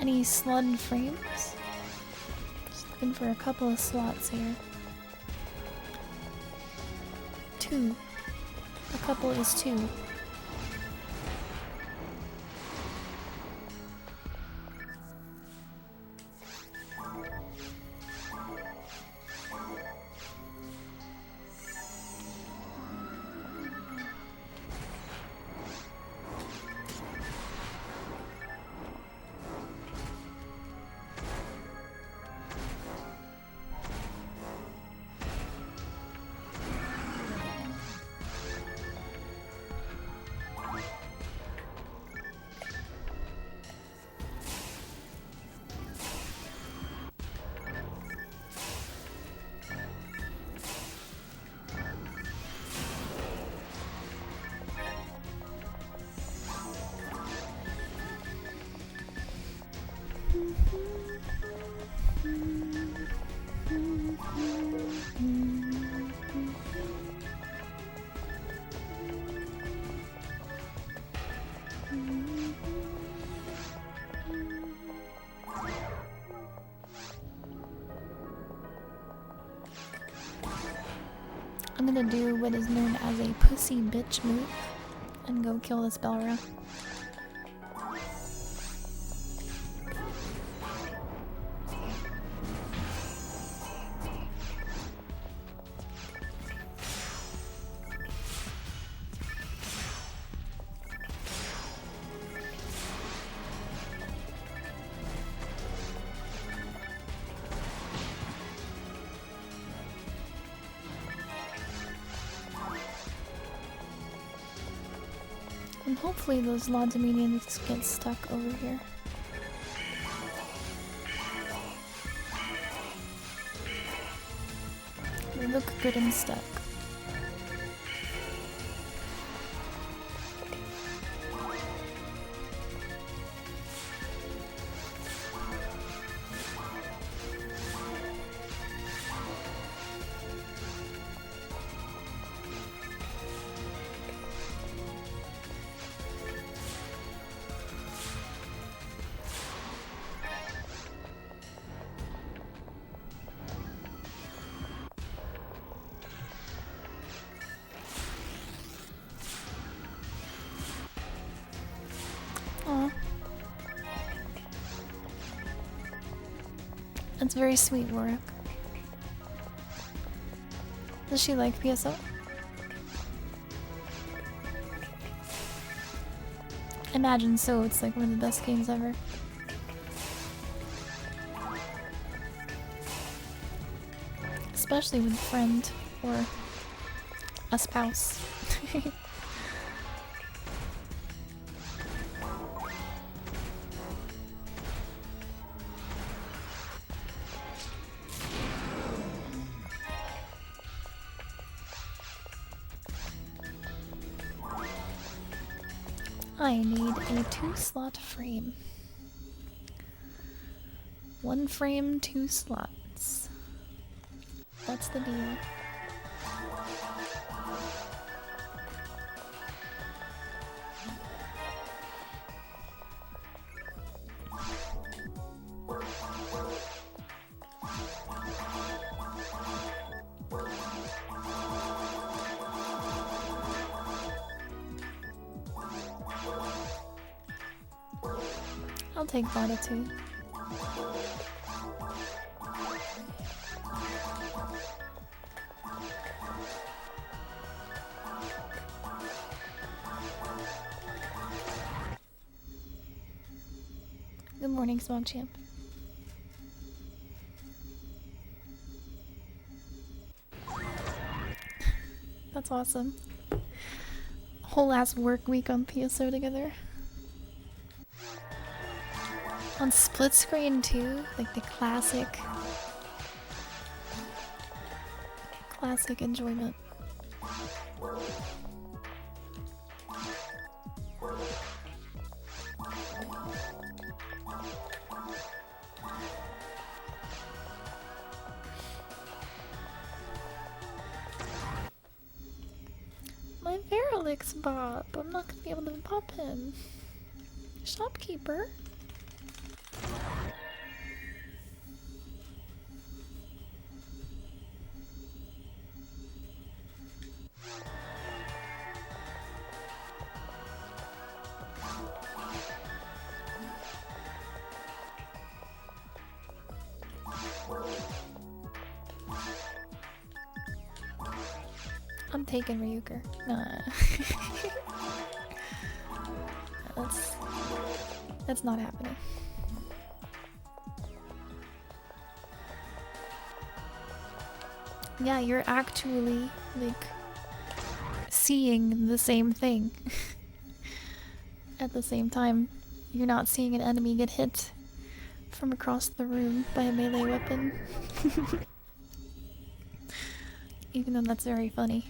Any slot frames? Just looking for a couple of slots here. 2. A couple is 2. I'm gonna do what is known as a pussy bitch move and go kill this Belra. And hopefully those Lodiminians get stuck over here. They look good and stuck. That's very sweet, Warwick. Does she like PSO? Imagine so, it's like one of the best games ever. Especially with a friend or a spouse. I need a 2-slot frame. 1 frame, 2 slots. That's the deal. I'll take Vada too. Good morning, Smog Champ. That's awesome. Whole ass work week on PSO together. On split screen too, like the classic enjoyment. My Verolix Bob, I'm not gonna be able to pop him. Shopkeeper. I'm taking Ryuker. That's not happening. Yeah, you're actually like seeing the same thing at the same time. You're not seeing an enemy get hit from across the room by a melee weapon. Even though that's very funny.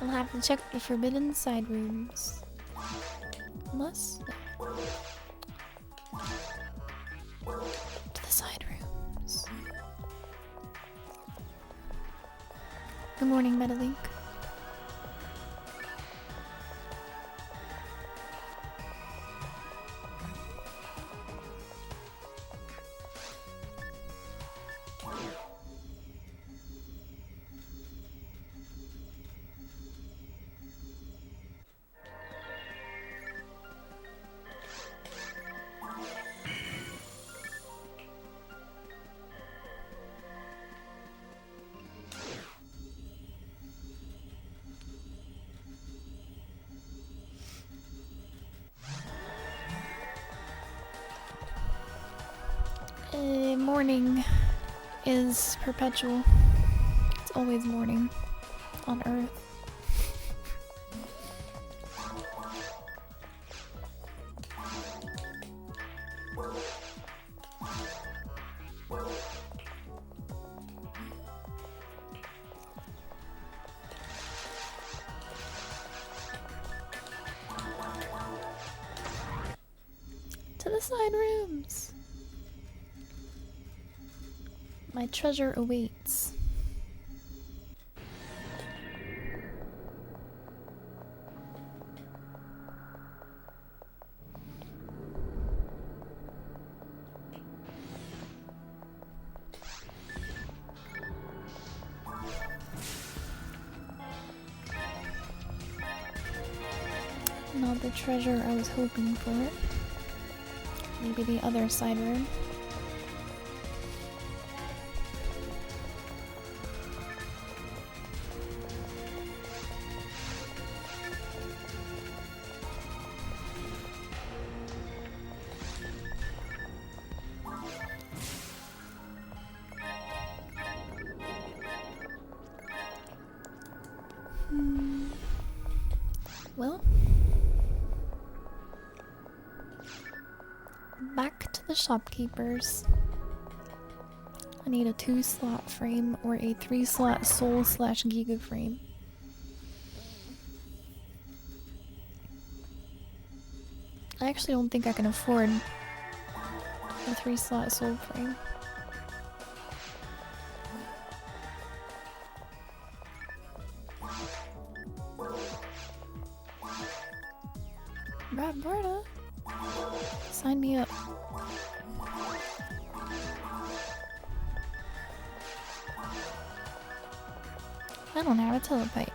I'll have to check the forbidden side rooms. Unless... to the side rooms. Good morning, Metalink. Morning is perpetual. It's always morning on Earth. To the side rooms. My treasure awaits. Not the treasure I was hoping for. Maybe the other side room. Well, back to the shopkeepers. I need a 2-slot frame or a 3-slot soul/giga frame. I actually don't think I can afford a 3-slot soul frame. Brad Barta, sign me up. I don't have a telepipe.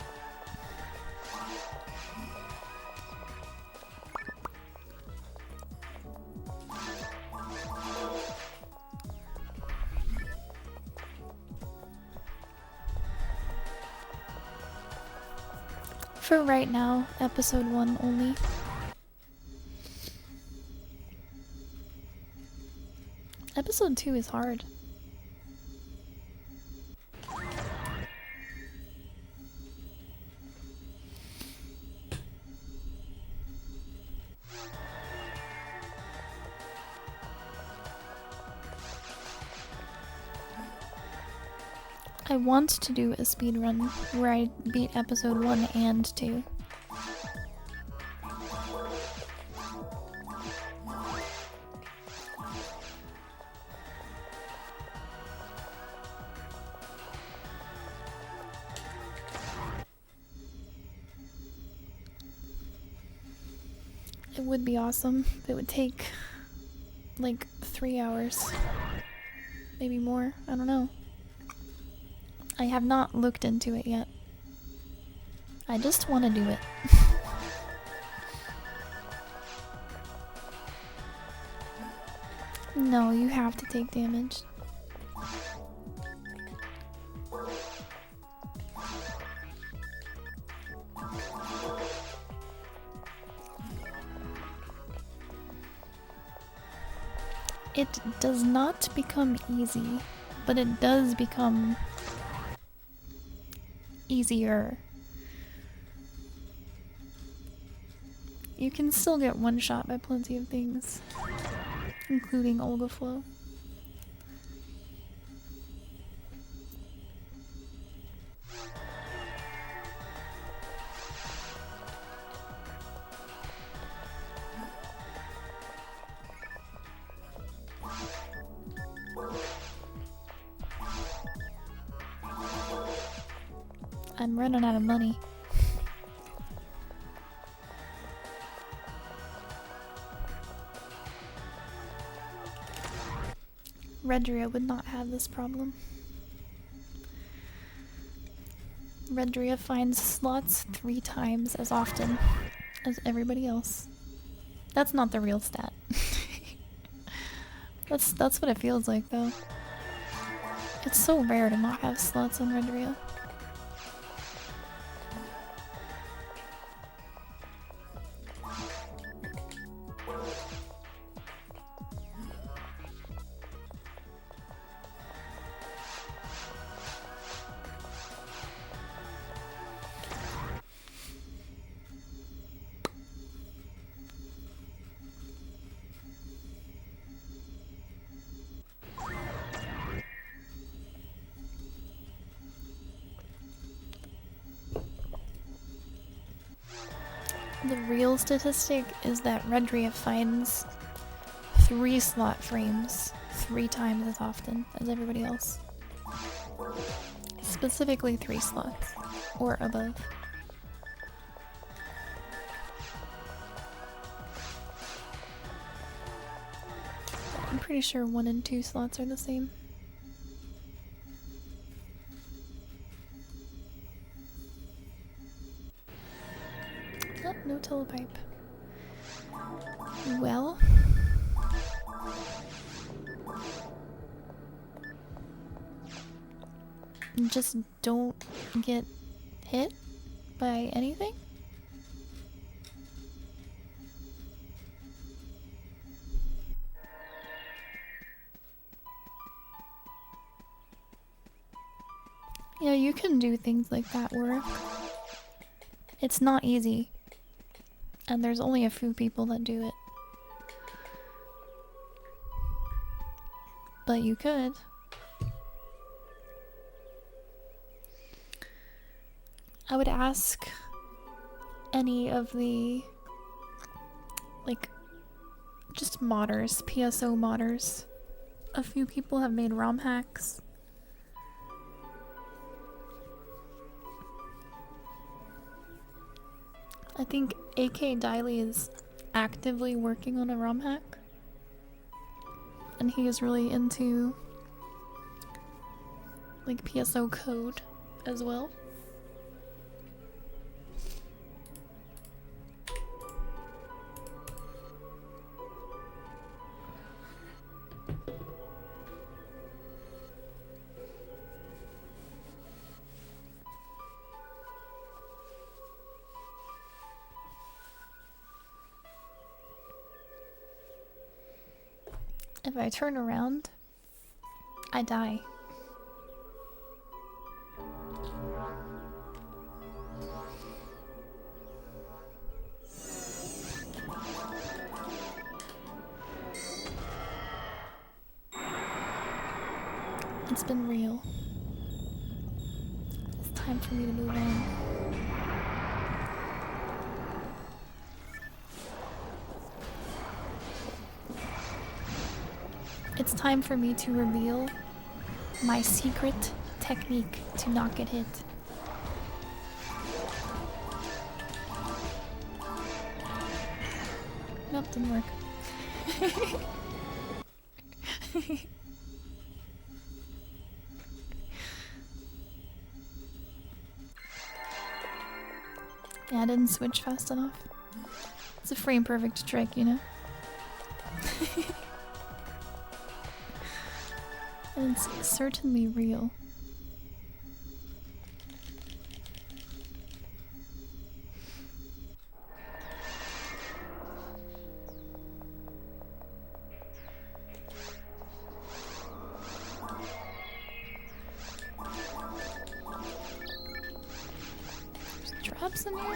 For right now, episode 1 only. Episode 2 is hard. I want to do a speed run where I beat episode 1 and 2. It would be awesome. It would take like 3 hours. Maybe more. I don't know. I have not looked into it yet. I just want to do it. No, you have to take damage. It does not become easy, but it does become easier. You can still get one shot by plenty of things, including Olga Flow. I'm running out of money. Redria would not have this problem. Redria finds slots 3 times as often as everybody else. That's not the real stat. That's what it feels like though. It's so rare to not have slots on Redria. The real statistic is that Redria finds 3 slot frames 3 times as often as everybody else. Specifically 3 slots or above. I'm pretty sure 1 and 2 slots are the same. Oh, no telepipe. Well, just don't get hit by anything? Yeah, you can do things like that work. It's not easy. And there's only a few people that do it. But you could. I would ask any of the, like, just modders, PSO modders. A few people have made ROM hacks. I think AK Diley is actively working on a ROM hack. And he is really into, like, PSO code as well. If I turn around, I die. It's been real. time for me to move on. It's time for me to reveal my secret technique to not get hit. Nope, didn't work. Yeah, I didn't switch fast enough. It's a frame perfect trick, you know? And it's certainly real. There's traps in here?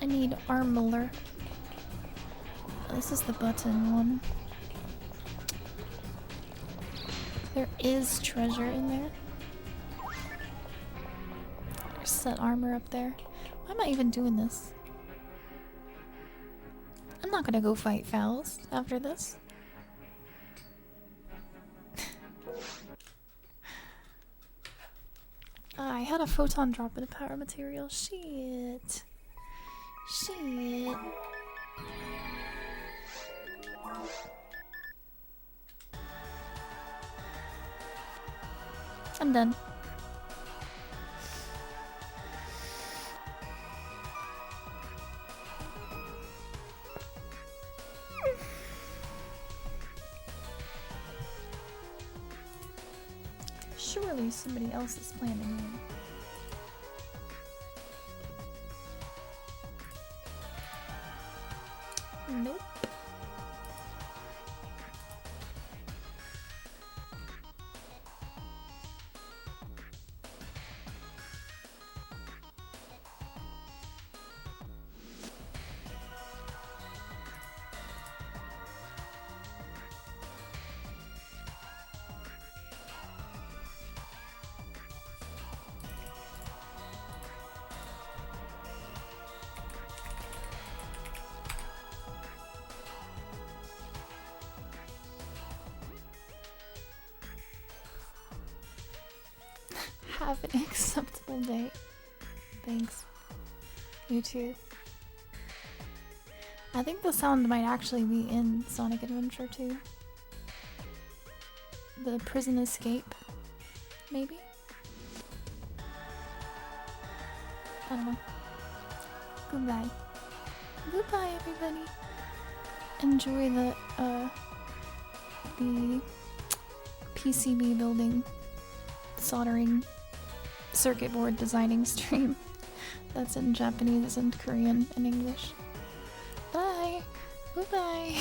I need armor. Oh, this is the button one. There is treasure in there. There's set armor up there. Why am I even doing this? I'm not gonna go fight Fowls after this. I had a photon drop in a power material. Shit. Shit. I'm done. Surely somebody else is playing the game. Nope. Have an acceptable day. Thanks. You too. I think the sound might actually be in Sonic Adventure 2. The prison escape, maybe? I don't know. Goodbye. Goodbye, everybody. Enjoy the PCB building, soldering, circuit board designing stream. That's in Japanese and Korean and English. Bye. Goodbye.